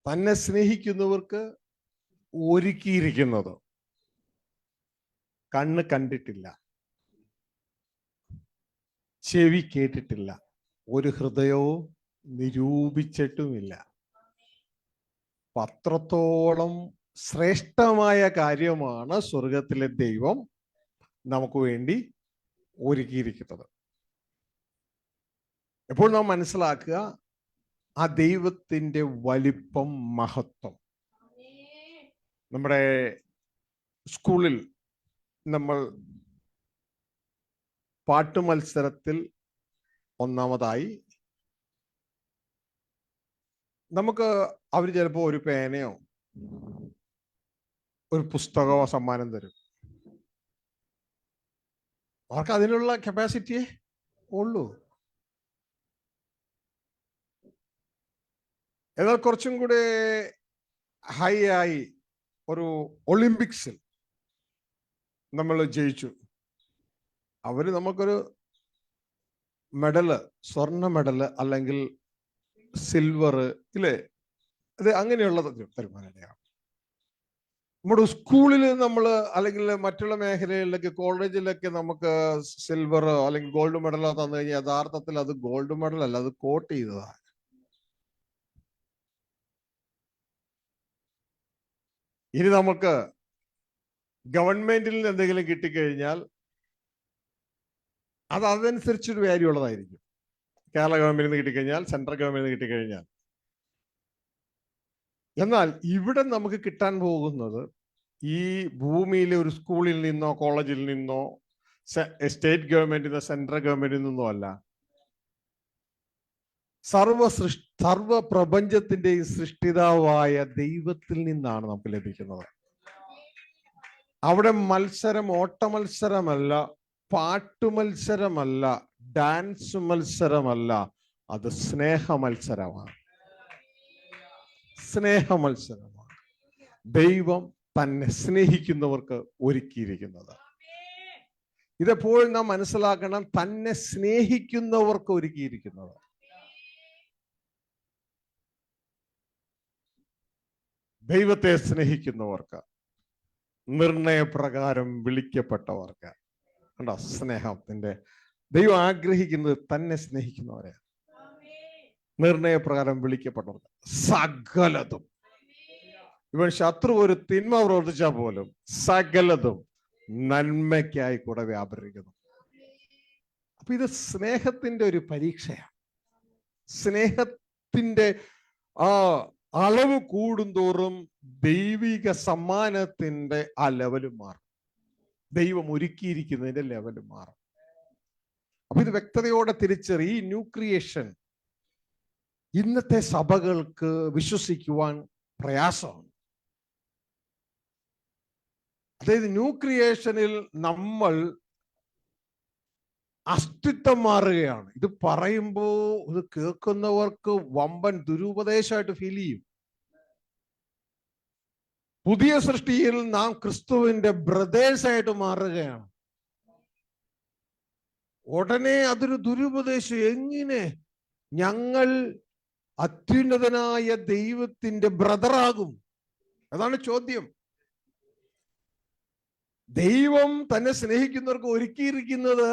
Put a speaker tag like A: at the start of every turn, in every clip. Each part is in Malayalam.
A: തന്നെ സ്നേഹിക്കുന്നവർക്ക് ഒരുക്കിയിരിക്കുന്നത് കണ്ണ് കണ്ടിട്ടില്ല, ചെവി കേട്ടിട്ടില്ല, ഒരു ഹൃദയവും നിരൂപിച്ചിട്ടുമില്ല. അത്രത്തോളം ശ്രേഷ്ഠമായ കാര്യമാണ് സ്വർഗത്തിലെ ദൈവം നമുക്ക് വേണ്ടി ഒരുക്കിയിരിക്കുന്നത്. എപ്പോൾ നാം മനസ്സിലാക്കുക ആ ദൈവത്തിൻ്റെ വലിപ്പം, മഹത്വം. നമ്മുടെ സ്കൂളിൽ നമ്മൾ പാട്ട് മത്സരത്തിൽ ഒന്നാമതായി നമുക്ക് അവർ ചിലപ്പോൾ ഒരു പേനയോ ഒരു പുസ്തകമോ സമ്മാനം തരും. അവർക്ക് അതിനുള്ള കപ്പാസിറ്റിയേ ഉള്ളൂ. എന്നാൽ കുറച്ചും കൂടെ ഹൈ ആയി ഒരു ഒളിമ്പിക്സിൽ നമ്മൾ ജയിച്ചു, അവര് നമുക്കൊരു മെഡല്, സ്വർണ്ണ മെഡല് അല്ലെങ്കിൽ സിൽവർ, ഇല്ലേ, ഇത് അങ്ങനെയുള്ള തരുമാനമാണ്. നമ്മുടെ സ്കൂളിൽ നമ്മൾ അല്ലെങ്കിൽ മറ്റുള്ള മേഖലകളിലൊക്കെ കോളേജിലൊക്കെ നമുക്ക് സിൽവറോ അല്ലെങ്കിൽ ഗോൾഡ് മെഡലോ തന്നു കഴിഞ്ഞാൽ യഥാർത്ഥത്തിൽ അത് ഗോൾഡ് മെഡൽ അല്ല, അത് കോട്ട് ചെയ്തതാണ്. ഇനി നമുക്ക് ഗവൺമെന്റിൽ നിന്ന് എന്തെങ്കിലും കിട്ടിക്കഴിഞ്ഞാൽ അത് അതനുസരിച്ചൊരു വാല്യൂ ഉള്ളതായിരിക്കും. കേരള ഗവൺമെന്റിൽ നിന്ന് കിട്ടിക്കഴിഞ്ഞാൽ, സെൻട്രൽ ഗവൺമെന്റിൽ നിന്ന് കിട്ടിക്കഴിഞ്ഞാൽ. എന്നാൽ ഇവിടെ നമുക്ക് കിട്ടാൻ പോകുന്നത് ഈ ഭൂമിയിലെ ഒരു സ്കൂളിൽ നിന്നോ കോളേജിൽ നിന്നോ സ്റ്റേറ്റ് ഗവൺമെന്റിൽ നിന്നോ സെൻട്രൽ ഗവൺമെന്റിൽ നിന്നോ അല്ല, സർവ പ്രപഞ്ചത്തിന്റെയും സൃഷ്ടിതാവായ ദൈവത്തിൽ നിന്നാണ് നമുക്ക് ലഭിക്കുന്നത്. അവിടെ മത്സരം ഓട്ടമത്സരമല്ല, പാട്ടുമത്സരമല്ല, ഡാൻസ് മത്സരമല്ല, അത് സ്നേഹമത്സരമാണ്. സ്നേഹമത്സരമാണ് ദൈവം തന്നെ സ്നേഹിക്കുന്നവർക്ക് ഒരുക്കിയിരിക്കുന്നത്. ഇതെപ്പോഴും നാം മനസ്സിലാക്കണം, തന്നെ സ്നേഹിക്കുന്നവർക്ക് ഒരുക്കിയിരിക്കുന്നത്. ദൈവത്തെ സ്നേഹിക്കുന്നവർക്ക്, നിർണയപ്രകാരം വിളിക്കപ്പെട്ടവർക്ക്. കണ്ടോ, സ്നേഹത്തിന്റെ ദൈവം ആഗ്രഹിക്കുന്നത് തന്നെ സ്നേഹിക്കുന്നവരെ, നിർണയപ്രകാരം വിളിക്കപ്പെട്ടവർക്ക്. സകലതും, ഇവൻ ശത്രു ഒരു തിന്മ പ്രവർത്തിച്ചാൽ പോലും സകലതും നന്മയ്ക്കായി കൂടെ വ്യാപരിക്കുന്നു. അപ്പൊ ഇത് സ്നേഹത്തിന്റെ ഒരു പരീക്ഷയാണ്. സ്നേഹത്തിന്റെ ആ അളവ് കൂടുന്തോറും ദൈവിക സമ്മാനത്തിന്റെ ആ ലെവല് മാറും, ദൈവം ഒരുക്കിയിരിക്കുന്നതിന്റെ ലെവല് മാറും. അപ്പൊ ഇത് വ്യക്തതയോടെ തിരിച്ചറിയി. ന്യൂ ക്രിയേഷൻ ഇന്നത്തെ സഭകൾക്ക് വിശ്വസിക്കുവാൻ പ്രയാസമാണ്. അതായത് ന്യൂ ക്രിയേഷനിൽ നമ്മൾ അസ്തിത്വം മാറുകയാണ്. ഇത് പറയുമ്പോൾ ഇത് കേൾക്കുന്നവർക്ക് വമ്പൻ ദുരുപദേശമായിട്ട് ഫീൽ ചെയ്യും. പുതിയ സൃഷ്ടിയിൽ നാം ക്രിസ്തുവിന്റെ ബ്രദേഴ്സായിട്ട് മാറുകയാണ്. ഉടനെ അതൊരു ദുരുപദേശം. എങ്ങനെ ഞങ്ങൾ അത്യുന്നതനായ ദൈവത്തിന്റെ ബ്രദറാകും? അതാണ് ചോദ്യം. ദൈവം തന്നെ സ്നേഹിക്കുന്നവർക്ക് ഒരുക്കിയിരിക്കുന്നത്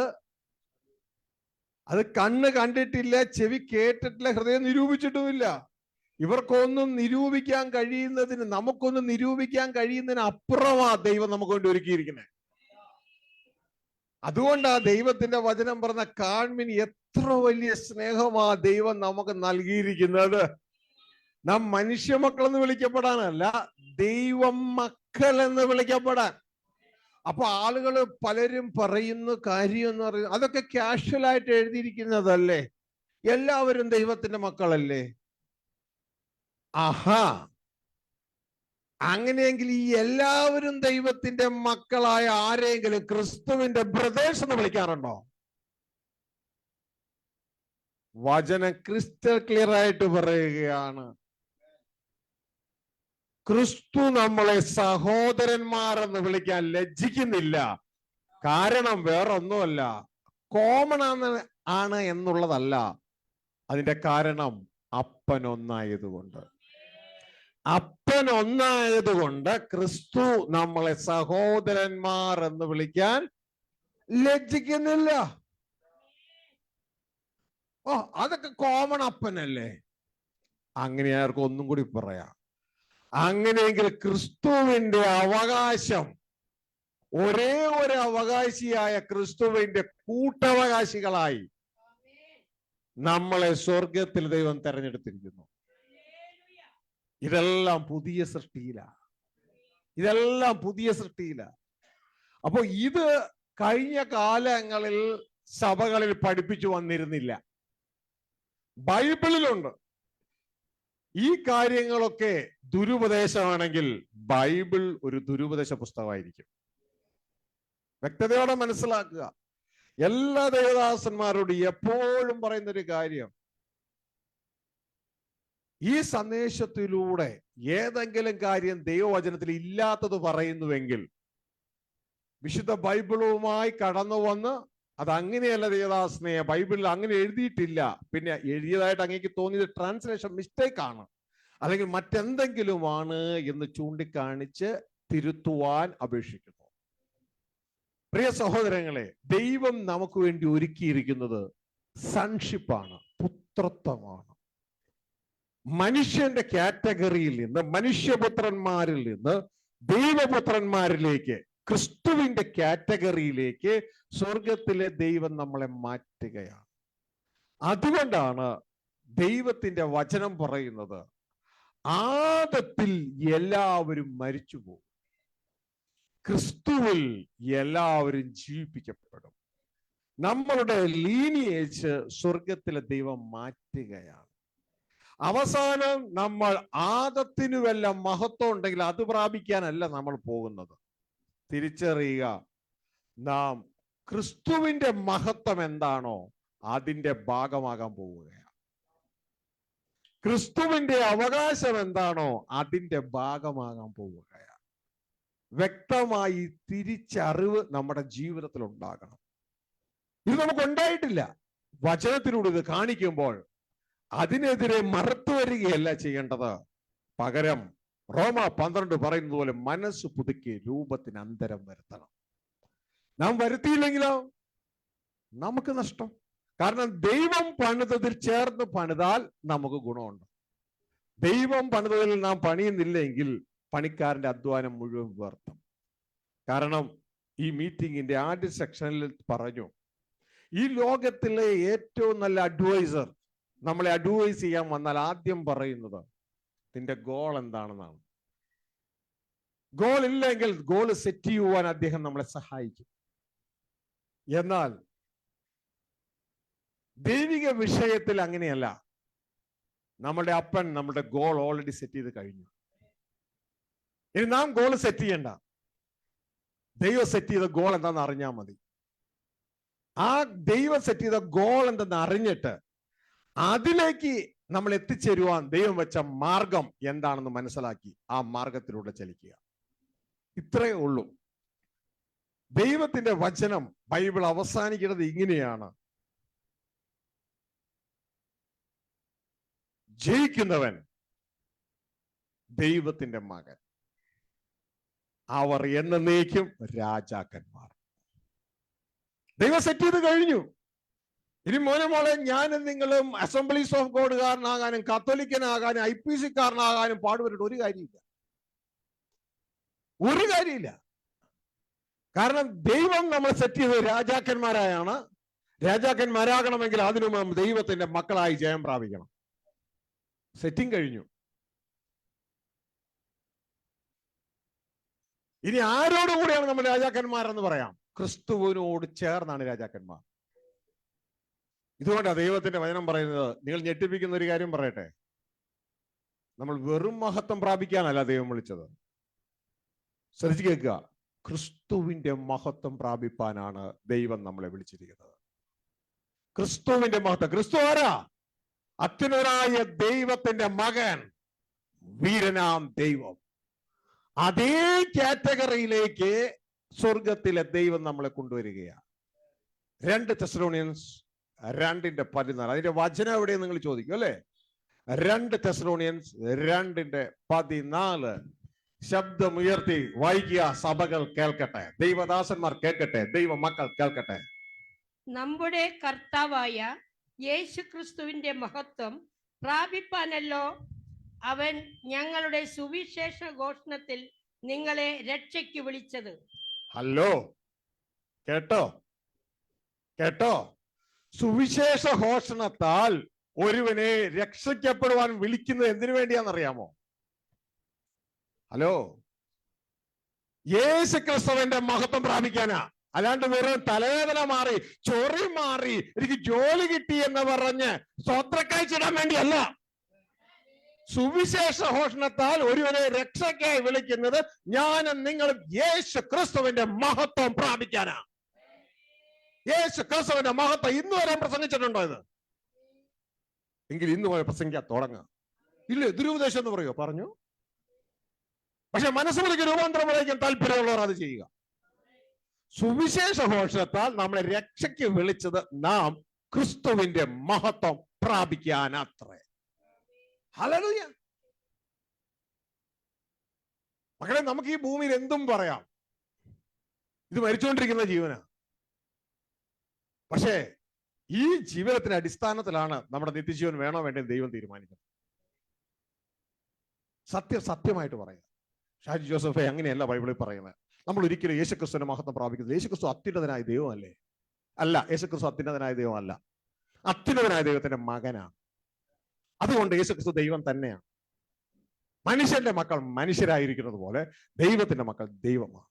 A: അത് കണ്ണ് കണ്ടിട്ടില്ല, ചെവി കേട്ടിട്ടില്ല, ഹൃദയം നിരൂപിച്ചിട്ടുമില്ല. ഇവർക്കൊന്നും നിരൂപിക്കാൻ കഴിയുന്നതിന്, നമുക്കൊന്നും നിരൂപിക്കാൻ കഴിയുന്നതിന് അപ്പുറമാ ദൈവം നമുക്ക് വേണ്ടി ഒരുക്കിയിരിക്കുന്നത്. അതുകൊണ്ടാ ദൈവത്തിന്റെ വചനം പറഞ്ഞ കാൺമിൻ, എത്ര വലിയ സ്നേഹമാ ദൈവം നമുക്ക് നൽകിയിരിക്കുന്നത്. നാം മനുഷ്യ മക്കളെന്ന് വിളിക്കപ്പെടാനല്ല, ദൈവം മക്കൾ എന്ന് വിളിക്കപ്പെടാൻ. അപ്പൊ ആളുകൾ പലരും പറയുന്ന കാര്യം എന്ന് പറയുന്നത് അതൊക്കെ കാഷ്വലായിട്ട് എഴുതിയിരിക്കുന്നതല്ലേ, എല്ലാവരും ദൈവത്തിന്റെ മക്കളല്ലേ. ആഹാ, അങ്ങനെയെങ്കിൽ ഈ എല്ലാവരും ദൈവത്തിന്റെ മക്കളായ ആരെങ്കിലും ക്രിസ്തുവിന്റെ ബ്രദേഴ്സ് എന്ന് വിളിക്കാറുണ്ടോ? വചനം ക്രിസ്റ്റൽ ക്ലിയർ ആയിട്ട് പറയുകയാണ്, ക്രിസ്തു നമ്മളെ സഹോദരന്മാരെന്ന് വിളിക്കാൻ ലജ്ജിക്കുന്നില്ല. കാരണം വേറൊന്നുമല്ല, കോമൺ ആണ് എന്നുള്ളതല്ല. അതിന്റെ കാരണം അപ്പൻ ഒന്നായതുകൊണ്ട്. അപ്പൻ ഒന്നായത് കൊണ്ട് ക്രിസ്തു നമ്മളെ സഹോദരന്മാർ എന്ന് വിളിക്കാൻ ലജ്ജിക്കുന്നില്ല. ഓ, അതൊക്കെ കോമൺ അപ്പനല്ലേ. അങ്ങനെ ആർക്കും ഒന്നും കൂടി പറയാം. അങ്ങനെയെങ്കിൽ ക്രിസ്തുവിന്റെ അവകാശം, ഒരേ ഒരു അവകാശിയായ ക്രിസ്തുവിന്റെ കൂട്ടവകാശികളായി നമ്മളെ സ്വർഗത്തിൽ ദൈവം തെരഞ്ഞെടുത്തിരിക്കുന്നു. ഇതെല്ലാം പുതിയ സൃഷ്ടിയിലാണ്. ഇതെല്ലാം പുതിയ സൃഷ്ടിയിലാണ്. അപ്പൊ ഇത് കഴിഞ്ഞ കാലങ്ങളിൽ സഭകളിൽ പഠിപ്പിച്ചു വന്നിരുന്നില്ല. ബൈബിളിലുണ്ട്. ഈ കാര്യങ്ങളൊക്കെ ദുരുപദേശമാണെങ്കിൽ ബൈബിൾ ഒരു ദുരുപദേശ പുസ്തകമായിരിക്കും. വ്യക്തതയോടെ മനസ്സിലാക്കുക. എല്ലാ ദേവദാസന്മാരോടും എപ്പോഴും പറയുന്ന ഒരു കാര്യം, ഈ സന്ദേശത്തിലൂടെ ഏതെങ്കിലും കാര്യം ദൈവവചനത്തിൽ ഇല്ലാത്തത് പറയുന്നുവെങ്കിൽ വിശുദ്ധ ബൈബിളുമായി കടന്നു വന്ന് അത് അങ്ങനെയല്ല ദേവദാസനെ, ബൈബിളിൽ അങ്ങനെ എഴുതിയിട്ടില്ല, പിന്നെ എഴുതിയതായിട്ട് അങ്ങേക്ക് തോന്നിയത് ട്രാൻസ്ലേഷൻ മിസ്റ്റേക്ക് ആണ് അല്ലെങ്കിൽ മറ്റെന്തെങ്കിലുമാണ് എന്ന് ചൂണ്ടിക്കാണിച്ച് തിരുത്തുവാൻ അപേക്ഷിക്കുന്നു. പ്രിയ സഹോദരങ്ങളെ, ദൈവം നമുക്ക് വേണ്ടി ഒരുക്കിയിരിക്കുന്നത് സൺഷിപ്പാണ്, പുത്രത്വമാണ്. മനുഷ്യന്റെ കാറ്റഗറിയിൽ നിന്ന്, മനുഷ്യപുത്രന്മാരിൽ നിന്ന് ദൈവപുത്രന്മാരിലേക്ക്, ക്രിസ്തുവിന്റെ കാറ്റഗറിയിലേക്ക് സ്വർഗത്തിലെ ദൈവം നമ്മളെ മാറ്റുകയാണ്. അതുകൊണ്ടാണ് ദൈവത്തിന്റെ വചനം പറയുന്നത്, ആദത്തിൽ എല്ലാവരും മരിച്ചുപോകും, ക്രിസ്തുവിൽ എല്ലാവരും ജീവിപ്പിക്കപ്പെടും. നമ്മളുടെ ലീനിയേജ് സ്വർഗത്തിലെ ദൈവം മാറ്റുകയാണ്. അവസാനം നമ്മൾ ആദത്തിനു വല്ല മഹത്വം ഉണ്ടെങ്കിൽ അത് പ്രാപിക്കാനല്ല നമ്മൾ പോകുന്നത്. തിരിച്ചറിയുക, നാം ക്രിസ്തുവിന്റെ മഹത്വം എന്താണോ അതിന്റെ ഭാഗമാകാൻ പോവുകയാണ്. ക്രിസ്തുവിന്റെ അവകാശം എന്താണോ അതിന്റെ ഭാഗമാകാൻ പോവുകയാണ്. വ്യക്തമായി തിരിച്ചറിവ് നമ്മുടെ ജീവിതത്തിൽ ഉണ്ടാകണം. ഇത് നമുക്ക് ഉണ്ടായിട്ടില്ല. വചനത്തിലൂടെ ഇത് കാണിക്കുമ്പോൾ അതിനെതിരെ മറുത്തു വരികയല്ല ചെയ്യേണ്ടത്. പകരം റോമ 12 പറയുന്നത് പോലെ മനസ്സ് പുതുക്കി രൂപത്തിന് അന്തരം വരുത്തണം. നാം വരുത്തിയില്ലെങ്കിലോ നമുക്ക് നഷ്ടം. കാരണം ദൈവം പണിതതിൽ ചേർന്ന് പണിതാൽ നമുക്ക് ഗുണമുണ്ട്. ദൈവം പണിതതിൽ നാം പണിയുന്നില്ലെങ്കിൽ പണിക്കാരന്റെ അധ്വാനം മുഴുവൻ വ്യർത്ഥം. കാരണം ഈ മീറ്റിംഗിന്റെ ആദ്യ സെക്ഷനിൽ പറഞ്ഞു, ഈ ലോകത്തിലെ ഏറ്റവും നല്ല അഡ്വൈസർ നമ്മളെ അഡ്വൈസ് ചെയ്യാൻ വന്നാൽ ആദ്യം പറയുന്നത് നിന്റെ ഗോൾ എന്താണെന്നാണ്. ഗോൾ ഇല്ലെങ്കിൽ ഗോൾ സെറ്റ് ചെയ്യുവാൻ അദ്ദേഹം നമ്മളെ സഹായിക്കും. എന്നാൽ ദൈവിക വിഷയത്തിൽ അങ്ങനെയല്ല. നമ്മുടെ അപ്പൻ നമ്മുടെ ഗോൾ ഓൾറെഡി സെറ്റ് ചെയ്ത് കഴിഞ്ഞു. ഇനി നാം ഗോൾ സെറ്റ് ചെയ്യണ്ട. ദൈവം സെറ്റ് ചെയ്ത ഗോൾ എന്താണെന്ന് അറിഞ്ഞാൽ മതി. ആ ദൈവം സെറ്റ് ചെയ്ത ഗോൾ എന്തെന്ന് അറിഞ്ഞിട്ട് അതിലേക്ക് നമ്മൾ എത്തിച്ചേരുവാൻ ദൈവം വെച്ച മാർഗം എന്താണെന്ന് മനസ്സിലാക്കി ആ മാർഗത്തിലൂടെ ചലിക്കുക. ഇത്രയേ ഉള്ളൂ. ദൈവത്തിന്റെ വചനം ബൈബിൾ അവസാനിക്കുന്നത് ഇങ്ങനെയാണ്: ജയിക്കുന്നവൻ ദൈവത്തിന്റെ മകൻ, അവർ എന്നേക്കും രാജാക്കന്മാർ. ദൈവം സെറ്റ് ചെയ്ത് കഴിഞ്ഞു. ഇനി മോനെ ഞാനും നിങ്ങളും അസംബ്ലീസ് ഓഫ് ഗോഡുകാരനാകാനും കത്തോലിക്കനാകാനും IPC കാരനാകാനും പാടുപെട്ടിട്ട് ഒരു കാര്യമില്ല. ഒരു കാര്യമില്ല. കാരണം ദൈവം നമ്മൾ സെറ്റ് ചെയ്തത് രാജാക്കന്മാരായാണ്. രാജാക്കന്മാരാകണമെങ്കിൽ അതിനു മുമ്പ് ദൈവത്തിന്റെ മക്കളായി ജയം പ്രാപിക്കണം. സെറ്റിംഗ് കഴിഞ്ഞു. ഇനി ആരോടും കൂടിയാണ് നമ്മൾ രാജാക്കന്മാരെന്ന് പറയാം? ക്രിസ്തുവിനോട് ചേർന്നാണ് രാജാക്കന്മാർ. ഇതുകൊണ്ടാണ് ദൈവത്തിന്റെ വചനം പറയുന്നത്. നിങ്ങൾ ഞെട്ടിപ്പിക്കുന്ന ഒരു കാര്യം പറയട്ടെ, നമ്മൾ വെറും മഹത്വം പ്രാപിക്കാനല്ല ദൈവം വിളിച്ചത്. ശ്രദ്ധിച്ചു കേൾക്കുക, ക്രിസ്തുവിന്റെ മഹത്വം പ്രാപിപ്പാനാണ് ദൈവം നമ്മളെ വിളിച്ചിരിക്കുന്നത്. ക്രിസ്തുവിന്റെ മഹത്വം. ക്രിസ്തു ആരാ? അത്യുന്നതനായ ദൈവത്തിന്റെ മകൻ, വീരനാം ദൈവം. അതേ കാറ്റഗറിയിലേക്ക് സ്വർഗത്തിലെ ദൈവം നമ്മളെ കൊണ്ടുവരികയാണ്. 2 തെസ്സലോനിയൻസ് 2:14. അതിന്റെ വചനം എവിടെയെന്ന് നിങ്ങൾ ചോദിക്കും അല്ലേ? 2 തെസ്സലോനിയൻസ് 2:14 ശബ്ദമുയർത്തി വായിക്കുക. സഭകൾ കേൾക്കട്ടെ, ദൈവദാസന്മാർ കേൾക്കട്ടെ, ദൈവ മക്കൾ കേൾക്കട്ടെ.
B: നമ്മുടെ കർത്താവായ യേശു ക്രിസ്തുവിന്റെ മഹത്വം പ്രാപിപ്പാനല്ലോ അവൻ ഞങ്ങളുടെ സുവിശേഷ ഘോഷണത്തിൽ നിങ്ങളെ രക്ഷയ്ക്ക് വിളിച്ചത്.
A: ഹലോ, കേട്ടോ കേട്ടോ? സുവിശേഷ ഘോഷണത്താൽ ഒരുവനെ രക്ഷിക്കപ്പെടുവാൻ വിളിക്കുന്നത് എന്തിനു വേണ്ടിയാണെന്നറിയാമോ? ഹലോ, യേശു ക്രിസ്തുവിന്റെ മഹത്വം പ്രാപിക്കാനാ. അല്ലാണ്ട് വെറും തലവേദന മാറി, ചൊറി മാറി, എനിക്ക് ജോലി കിട്ടി എന്ന് പറഞ്ഞ് സ്വത്രക്കാഴ്ചയിടാൻ വേണ്ടിയല്ല. സുവിശേഷ ഘോഷണത്താൽ ഒരുവനെ രക്ഷയ്ക്കായി വിളിക്കുന്നത് ഞാനും നിങ്ങളും യേശു ക്രിസ്തുവിന്റെ മഹത്വം പ്രാപിക്കാനാ. യേശു ക്രിസ്തുവിന്റെ മഹത്വം ഇന്ന് വരെ പ്രസംഗിച്ചിട്ടുണ്ടോ? ഇത് എങ്കിൽ ഇന്ന് വരെ പ്രസംഗിക്കാൻ തുടങ്ങാം. ഇല്ല, ദുരുപദേശം എന്ന് പറയുമോ? പറഞ്ഞു. പക്ഷെ മനസ്സുകളിലേക്ക് രൂപാന്തരം വരയ്ക്കാൻ താല്പര്യമുള്ളവർ അത് ചെയ്യുക. സുവിശേഷ ഘോഷണത്താൽ നമ്മളെ രക്ഷയ്ക്ക് വിളിച്ചത് നാം ക്രിസ്തുവിന്റെ മഹത്വം പ്രാപിക്കാനത്രേ. ഹല്ലേലൂയ. മക്കളെ, നമുക്ക് ഈ ഭൂമിയിൽ എന്തും പറയാം, ഇത് മരിച്ചുകൊണ്ടിരിക്കുന്ന ജീവനാ. പക്ഷേ ഈ ജീവിതത്തിന്റെ അടിസ്ഥാനത്തിലാണ് നമ്മുടെ നിത്യജീവൻ വേണോ വേണ്ടേ ദൈവം തീരുമാനിക്കുന്നത്. സത്യമായിട്ട് പറയാം. ഷാജി ജോസഫെ, അങ്ങനെയല്ല ബൈബിളിൽ പറയുന്നത്. നമ്മൾ ഒരിക്കലും യേശുക്രിസ്തുവിന്റെ മഹത്വം പ്രാപിക്കുന്നത്. യേശുക്രിസ്തു അത്യുന്നതനായ ദൈവമല്ലേ? അല്ല, യേശുക്രിസ്തു അത്യുന്നതനായ ദൈവമല്ല. അത്യുന്നതനായ ദൈവത്തിന്റെ മകനാണ്. അതുകൊണ്ട് യേശുക്രിസ്തു ദൈവം തന്നെയാണ്. മനുഷ്യന്റെ മക്കൾ മനുഷ്യരായിരിക്കുന്നത് പോലെ ദൈവത്തിന്റെ മക്കൾ ദൈവമാണ്.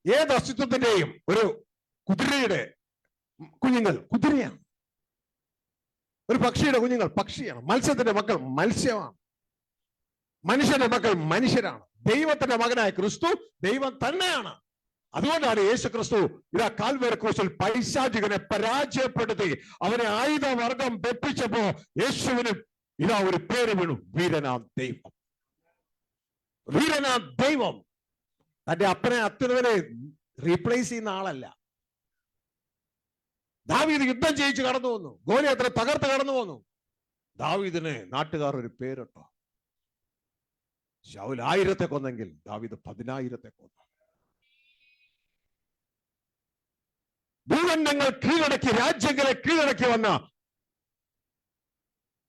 A: ഏത് അസ്തിത്വത്തിന്റെയും ഒരു കുതിരയുടെ കുഞ്ഞുങ്ങൾ കുതിരയാണ്, ഒരു പക്ഷിയുടെ കുഞ്ഞുങ്ങൾ പക്ഷിയാണ്, മത്സ്യത്തിന്റെ മക്കൾ മത്സ്യമാണ്, മനുഷ്യന്റെ മക്കൾ മനുഷ്യരാണ്. ദൈവത്തിന്റെ മകനായ ക്രിസ്തു ദൈവം തന്നെയാണ്. അതുകൊണ്ടാണ് യേശു ക്രിസ്തു ഇതാ കാൽവരി ക്രൂശിൽ പൈശാചികനെ പരാജയപ്പെടുത്തി അവനെ ആയുധവർഗം വെപ്പിച്ചപ്പോ യേശുവിന് ഇതാ ഒരു പേര് വീണു, വീരനാം ദൈവം. വീരനാം ദൈവം തന്റെ അപ്പനെ അത്യുന്നതനെ റീപ്ലേസ് ചെയ്യുന്ന ആളല്ല. ദാവീദ് യുദ്ധം ജയിച്ച് കടന്നു വന്നു, ഗോലിയാത്തിനെ തകർത്ത് കടന്നു വന്നു. ദാവീദിന് നാട്ടുകാർ ഒരു പേരിട്ടോ. ശൗൽ 1000 കൊന്നെങ്കിൽ ദാവീദ് 10,000 കൊന്നു. ഭൂഖണ്ഡങ്ങൾ കീഴടക്കി, രാജ്യങ്ങളെ കീഴടക്കി വന്ന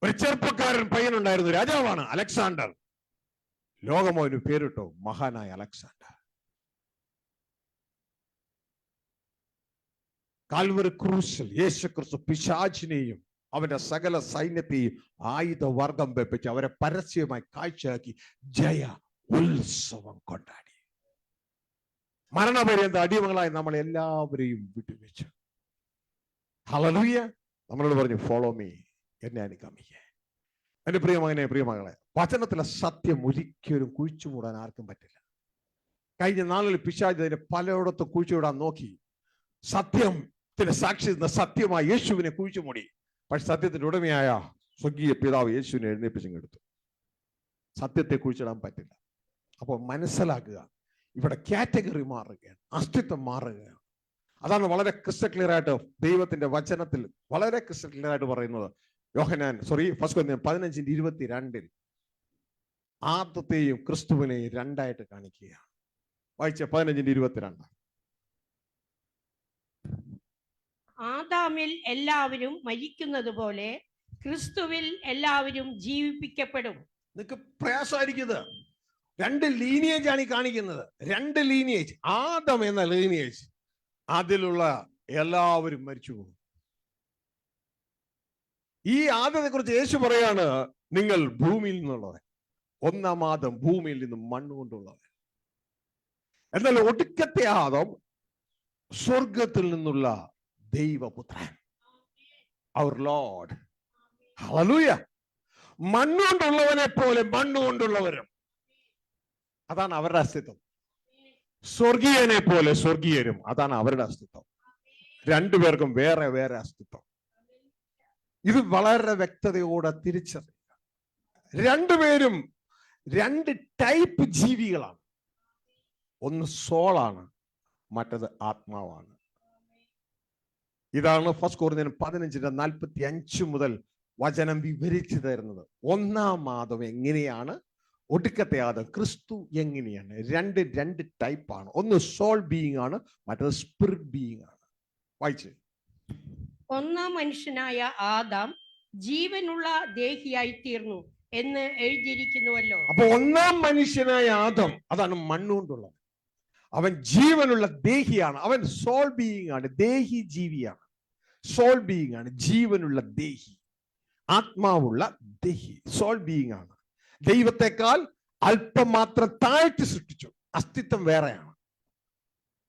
A: ഒരു ചെറുപ്പക്കാരൻ പയ്യനുണ്ടായിരുന്നു, രാജാവാണ് അലക്സാണ്ടർ. ലോകമോന് പേരിട്ടോ മഹാനായ അലക്സാണ്ടർ. കാൽവരി ക്രൂശിൽ യേശു ക്രിസ്തു പിശാചിനെയും അവന്റെ സകല സൈന്യത്തെയും ആയുധവർഗം വെപ്പിച്ച് അവരെ പരസ്യമായി കാഴ്ചയാക്കി ജയ ഉത്സവം കൊണ്ടാടി. മരണപര്യന്ത അടിമകളായി നമ്മൾ എല്ലാവരെയും വിട്ടുവെച്ചു. ഹല്ലേലൂയ. നമ്മളോട് പറഞ്ഞു, ഫോളോ മീ, എന്നെ അനുഗമിക്കേ. എന്റെ പ്രിയമകനെ, പ്രിയമകളെ, വചനത്തിലെ സത്യം ഒരിക്കലും കുഴിച്ചുമൂടാൻ ആർക്കും പറ്റില്ല. കഴിഞ്ഞ നാളിൽ പിശാച് അതിനെ പലയിടത്തും കുഴിച്ചുവിടാൻ നോക്കി. സത്യത്തിന് സാക്ഷി സത്യമായി യേശുവിനെ കുഴിച്ചുമൂടി. പക്ഷെ സത്യത്തിന്റെ ഉടമയായ സ്വർഗീയ പിതാവ് യേശുവിനെ എഴുന്നേൽപ്പിച്ചെടുത്തു. സത്യത്തെ കുഴിച്ചിടാൻ പറ്റില്ല. അപ്പോൾ മനസ്സിലാക്കുക, ഇവിടെ കാറ്റഗറി മാറുകയാണ്, അസ്തിത്വം മാറുകയാണ്. അതാണ് വളരെ ക്രിസ്റ്റൽ ക്ലിയർ ആയിട്ട് ദൈവത്തിന്റെ വചനത്തിൽ വളരെ ക്രിസ്റ്റൽ ക്ലിയർ ആയിട്ട് പറയുന്നത്. ഫസ്റ്റ് കൊരിന്ത്യർ 15:22 ആദത്തെയും ക്രിസ്തുവിനെയും രണ്ടായിട്ട് കാണിക്കുകയാണ്. വായിച്ച 15:22.
B: ആദാമിൽ എല്ലാവരും മരിക്കുന്നത് പോലെ ക്രിസ്തുവിൽ എല്ലാവരും ജീവിപ്പിക്കപ്പെടും.
A: നിങ്ങൾക്ക് പ്രയാസമായിരിക്കുന്നത്. 2 ലീനിയേജ് ആണ് ഈ കാണിക്കുന്നത്. 2 ലീനിയേജ്. ആദം എന്ന ലീനിയേജ്, അതിലുള്ള എല്ലാവരും മരിച്ചു പോകും. ഈ ആദത്തെ കുറിച്ച് യേശു പറയാണ്, നിങ്ങൾ ഭൂമിയിൽ നിന്നുള്ളവൻ. 1-ാം ആദം ഭൂമിയിൽ നിന്നും മണ്ണുകൊണ്ടുള്ളവൻ. എന്നാൽ ഒടുക്കത്തെ ആദം സ്വർഗത്തിൽ നിന്നുള്ള ദൈവപുത്രൻ, അവർ ലോർഡ്. ഹല്ലേലൂയ. മണ്ണുകൊണ്ടുള്ളവനെ പോലെ മണ്ണുകൊണ്ടുള്ളവരും, അതാണ് അവരുടെ അസ്തിത്വം. സ്വർഗീയനെ പോലെ സ്വർഗീയരും, അതാണ് അവരുടെ അസ്തിത്വം. 2 പേർക്കും വേറെ വേറെ അസ്തിത്വം. ഇത് വളരെ വ്യക്തതയോടെ തിരിച്ചറിയുക. 2 പേരും 2 ടൈപ്പ് ജീവികളാണ്. ഒന്ന് സോളാണ്, മറ്റത് ആത്മാവാണ്. ഇതാണ് ഫസ്റ്റ് കൊരിന്ത്യർ 15:45 മുതൽ വചനം വിവരിച്ചു തരുന്നത്. ഒന്നാം ആദം എങ്ങനെയാണ്, ഒടുക്കത്തെ ആദം ക്രിസ്തു എങ്ങനെയാണ്. രണ്ട് ടൈപ്പാണ്. ഒന്ന് സോൾ ബീയിങ് ആണ്, മറ്റത് സ്പിരിറ്റ് ബീയിങ് ആണ്. വായിച്ച്.
B: ഒന്നാം മനുഷ്യനായ ആദാം ജീവനുള്ള ദേഹിയായി തീർന്നു എന്ന് എഴുതിയിരിക്കുന്നുവല്ലോ.
A: അപ്പൊ ഒന്നാം മനുഷ്യനായ ആദം, അതാണ് മണ്ണുകൊണ്ടുള്ളത്. അവൻ ജീവനുള്ള ദേഹിയാണ്. അവൻ സോൾ ബീയിങ് ആണ്, ദേഹി ജീവിയാണ്. സോൾ ബീയിങ് ആണ്, ജീവനുള്ള ദേഹി, ആത്മാവുള്ള ദേഹി, സോൾ ബീയിങ് ആണ്. ദൈവത്തെക്കാൾ അല്പം മാത്രം താഴ്ത്തി സൃഷ്ടിച്ചു. അസ്തിത്വം വേറെയാണ്.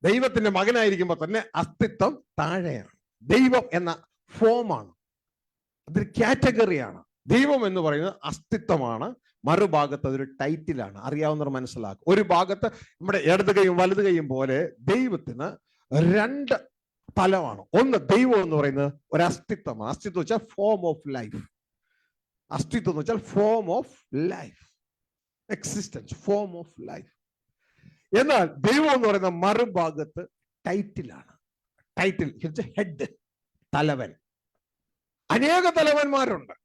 A: ദൈവത്തിന്റെ മകനായിരിക്കുമ്പോൾ തന്നെ അസ്തിത്വം താഴെയാണ്. ദൈവം എന്ന ഫോമാണ്, അതൊരു കാറ്റഗറിയാണ്. ദൈവം എന്ന് പറയുന്നത് അസ്തിത്വമാണ്, മറുഭാഗത്ത് അതൊരു ടൈറ്റിലാണ്. അറിയാവുന്നവർ മനസ്സിലാക്കും. ഒരു ഭാഗത്ത് നമ്മുടെ ഇടത് കൈയും വലത് കൈയും പോലെ ദൈവത്തിന് രണ്ട് തലമാണ്. ഒന്ന് ദൈവം എന്ന് പറയുന്നത് ഒരു അസ്തിത്വമാണ്. അസ്തിത്വം വെച്ചാൽ ഫോം ഓഫ് ലൈഫ്. അസ്തിത്വം എന്ന് വെച്ചാൽ form of life, existence, form of life. എന്നാൽ ദൈവം എന്ന് പറയുന്ന മറുഭാഗത്ത് ടൈറ്റിലാണ്. ടൈറ്റിൽ ഹെഡ്, തലവൻ. അനേക തലവന്മാരുണ്ട്.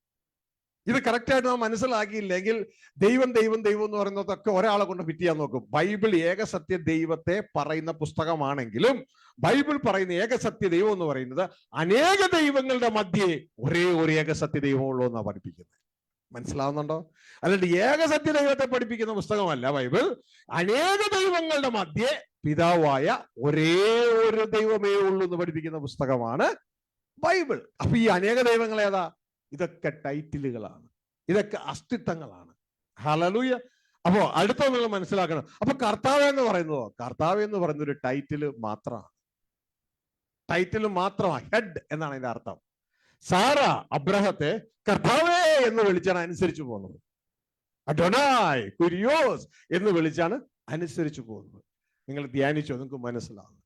A: ഇത് കറക്റ്റായിട്ട് നാം മനസ്സിലാക്കിയില്ലെങ്കിൽ ദൈവം ദൈവം ദൈവം എന്ന് പറയുന്നതൊക്കെ ഒരാളെ കൊണ്ട് ഫിറ്റ് ചെയ്യാൻ നോക്കും. ബൈബിൾ ഏകസത്യ ദൈവത്തെ പറയുന്ന പുസ്തകമാണെങ്കിലും ബൈബിൾ പറയുന്ന ഏകസത്യ ദൈവം എന്ന് പറയുന്നത് അനേക ദൈവങ്ങളുടെ മധ്യേ ഒരേ ഒരു ഏകസത്യ ദൈവമുള്ളൂ എന്നാണ് പഠിപ്പിക്കുന്നത്. മനസ്സിലാവുന്നുണ്ടോ? അല്ലാണ്ട് ഏകസത്യ ദൈവത്തെ പഠിപ്പിക്കുന്ന പുസ്തകമല്ല ബൈബിൾ. അനേക ദൈവങ്ങളുടെ മധ്യേ പിതാവായ ഒരേ ഒരു ദൈവമേ ഉള്ളൂ എന്ന് പഠിപ്പിക്കുന്ന പുസ്തകമാണ് ബൈബിൾ. അപ്പൊ ഈ അനേക ദൈവങ്ങൾ ഏതാ? ഇതൊക്കെ ടൈറ്റിലുകളാണ്, ഇതൊക്കെ അസ്തിത്വങ്ങളാണ്. ഹല്ലേലൂയ. അപ്പോ അടുത്ത നിങ്ങൾ മനസ്സിലാക്കണം. അപ്പൊ കർത്താവ് എന്ന് പറയുന്നതോ, കർത്താവ് എന്ന് പറയുന്ന ഒരു ടൈറ്റിൽ മാത്രമാണ്. ടൈറ്റിൽ മാത്രമാണ്. ഹെഡ് എന്നാണ് അതിന്റെ അർത്ഥം. സാറ അബ്രഹത്തെ കർത്താവേ എന്ന് വിളിച്ചാണ് അനുസരിച്ചു പോകുന്നത്. അഡോനായ് കുരിയോസ് എന്ന് വിളിച്ചാണ് അനുസരിച്ചു പോകുന്നത്. നിങ്ങൾ ധ്യാനിച്ചോ, നിങ്ങൾക്ക് മനസ്സിലാവും.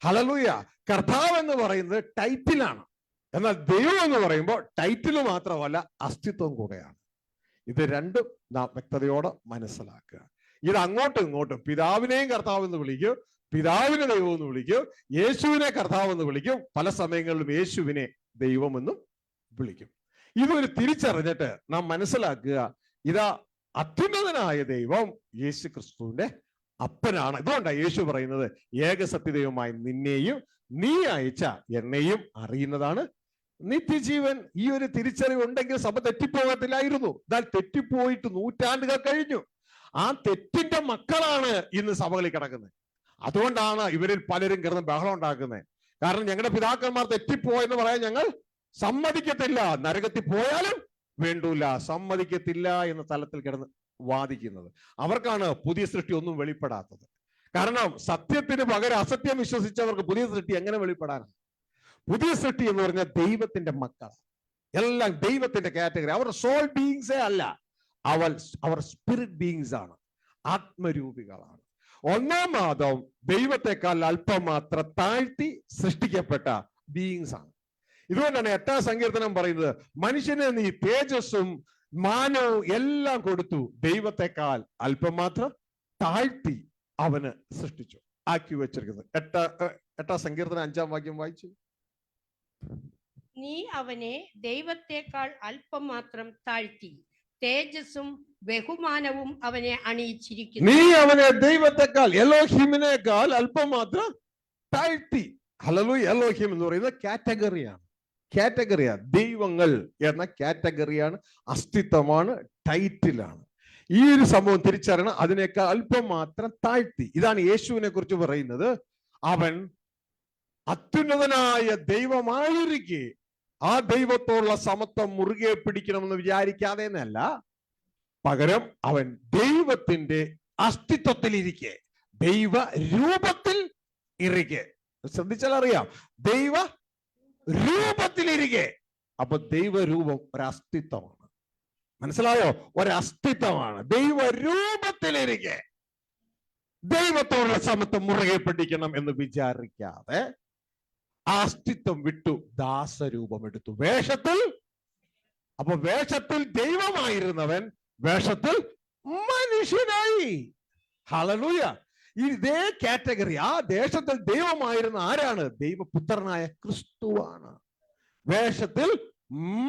A: ഹല്ലേലൂയ. കർത്താവ് എന്ന് പറയുന്നത് ടൈറ്റിലാണ്. എന്നാൽ ദൈവം എന്ന് പറയുമ്പോൾ ടൈറ്റിൽ മാത്രമല്ല, അസ്തിത്വം കൂടെയാണ്. ഇത് രണ്ടും നാം വ്യക്തതയോടെ മനസ്സിലാക്കുക. ഇത് അങ്ങോട്ടും ഇങ്ങോട്ടും പിതാവിനെയും കർത്താവ് എന്ന് വിളിക്കും, പിതാവിനെ ദൈവം എന്ന് വിളിക്കും, യേശുവിനെ കർത്താവ് എന്ന് വിളിക്കും, പല സമയങ്ങളിലും യേശുവിനെ ദൈവമെന്നും വിളിക്കും. ഇതൊരു തിരിച്ചറിഞ്ഞിട്ട് നാം മനസ്സിലാക്കുക, ഇതാ അത്യുന്നതനായ ദൈവം യേശു ക്രിസ്തുവിന്റെ അപ്പനാണ്. ഇതുകൊണ്ടാണ് യേശു പറയുന്നത്, ഏകസത്യദൈവമായി നിന്നെയും നീ അയച്ച എന്നെയും അറിയുന്നതാണ് നിത്യജീവൻ. ഈ ഒരു തിരിച്ചറിവ് ഉണ്ടെങ്കിൽ സഭ തെറ്റിപ്പോകത്തില്ലായിരുന്നു. എന്നാൽ തെറ്റിപ്പോയിട്ട് നൂറ്റാണ്ടുകൾ കഴിഞ്ഞു. ആ തെറ്റിന്റെ മക്കളാണ് ഇന്ന് സഭകളിൽ കിടക്കുന്നത്. അതുകൊണ്ടാണ് ഇവരിൽ പലരും കിടന്ന് ബഹളം ഉണ്ടാക്കുന്നത്. കാരണം ഞങ്ങളുടെ പിതാക്കന്മാർ തെറ്റിപ്പോയെന്ന് പറയാൻ ഞങ്ങൾ സമ്മതിക്കത്തില്ല, നരകത്തിൽ പോയാലും വേണ്ടൂല, സമ്മതിക്കത്തില്ല എന്ന തലത്തിൽ കിടന്ന് വാദിക്കുന്നത്. അവർക്കാണ് പുതിയ സൃഷ്ടി ഒന്നും വെളിപ്പെടാത്തത്. കാരണം സത്യത്തിന് പകരം അസത്യം വിശ്വസിച്ചവർക്ക് പുതിയ സൃഷ്ടി എങ്ങനെ വെളിപ്പെടാനാണ്? പുതിയ സൃഷ്ടി എന്ന് പറഞ്ഞാൽ ദൈവത്തിന്റെ മക്കളാണ്, എല്ലാം ദൈവത്തിന്റെ കാറ്റഗറി. അവർ സോൾ ബീയിങ്സേ അല്ല, അവർ സ്പിരിറ്റ് ബീയിങ്സ് ആണ്, ആത്മരൂപികളാണ്. ഒന്നാം ആദം ദൈവത്തെക്കാൾ അല്പം മാത്രം താഴ്ത്തി സൃഷ്ടിക്കപ്പെട്ട ബീയിങ്സ് ആണ്. ഇതുകൊണ്ടാണ് 8-ാം സങ്കീർത്തനം പറയുന്നത്, മനുഷ്യനെ നീ തേജസ്സും മാനവും എല്ലാം കൊടുത്തു, ദൈവത്തെക്കാൾ അല്പം മാത്രം താഴ്ത്തി അവന് സൃഷ്ടിച്ചു, ആക്കി വെച്ചിരിക്കുന്നത്. 8-ാം സങ്കീർത്തനം 5-ാം വാക്യം വായിച്ചു.
B: നീ അവനെ ദൈവത്തെക്കാൾ അല്പം മാത്രം താഴ്ത്തി, തേജസ്സും ബഹുമാനവും അവനെ അണിയിച്ചിരിക്കുന്നു.
A: നീ അവനെ ദൈവത്തെക്കാൾ, എലോഹിമിനേക്കാൾ അല്പം മാത്രം താഴ്ത്തി. ഹല്ലേലൂയ. എലോഹിം എന്ന് പറയുന്നത് കാറ്റഗറിയാണ്. ദൈവങ്ങൾ എന്ന കാറ്റഗറിയാണ്, അസ്തിത്വമാണ്, ടൈറ്റിലാണ്. ഈ ഒരു സംഭവം തിരിച്ചറിയണം. അതിനേക്കാൾ അല്പം മാത്രം താഴ്ത്തി. ഇതാണ് യേശുവിനെ കുറിച്ച് പറയുന്നത്. അവൻ അത്യുന്നതനായ ദൈവമായിരിക്കെ ആ ദൈവത്തോടുള്ള സമത്വം മുറുകെ പിടിക്കണമെന്ന് വിചാരിക്കാതെ എന്നല്ല, പകരം അവൻ ദൈവത്തിന്റെ അസ്തിത്വത്തിലിരിക്കെ, ദൈവ രൂപത്തിൽ ഇരിക്കെ. ശ്രദ്ധിച്ചാൽ അറിയാം, ദൈവ രൂപത്തിലിരിക്കെ. അപ്പൊ ദൈവരൂപം ഒരസ്തിത്വമാണ്. മനസ്സിലായോ? ഒരസ്തിത്വമാണ്. ദൈവരൂപത്തിലിരിക്കെ ദൈവത്തോടുള്ള സമത്വം മുറുകെ പിടിക്കണം എന്ന് വിചാരിക്കാതെ ആ അസ്തിത്വം വിട്ടു ദാസരൂപം എടുത്തു. വേഷത്തിൽ, അപ്പൊ വേഷത്തിൽ ദൈവമായിരുന്നവൻ വേഷത്തിൽ മനുഷ്യനായി. ഹല്ലേലൂയ. ഇതേ കാറ്റഗറി, ആ ദേശത്തിൽ ദൈവമായിരുന്ന ആരാണ്? ദൈവപുത്രനായ ക്രിസ്തുവാണ്. വേഷത്തിൽ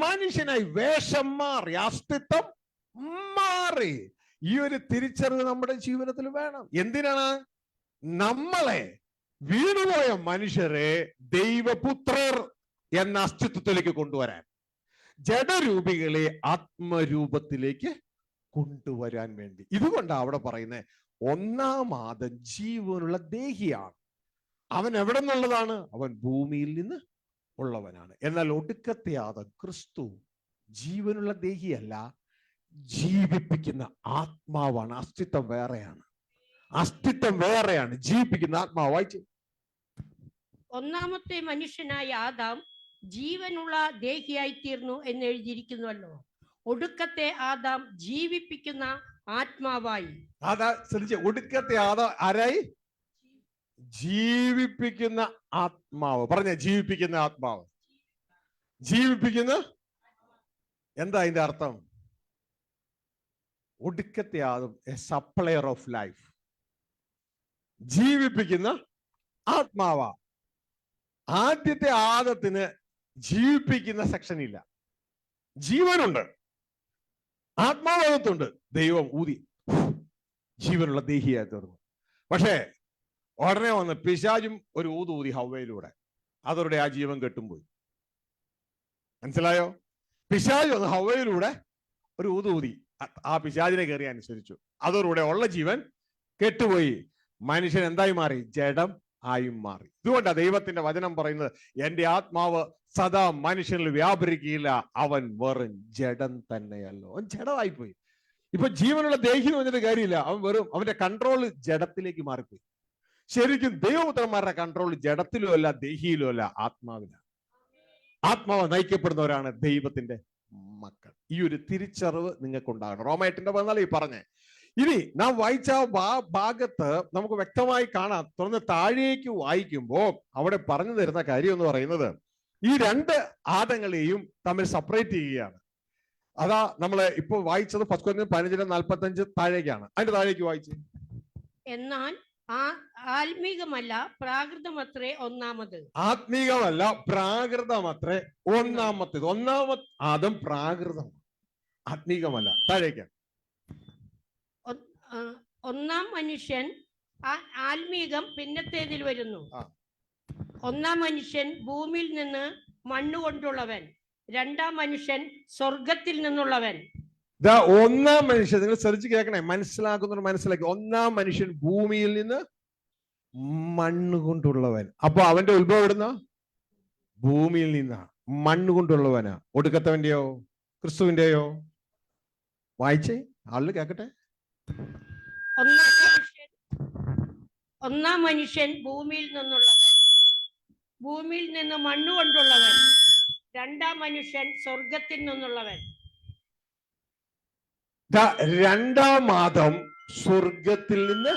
A: മനുഷ്യനായി വേഷം മാറി, അസ്തിത്വം മാറി. ഈ ഒരു തിരിച്ചറിവ് നമ്മുടെ ജീവിതത്തിൽ വേണം. എന്തിനാണ്? നമ്മളെ വീണുപോയ മനുഷ്യരെ ദൈവപുത്രർ എന്ന അസ്തിത്വത്തിലേക്ക് കൊണ്ടുവരാൻ, ജഡരൂപികളെ ആത്മരൂപത്തിലേക്ക് കൊണ്ടുവരാൻ വേണ്ടി. ഇതുകൊണ്ടാണ് അവിടെ പറയുന്നത് ഒന്നാം ആദം ജീവനുള്ള ദേഹിയാണ്. അവൻ എവിടെ നിന്നുള്ളതാണ്? അവൻ ഭൂമിയിൽ നിന്ന് ഉള്ളവനാണ്. എന്നാൽ ഒടുക്കത്തെ ആദം ക്രിസ്തു ജീവനുള്ള ദേഹിയല്ല, ജീവിപ്പിക്കുന്ന ആത്മാവാണ്. അസ്തിത്വം വേറെയാണ്, അസ്തിത്വം വേറെയാണ്, ജീവിപ്പിക്കുന്ന ആത്മാവ്. വായിച്ചു.
B: ഒന്നാമത്തെ മനുഷ്യനായ ആദാം ജീവനുള്ള ദേഹിയായി തീർന്നു എന്ന് എഴുതിയിരിക്കുന്നുവല്ലോ. ഒടുക്കത്തെ ആദാം ജീവിപ്പിക്കുന്ന ആത്മാവായി.
A: അതാ ശ്രദ്ധിച്ച, ഒടുക്കത്തെ ആദാം ആരായി? ജീവിപ്പിക്കുന്ന ആത്മാവ്. പറഞ്ഞ ജീവിപ്പിക്കുന്ന ആത്മാവ്. ജീവിപ്പിക്കുന്ന, എന്താ അതിന്റെ അർത്ഥം? ഒടുക്കത്തെ ആദം എ സപ്ലയർ ഓഫ് ലൈഫ്, ജീവിപ്പിക്കുന്ന ആത്മാവാ. ആദ്യത്തെ ആദത്തിന് ജീവിപ്പിക്കുന്ന സെക്ഷൻ ഇല്ല, ജീവനുണ്ട്, ആത്മാവകത്തുണ്ട്. ദൈവം ഊതി ജീവനുള്ള ദേഹിയായി തീർന്നു. പക്ഷേ ഉടനെ വന്ന് പിശാചും ഒരു ഊതി ഹവ്വയിലൂടെ, അതോടെ ആ ജീവൻ കെട്ടുംപോയി. മനസ്സിലായോ? പിശാച് വന്ന് ഹവ്വയിലൂടെ ഒരു ഊതി ആ പിശാചിനെ കയറി അനുസരിച്ചു, അതോടെ ഉള്ള ജീവൻ കെട്ടുപോയി. മനുഷ്യൻ എന്തായി മാറി? ജഡം ആയും മാറി. ഇതുകൊണ്ടാണ് ദൈവത്തിന്റെ വചനം പറയുന്നത്, എന്റെ ആത്മാവ് സദാ മനുഷ്യനിൽ വ്യാപരിക്കുകയില്ല, അവൻ വെറും ജഡം തന്നെയല്ലോ. അവൻ ജഡമായിപ്പോയി. ഇപ്പൊ ജീവനുള്ള ദേഹി എന്ന് പറഞ്ഞിട്ട് കാര്യമില്ല, അവൻ വെറും, അവന്റെ കൺട്രോൾ ജഡത്തിലേക്ക് മാറിപ്പോയി. ശരിക്കും ദൈവപുത്രന്മാരുടെ കൺട്രോൾ ജഡത്തിലും അല്ല, ദേഹിയിലും അല്ല, ആത്മാവിലാണ്. ആത്മാവ് നയിക്കപ്പെടുന്നവരാണ് ദൈവത്തിന്റെ മക്കൾ. ഈ ഒരു തിരിച്ചറിവ് നിങ്ങൾക്കുണ്ടാകണം. റോമ 8:14 ഈ പറഞ്ഞേ. ഇനി നാം വായിച്ച ഭാഗത്ത് നമുക്ക് വ്യക്തമായി കാണാം. തുറന്ന് താഴേക്ക് വായിക്കുമ്പോൾ അവിടെ പറഞ്ഞു തരുന്ന കാര്യം എന്ന് പറയുന്നത്, ഈ രണ്ട് ആദങ്ങളെയും തമ്മിൽ സെപ്പറേറ്റ് ചെയ്യുകയാണ്. അതാ നമ്മള് ഇപ്പൊ വായിച്ചത് 1 Corinthians 15:45 താഴേക്കാണ്. അതിന്റെ താഴേക്ക് വായിച്ചു.
B: എന്നാൽ ആത്മീകമല്ല പ്രാകൃതമത്രേ ഒന്നാമത്.
A: ആത്മീകമല്ല പ്രാകൃതമത്രേ ഒന്നാമത്തേത്. ഒന്നാമത്തെ ആദം പ്രാകൃതം, ആത്മീകമല്ല. താഴേക്ക്.
B: ഒന്നാം മനുഷ്യൻ ആത്മീകം പിന്നത്തേതിൽ വരുന്നു. ഒന്നാം മനുഷ്യൻ ഭൂമിയിൽ നിന്ന് മണ്ണുകൊണ്ടുള്ളവൻ, രണ്ടാം മനുഷ്യൻ സ്വർഗത്തിൽ നിന്നുള്ളവൻ.
A: ഒന്നാം മനുഷ്യൻ, നിങ്ങൾ ശ്രദ്ധിച്ച് കേൾക്കണേ, മനസ്സിലാക്കുന്നവർ മനസ്സിലാക്കി. ഒന്നാം മനുഷ്യൻ ഭൂമിയിൽ നിന്ന് മണ്ണ് കൊണ്ടുള്ളവൻ. അപ്പൊ അവന്റെ ഉത്ഭവം എവിടുന്ന? ഭൂമിയിൽ നിന്നാ, മണ്ണ് കൊണ്ടുള്ളവനാ. ഒടുക്കത്തവന്റെയോ ക്രിസ്തുവിന്റെയോ? വായിച്ചേ, ആളില് കേക്കട്ടെ.
B: ഒന്നാം മനുഷ്യൻ ഭൂമിയിൽ നിന്നുള്ളവൻ, ഭൂമിയിൽ നിന്ന് മണ്ണ് കൊണ്ടുള്ളവൻ. രണ്ടാം മനുഷ്യൻ സ്വർഗത്തിൽ നിന്നുള്ളവൻ.
A: രണ്ടാം ആദം സ്വർഗത്തിൽ നിന്ന്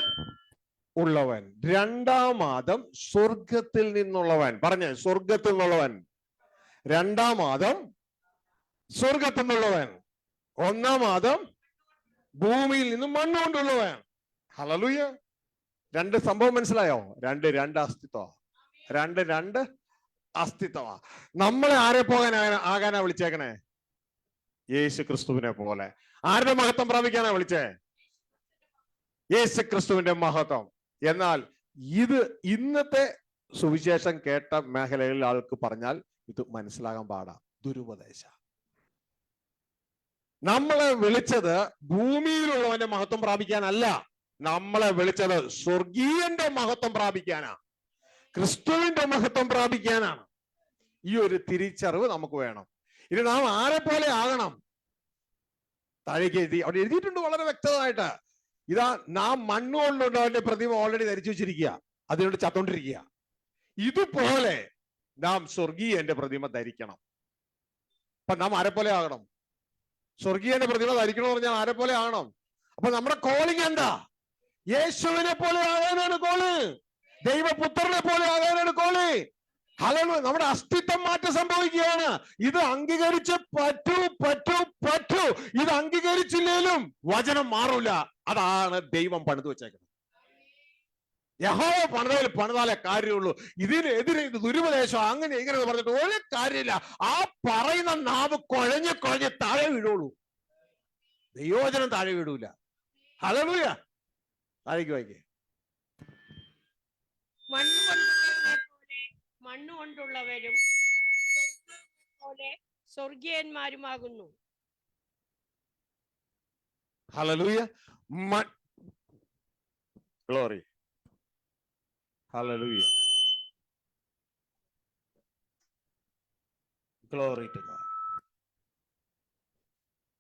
A: ഉള്ളവൻ. രണ്ടാം ആദം സ്വർഗത്തിൽ നിന്നുള്ളവൻ. പറഞ്ഞേ, സ്വർഗത്തിൽ നിന്നുള്ളവൻ. രണ്ടാം ആദം സ്വർഗത്തിൽ നിന്നുള്ളവൻ. ഒന്നാം ആദം ഭൂമിയിൽ നിന്ന് മണ്ണ് കൊണ്ടുള്ളവൻ. ഹല്ലേലൂയ. രണ്ട് സംഭവം മനസ്സിലായോ? രണ്ട് അസ്തിത്വം. രണ്ട് അസ്തിത്വമാ. നമ്മളെ ആരെ ആകാനാ വിളിച്ചേക്കണേ? യേശു ക്രിസ്തുവിനെ പോലെ. ആരുടെ മഹത്വം പ്രാപിക്കാനാ വിളിച്ചേ? യേശു ക്രിസ്തുവിന്റെ മഹത്വം. എന്നാൽ ഇത് ഇന്നത്തെ സുവിശേഷം കേട്ട മേഖലകളിൽ ആൾക്ക് പറഞ്ഞാൽ ഇത് മനസ്സിലാകാൻ പാടാ. ദുരുപദേശ. നമ്മളെ വിളിച്ചത് ഭൂമിയിലുള്ളവന്റെ മഹത്വം പ്രാപിക്കാനല്ല, നമ്മളെ വിളിച്ചത് സ്വർഗീയന്റെ മഹത്വം പ്രാപിക്കാനാ, ക്രിസ്തുവിന്റെ മഹത്വം പ്രാപിക്കാനാണ്. ഈ ഒരു തിരിച്ചറിവ് നമുക്ക് വേണം. ഇനി നാം ആരെ പോലെ ആകണം? താഴേക്ക് എഴുതി, അവിടെ എഴുതിയിട്ടുണ്ട് വളരെ വ്യക്തമായിട്ട്. ഇതാ, നാം മണ്ണുകൊണ്ടുണ്ട് അവന്റെ പ്രതിമ ഓൾറെഡി ധരിച്ചു വെച്ചിരിക്കുക, അതിനോട് ചത്തോണ്ടിരിക്കുക. ഇതുപോലെ നാം സ്വർഗീയന്റെ പ്രതിമ ധരിക്കണം. അപ്പൊ നാം ആരെ പോലെ ആകണം? സ്വർഗീയന്റെ പ്രതിമ ധരിക്കണം പറഞ്ഞാൽ ആരെ പോലെ ആകണം? അപ്പൊ നമ്മുടെ കോളിങ് എന്താ? യേശുവിനെ പോലെ ആകാനാണ് കോള്, ദൈവപുത്രനെ പോലെ ആകാനാണ് കോള്. ഹല്ലേലൂയ. നമ്മുടെ അസ്തിത്വം മാറ്റം സംഭവിക്കുകയാണ്. ഇത് അംഗീകരിച്ച് പറ്റൂ. ഇത് അംഗീകരിച്ചില്ലേലും വചനം മാറൂല. അതാണ് ദൈവം പണിത് വെച്ചേക്കുന്നത്. യഹോവ പണിതയിൽ പണിതാലേ കാര്യമുള്ളൂ. ഇതിനെതിരെ ഇത് ദുരുപദേശം അങ്ങനെ ഇങ്ങനെ പറഞ്ഞിട്ട് ഒരു കാര്യമില്ല. ആ പറയുന്ന നാവ് കുഴഞ്ഞ് കുഴഞ്ഞ് താഴെ വീഴുള്ളൂ. ദൈവവചനം താഴെ വീഴൂല. ഹല്ലേലൂയ. താഴേക്ക് വായിക്കേ.
B: മണ്ണുകൊണ്ടുള്ളവരും പോലെ സ്വർഗീയന്മാരുമാകുന്നു.
A: Hallelujah. Glory. Hallelujah. Glory to God.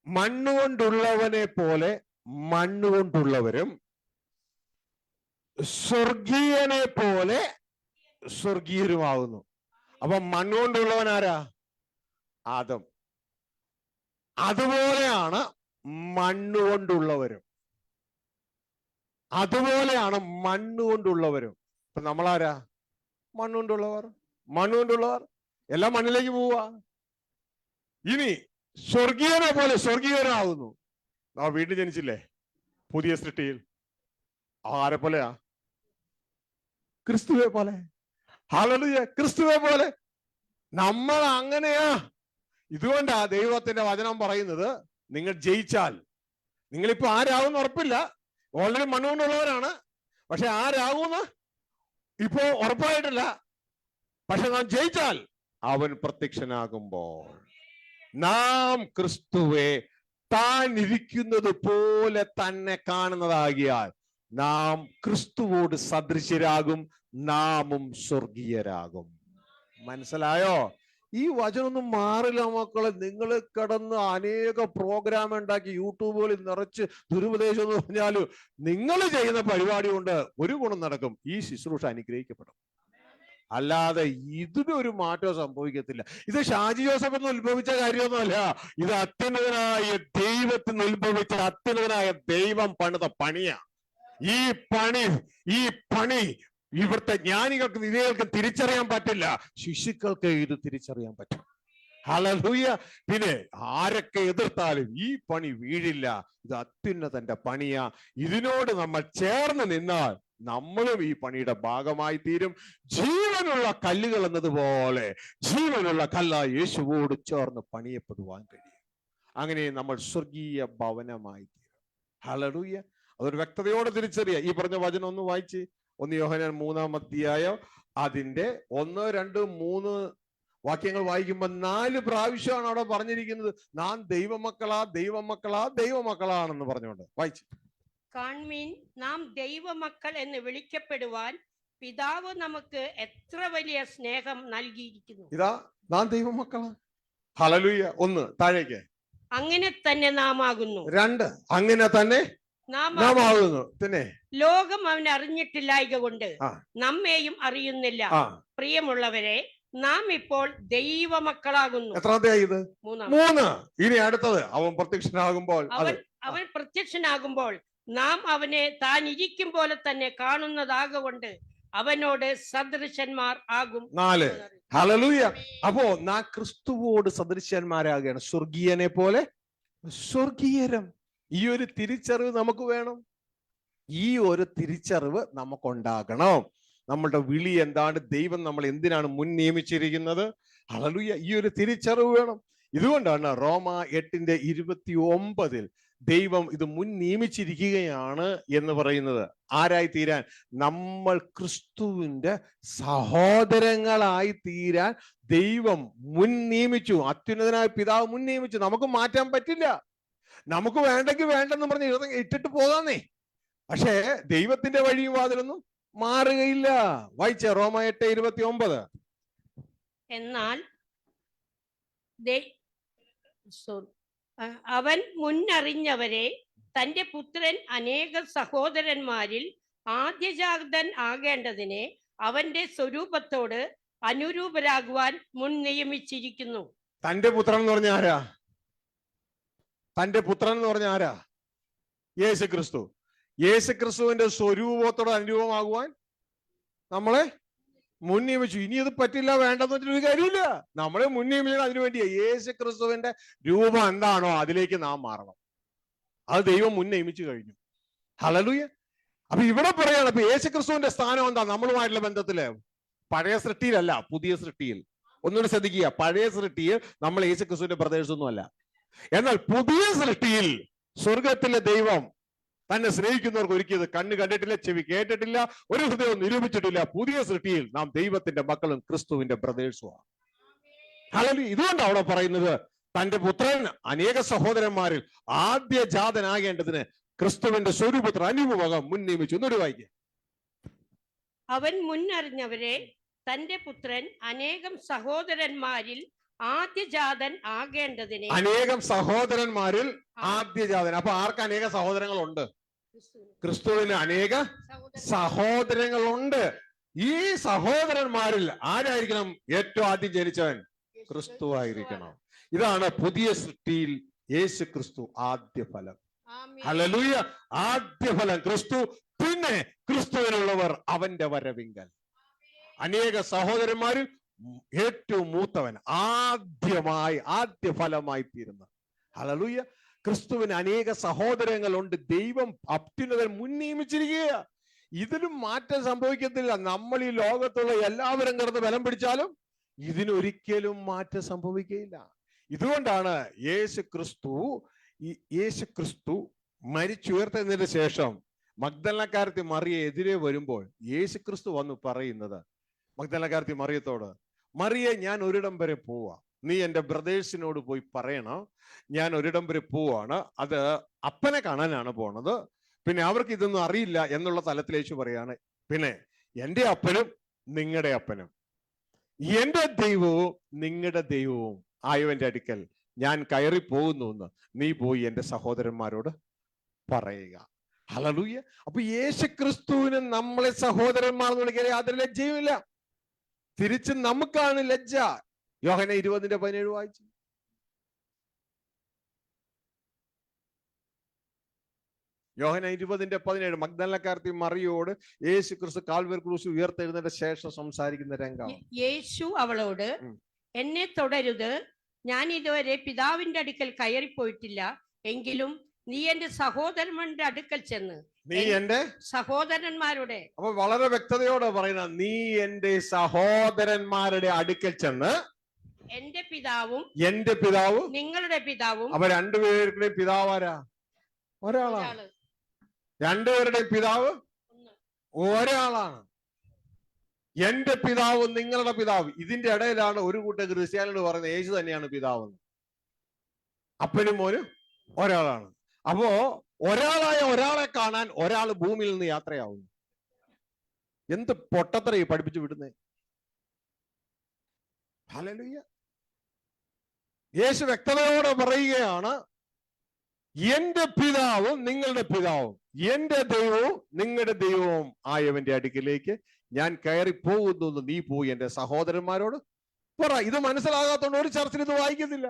A: മണ്ണുകൊണ്ടുള്ളവനെ പോലെ മണ്ണുകൊണ്ടുള്ളവരും സ്വർഗീയനെ പോലെ സ്വർഗീയരുമാകുന്നു. അപ്പൊ മണ്ണുകൊണ്ടുള്ളവൻ ആരാ? ആദം. അതുപോലെയാണ് മണ്ണുകൊണ്ടുള്ളവരും. അതുപോലെയാണ് മണ്ണുകൊണ്ടുള്ളവരും. ഇപ്പൊ നമ്മളാരാ? മണ്ണുകൊണ്ടുള്ളവർ. മണ്ണുകൊണ്ടുള്ളവർ എല്ലാം മണ്ണിലേക്ക് പോവുക. ഇനി സ്വർഗീയനെ പോലെ സ്വർഗീയനാകുന്നു. ആ വീണ്ടും ജനിച്ചില്ലേ പുതിയ സൃഷ്ടിയിൽ. ആരെ പോലെയാ? ക്രിസ്തുവെ പോലെ. ഹല്ലേലൂയ. ക്രിസ്തുവെ പോലെ നമ്മൾ അങ്ങനെയാ. ഇതുകൊണ്ടാ ദൈവത്തിന്റെ വചനം പറയുന്നത്, നിങ്ങൾ ജയിച്ചാൽ, നിങ്ങളിപ്പോ ആരാകുമെന്ന് ഉറപ്പില്ല. ഓൾറെഡി മണ്ണുകൊണ്ടുള്ളവരാണ്. പക്ഷെ ആരാകുമെന്ന് ഇപ്പോ ഉറപ്പായിട്ടില്ല. പക്ഷെ നാം ജയിച്ചാൽ അവൻ പ്രത്യക്ഷനാകുമ്പോൾ നാം ക്രിസ്തുവെ താൻ ഇരിക്കുന്നത് പോലെ തന്നെ കാണുന്നതാകിയാൽ നാം ക്രിസ്തുവോട് സദൃശ്യരാകും, നാമും സ്വർഗീയരാകും. മനസ്സിലായോ? ഈ വചനമൊന്നും മാറില്ല മക്കളെ. നിങ്ങൾ കിടന്ന് അനേക പ്രോഗ്രാം ഉണ്ടാക്കി യൂട്യൂബുകളിൽ നിറച്ച് ദുരുപദേശം എന്ന് പറഞ്ഞാലും നിങ്ങൾ ചെയ്യുന്ന പരിപാടി കൊണ്ട് ഒരു ഗുണം നടക്കും. ഈ ശുശ്രൂഷ അനുഗ്രഹിക്കപ്പെടും. അല്ലാതെ ഇതിനൊരു മാറ്റം സംഭവിക്കത്തില്ല. ഇത് ഷാജി ജോസഫ് എന്ന് ഉത്ഭവിച്ച കാര്യമൊന്നുമല്ല. ഇത് അത്യുന്നതനായ ദൈവത്തിന് ഉത്ഭവിച്ച അത്യുന്നതനായ ദൈവം പണിത പണിയാ. ഈ പണി ഇവിടുത്തെ ജ്ഞാനികൾക്ക് വിവേകൾക്ക് തിരിച്ചറിയാൻ പറ്റില്ല. ശിശുക്കൾക്ക് ഇത് തിരിച്ചറിയാൻ പറ്റും. ഹല്ലേലൂയ. പിന്നെ ആരൊക്കെ എതിർത്താലും ഈ പണി വീഴില്ല. ഇത് അത്യുന്നതന്റെ പണിയാ. ഇതിനോട് നമ്മൾ ചേർന്ന് നിന്നാൽ നമ്മളും ഈ പണിയുടെ ഭാഗമായി തീരും. ജീവനുള്ള കല്ലുകൾ എന്നതുപോലെ ജീവനുള്ള കല്ലായി യേശുവോട് ചേർന്ന് പണിയപ്പെടുവാൻ കഴിയും. അങ്ങനെ നമ്മൾ സ്വർഗീയ ഭവനമായി തീരും. ഹല്ലേലൂയ. അതൊരു വ്യക്തതയോടെ തിരിച്ചറിയുക. ഈ പറഞ്ഞ വചനം ഒന്ന് വായിച്ച് 1 യോഹന്നാൻ 3-ാം അധ്യായം അതിന്റെ 1, 2, 3 വാക്യങ്ങൾ വായിക്കുമ്പോൾ 4 പ്രാവശ്യമാണ് അവിടെ പറഞ്ഞിരിക്കുന്നത് നാം ദൈവമക്കളാ ദൈവമക്കളാ ദൈവമക്കളാണെന്ന് പറഞ്ഞുകൊണ്ട്. വായിച്ചു.
B: കാൺമീൻ, നാം ദൈവമക്കൾ എന്ന് വിളിക്കപ്പെടുവാൻ പിതാവ് നമുക്ക് എത്ര വലിയ സ്നേഹം നൽകിയിരിക്കുന്നു.
A: ഇതാ നാം ദൈവമക്കളാ. ഹല്ലേലൂയ. 1 താഴേക്ക്.
B: അങ്ങനെ തന്നെ നാം ആകുന്നു.
A: 2 അങ്ങനെ തന്നെ നാം ആകുന്നു. പിന്നെ
B: ലോകം അവനെ അറിഞ്ഞിട്ടില്ലായക കൊണ്ട് നമ്മെയും അറിയുന്നില്ല. പ്രിയമുള്ളവരെ, നാം ഇപ്പോൾ ദൈവമക്കളാകുന്നു.
A: എത്രാമത്തെയായി ഇത്? 3. ഇനി അടുത്തത് അവൻ പ്രത്യക്ഷനാകുമ്പോൾ.
B: അവൻ പ്രത്യക്ഷനാകുമ്പോൾ നാം അവനെ താൻ ഇരിക്കും പോലെ തന്നെ കാണുന്നതാകൊണ്ട് അവനോട് സദൃശന്മാർ ആകും. 4.
A: ഹല്ലേലൂയ. അപ്പോ നാം ക്രിസ്തുവോട് സദൃശന്മാരാകുകയാണ്. സ്വർഗീയനെ പോലെ സ്വർഗീയരം. ഈ ഒരു തിരിച്ചറിവ് നമുക്ക് വേണം. ഈ ഒരു തിരിച്ചറിവ് നമുക്കുണ്ടാകണം. നമ്മളുടെ വിളി എന്താണ്? ദൈവം നമ്മൾ എന്തിനാണ് മുൻ നിയമിച്ചിരിക്കുന്നത്? ഹല്ലേലൂയ. ഈ ഒരു തിരിച്ചറിവ് വേണം. ഇതുകൊണ്ടാണ് റോമ 8:29 ദൈവം ഇത് മുൻ നിയമിച്ചിരിക്കുകയാണ് എന്ന് പറയുന്നത്. ആരായി തീരാൻ? നമ്മൾ ക്രിസ്തുവിന്റെ സഹോദരങ്ങളായി തീരാൻ ദൈവം മുൻ നിയമിച്ചു. അത്യുന്നതനായ പിതാവ് മുൻ നിയമിച്ചു. നമുക്ക് മാറ്റാൻ പറ്റില്ല. നമുക്ക് വേണ്ടെങ്കിൽ വേണ്ടെന്ന് പറഞ്ഞ് ഇട്ടിട്ട് പോകാന്നേ. പക്ഷേ ദൈവത്തിന്റെ വഴിയും വാതിലൊന്നും മാറുകയില്ല. വായിച്ച റോമ 8:29.
B: എന്നാൽ അവൻ മുന്നറിഞ്ഞവരെ തന്റെ പുത്രൻ അനേക സഹോദരന്മാരിൽ ആദ്യജാതൻ ആകേണ്ടതിനെ അവന്റെ സ്വരൂപത്തോട് അനുരൂപരാകുവാൻ മുൻ നിയമിച്ചിരിക്കുന്നു.
A: തന്റെ പുത്രൻ എന്ന് പറഞ്ഞ ആരാ? തന്റെ പുത്രൻ എന്ന് പറഞ്ഞ ആരാ? യേശുക്രിസ്തു. യേശുക്രിസ്തുവിന്റെ സ്വരൂപത്തോട് അനുരൂപമാകുവാൻ നമ്മളെ മുൻ നിയമിച്ചു. ഇനി ഇത് പറ്റില്ല വേണ്ടെന്ന് വെച്ചിട്ടൊരു കാര്യമില്ല. നമ്മളെ മുൻ നിയമിച്ചത് അതിനു വേണ്ടിയാ. യേശുക്രിസ്തുവിന്റെ രൂപം എന്താണോ അതിലേക്ക് നാം മാറണം. അത് ദൈവം മുൻ നിയമിച്ചു കഴിഞ്ഞു. ഹല്ലേലൂയ. അപ്പൊ ഇവിടെ പറയാണ്, അപ്പൊ യേശുക്രിസ്തുവിന്റെ സ്ഥാനം എന്താ നമ്മളുമായിട്ടുള്ള ബന്ധത്തില്? പഴയ സൃഷ്ടിയിലല്ല, പുതിയ സൃഷ്ടിയിൽ. ഒന്നുകൂടി ശ്രദ്ധിക്കുക, പഴയ സൃഷ്ടിയിൽ നമ്മൾ യേശുക്രിസ്തുവിന്റെ ബ്രദേഴ്സ് ഒന്നും അല്ല. എന്നാൽ പുതിയ സൃഷ്ടിയിൽ സ്വർഗത്തിലെ ദൈവം തന്നെ സ്നേഹിക്കുന്നവർക്ക് ഒരുക്കിയത് കണ്ണ് കണ്ടിട്ടില്ല, ചെവി കേട്ടിട്ടില്ല, ഒരു ഹൃദയവും നിരൂപിച്ചിട്ടില്ല. പുതിയ സൃഷ്ടിയിൽ നാം ദൈവത്തിന്റെ മക്കളും ക്രിസ്തുവിന്റെ ബ്രദേഴ്സുമാണ്. ഹല്ലേലൂയ. ഇതുകൊണ്ട് അവിടെ പറയുന്നത്, തന്റെ പുത്രൻ അനേക സഹോദരന്മാരിൽ ആദ്യ ജാതനാകേണ്ടതിന് ക്രിസ്തുവിന്റെ സ്വരൂപത്തിൽ അനുഭവം മുൻ നിയമിച്ചു. എന്നൊരു വായിക്കുക.
B: അവൻ മുന്നറിഞ്ഞവരെ തന്റെ പുത്രൻ അനേകം സഹോദരന്മാരിൽ ആദ്യജാതൻ ആകേണ്ടതിന്.
A: അനേകം സഹോദരന്മാരിൽ ആദ്യജാതൻ. അപ്പൊ ആർക്ക് അനേക സഹോദരങ്ങളുണ്ട്? ക്രിസ്തുവിന് അനേക സഹോദരങ്ങളുണ്ട്. ഈ സഹോദരന്മാരിൽ ആരായിരിക്കണം ഏറ്റവും ആദ്യം ജനിച്ചവൻ? ക്രിസ്തു ആയിരിക്കണം. ഇതാണ് പുതിയ സൃഷ്ടിയിൽ യേശു ക്രിസ്തു ആദ്യ ഫലം. ഹല്ലേലൂയ. ആദ്യ ഫലം ക്രിസ്തു, പിന്നെ ക്രിസ്തുവിനുള്ളവർ അവന്റെ വരവിങ്കൽ. അനേക സഹോദരന്മാരിൽ ഏറ്റവും മൂത്തവൻ, ആദ്യ ഫലമായി തീരുന്ന. ഹല്ലേലൂയ. ക്രിസ്തുവിന് അനേക സഹോദരങ്ങളുണ്ട്. ദൈവം അത്യുന്നതൻ മുൻ നിയമിച്ചിരിക്കുക. ഇതിലും മാറ്റം സംഭവിക്കത്തില്ല. നമ്മൾ ഈ ലോകത്തുള്ള എല്ലാവരും കിടന്ന് ബലം പിടിച്ചാലും ഇതിനൊരിക്കലും മാറ്റം സംഭവിക്കുകയില്ല. ഇതുകൊണ്ടാണ് യേശു ക്രിസ്തു മരിച്ചുയർത്തതിന് ശേഷം മഗ്ദലക്കാരത്തി മറിയെ എതിരെ വരുമ്പോൾ യേശു ക്രിസ്തു വന്ന് പറയുന്നത് മഗ്ദലക്കാരത്തി മറിയത്തോട്, മറിയെ, ഞാൻ ഒരിടം വരെ പോവാ, നീ എൻ്റെ ബ്രദേഴ്സിനോട് പോയി പറയണം, ഞാൻ ഒരിടം വരെ പോവാണ്, അത് അപ്പനെ കാണാനാണ് പോണത്, പിന്നെ അവർക്ക് ഇതൊന്നും അറിയില്ല എന്നുള്ള തലത്തിൽ യേശു പറയാണ്, പിന്നെ എൻ്റെ അപ്പനും നിങ്ങളുടെ അപ്പനും എൻ്റെ ദൈവവും നിങ്ങളുടെ ദൈവവും ആയവന്റെ അടുക്കൽ ഞാൻ കയറി പോകുന്നു എന്ന് നീ പോയി എൻ്റെ സഹോദരന്മാരോട് പറയുക. ഹല്ലേലൂയ. അപ്പൊ യേശുക്രിസ്തുവിന് നമ്മളെ സഹോദരന്മാർ എന്ന് വിളിക്കാൻ യാതൊരു ലജ്ജയുമില്ല. തിരിച്ച് നമുക്കാണ് ലജ്ജ. യോഹന്ന 20:17 വായിച്ചു. യോഹന്ന 20:17 മഗ്ദലക്കാരത്തി മറിയോട് യേശു ക്രിസ്തു കാൽവരി ക്രൂശിൽ ഉയർത്തെഴുന്നതിന്റെ ശേഷം സംസാരിക്കുന്ന രംഗം.
B: യേശു അവളോട്, എന്നെ തുടരുത്, ഞാൻ ഇതുവരെ പിതാവിന്റെ അടുക്കൽ കയറിപ്പോയിട്ടില്ല, എങ്കിലും നീ എന്റെ സഹോദരന്മാരുടെ അടുക്കൽ ചെന്ന്.
A: നീ എന്റെ
B: സഹോദരന്മാരുടെ.
A: അപ്പൊ വളരെ വ്യക്തതയോടെ പറയുന്ന, നീ എന്റെ സഹോദരന്മാരുടെ അടുക്കൽ ചെന്ന്.
B: എന്റെ പിതാവും നിങ്ങളുടെ പിതാവും.
A: അപ്പൊ രണ്ടുപേരുടെയും പിതാവാരാ? ഒരാളാണ്. രണ്ടുപേരുടെയും പിതാവ് ഒരാളാണ്. എന്റെ പിതാവും നിങ്ങളുടെ പിതാവ്. ഇതിന്റെ ഇടയിലാണ് ഒരു കൂട്ടം ക്രിസ്ത്യാനികൾ പറയുന്നത് യേശു തന്നെയാണ് പിതാവെന്ന്. അപ്പനും മോനും ഒരാളാണ്. അപ്പോ ഒരാളായ ഒരാളെ കാണാൻ ഒരാൾ ഭൂമിയിൽ നിന്ന് യാത്രയാവുന്നു. എന്ത് പൊട്ടത്തറ പഠിപ്പിച്ചു വിടുന്നേ. ഹല്ലേലൂയ. യേശു വ്യക്തതയോടെ പറയുകയാണ്, എന്റെ പിതാവും നിങ്ങളുടെ പിതാവും എന്റെ ദൈവവും നിങ്ങളുടെ ദൈവവും ആയവന്റെ അടുക്കിലേക്ക് ഞാൻ കയറി പോകുന്നു, നീ പോയി എന്റെ സഹോദരന്മാരോട് പറ. ഇത് മനസ്സിലാകാത്തോണ്ട് ഒരു ചർച്ചിൽ ഇത് വായിക്കുന്നില്ല.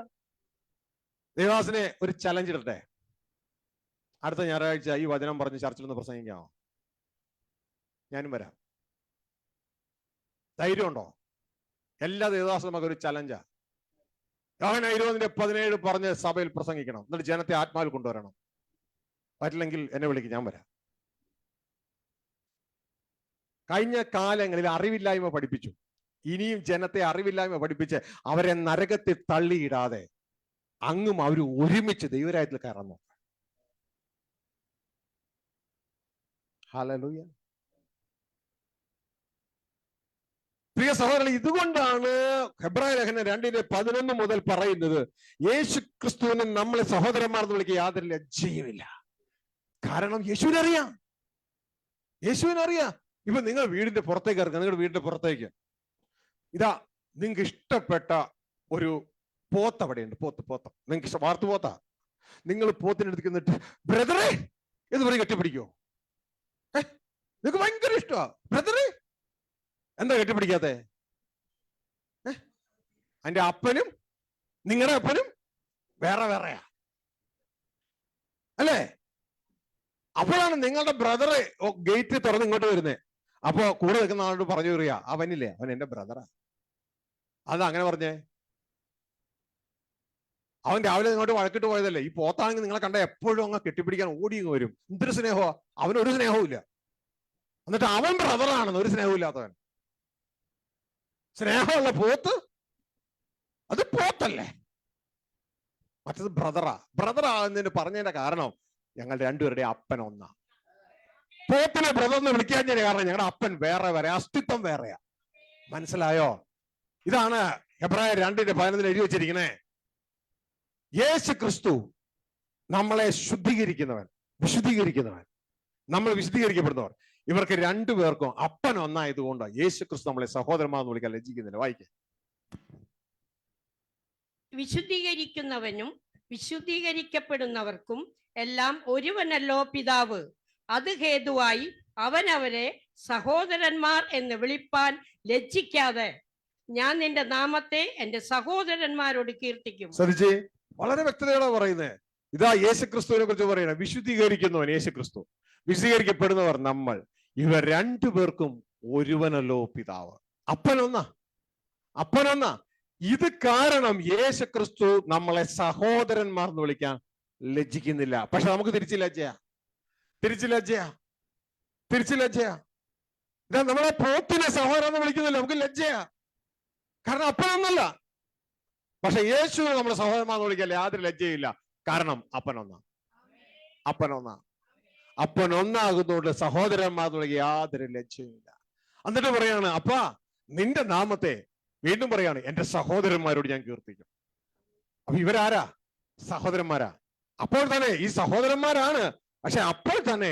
A: ദേവാസിനെ ഒരു ചലഞ്ച് ഇടട്ടെ, അടുത്ത ഞായറാഴ്ച ഈ വചനം പറഞ്ഞ് ചർച്ചിൽ നിന്ന് പ്രസംഗിക്കാമോ? ഞാനും വരാം. ധൈര്യമുണ്ടോ? എല്ലാ ദേവദാസും നമുക്ക് ഒരു ചലഞ്ചാ. യോഹന്ന 20:17 പറഞ്ഞ് സഭയിൽ പ്രസംഗിക്കണം, എന്നിട്ട് ജനത്തെ ആത്മാവിൽ കൊണ്ടുവരണം. പറ്റില്ലെങ്കിൽ എന്നെ വിളിക്കും, ഞാൻ വരാം. കഴിഞ്ഞ കാലങ്ങളിൽ അറിവില്ലായ്മ പഠിപ്പിച്ചു. ഇനിയും ജനത്തെ അറിവില്ലായ്മ പഠിപ്പിച്ച് അവരെ നരകത്തിൽ തള്ളിയിടാതെ അങ്ങും അവർ ഒരുമിച്ച് ദൈവരാജ്യത്തിൽ കയറാൻ നോക്കാം. ഹല്ലേലൂയ. പ്രിയ സഹോദരൻ, ഇതുകൊണ്ടാണ് ഹെബ്രായ ലേഖനം 2:11 മുതൽ പറയുന്നത്, യേശു ക്രിസ്തുവിനെ നമ്മളെ സഹോദരന്മാർ എന്ന് വിളിക്കുക യാതൊരു ലജ്ജയുമില്ല. കാരണം യേശുവിനറിയാം. ഇപ്പൊ നിങ്ങൾ വീടിന്റെ പുറത്തേക്ക് ഇറങ്ങുക, നിങ്ങളുടെ വീടിന്റെ പുറത്തേക്ക് ഇതാ നിങ്ങൾക്ക് ഇഷ്ടപ്പെട്ട ഒരു പോത്ത് അവിടെയുണ്ട്. പോത്ത് നിങ്ങൾക്ക് വാർത്തുപോത്താ. നിങ്ങൾ പോത്തിനെ എടുത്ത് നിന്നിട്ട് ബ്രദറെ എന്ന് പറയും, കെട്ടിപ്പിടിക്കോ? നിങ്ങൾക്ക് ഭയങ്കര ഇഷ്ടമാ. ബ്രദറെ എന്താ കെട്ടിപ്പിടിക്കാത്തെ? അതിന്റെ അപ്പനും നിങ്ങളുടെ അപ്പനും വേറെയാ അല്ലേ? അപ്പോഴാണ് നിങ്ങളുടെ ബ്രദറ് ഗേറ്റ് തുറന്ന് ഇങ്ങോട്ട് വരുന്നേ. അപ്പൊ കൂടെ നിൽക്കുന്ന ആളോട് പറഞ്ഞു പറയാ, അവനില്ലേ, അവൻ എന്റെ ബ്രദറാ. അത് അങ്ങനെ പറഞ്ഞേ. അവൻ രാവിലെ ഇങ്ങോട്ട് വഴക്കിട്ട് പോയതല്ലേ. ഈ പോത്താണെങ്കിൽ നിങ്ങളെ കണ്ട എപ്പോഴും അങ്ങ് കെട്ടിപ്പിടിക്കാൻ ഓടി വരും. എന്തൊരു സ്നേഹമാ. അവനൊരു സ്നേഹവും ഇല്ല. എന്നിട്ട് അവൻ ബ്രദറാണെന്ന്, ഒരു സ്നേഹമില്ലാത്തവൻ. സ്നേഹമുള്ള പോത്ത് അത് പോത്തല്ലേ, മറ്റത് ബ്രദറാകുന്നതിന് പറഞ്ഞതിന്റെ കാരണം ഞങ്ങൾ രണ്ടുപേരുടെ അപ്പൻ ഒന്നാ. പോത്തിനെ ബ്രദർ എന്ന് വിളിക്കാഞ്ഞതിന്റെ കാരണം ഞങ്ങളുടെ അപ്പൻ വേറെ, അസ്തിത്വം വേറെയാ. മനസ്സിലായോ? ഇതാണ് എബ്രായർ 2:11 എഴുതി വെച്ചിരിക്കുന്നേ. യേശു ക്രിസ്തു നമ്മളെ വിശുദ്ധീകരിക്കുന്നവൻ, നമ്മൾ വിശുദ്ധീകരിക്കപ്പെടുന്നവർ. ഇവർക്ക് രണ്ടുപേർക്കും അപ്പൻ ഒന്നായതുകൊണ്ട് യേശു ക്രിസ്തു നമ്മളെ സഹോദരന്മാരെന്ന് വിളിക്കാൻ ലജ്ജിക്കുന്നില്ല. വായിക്കേ.
B: വിശുദ്ധീകരിക്കുന്നവനും വിശുദ്ധീകരിക്കപ്പെടുന്നവർക്കും എല്ലാം ഒരുവനല്ലോ പിതാവ്. അത് ഹേതുവായി അവൻ അവരെ സഹോദരന്മാർ എന്ന് വിളിപ്പാൻ ലജ്ജിക്കാതെ ഞാൻ നിന്റെ നാമത്തെ എന്റെ സഹോദരന്മാരോട് കീർത്തിക്കും.
A: ശ്രദ്ധിച്ചേ, വളരെ വ്യക്തതയോടെ പറയുന്നത്. ഇതാ യേശു ക്രിസ്തുവിനെ കുറിച്ച് പറയണ. വിശുദ്ധീകരിക്കുന്നവൻ യേശു ക്രിസ്തു, വിശുദ്ധീകരിക്കപ്പെടുന്നവർ നമ്മൾ. ഇവർ രണ്ടുപേർക്കും ഒരുവനല്ലോ പിതാവ്. അപ്പനൊന്നാ. ഇത് കാരണം യേശു ക്രിസ്തു നമ്മളെ സഹോദരന്മാർ എന്ന് വിളിക്കാൻ ലജ്ജിക്കുന്നില്ല. പക്ഷെ നമുക്ക് തിരിച്ചു ലജ്ജയാ. ഇതാ നമ്മളെ പോത്തിനെ സഹോദരൻ എന്ന് വിളിക്കുന്നില്ല, നമുക്ക് ലജ്ജയാ. കാരണം അപ്പനൊന്നല്ല. പക്ഷെ യേശു നമ്മളെ സഹോദരന്മാർ എന്ന് വിളിക്കാൻ യാതൊരു ലജ്ജയില്ല. കാരണം അപ്പനൊന്നാകുന്നതുകൊണ്ട് സഹോദരന്മാർ എന്ന് വിളിക്കാൻ യാതൊരു ലജ്ജയില്ല. എന്നിട്ട് പറയാണ്, അപ്പാ നിന്റെ നാമത്തെ, വീണ്ടും പറയാണ്, എന്റെ സഹോദരന്മാരോട് ഞാൻ കീർത്തിക്കും. അപ്പൊ ഇവരാരാ? സഹോദരന്മാരാ. അപ്പോൾ തന്നെ ഈ സഹോദരന്മാരാണ്, പക്ഷെ അപ്പോൾ തന്നെ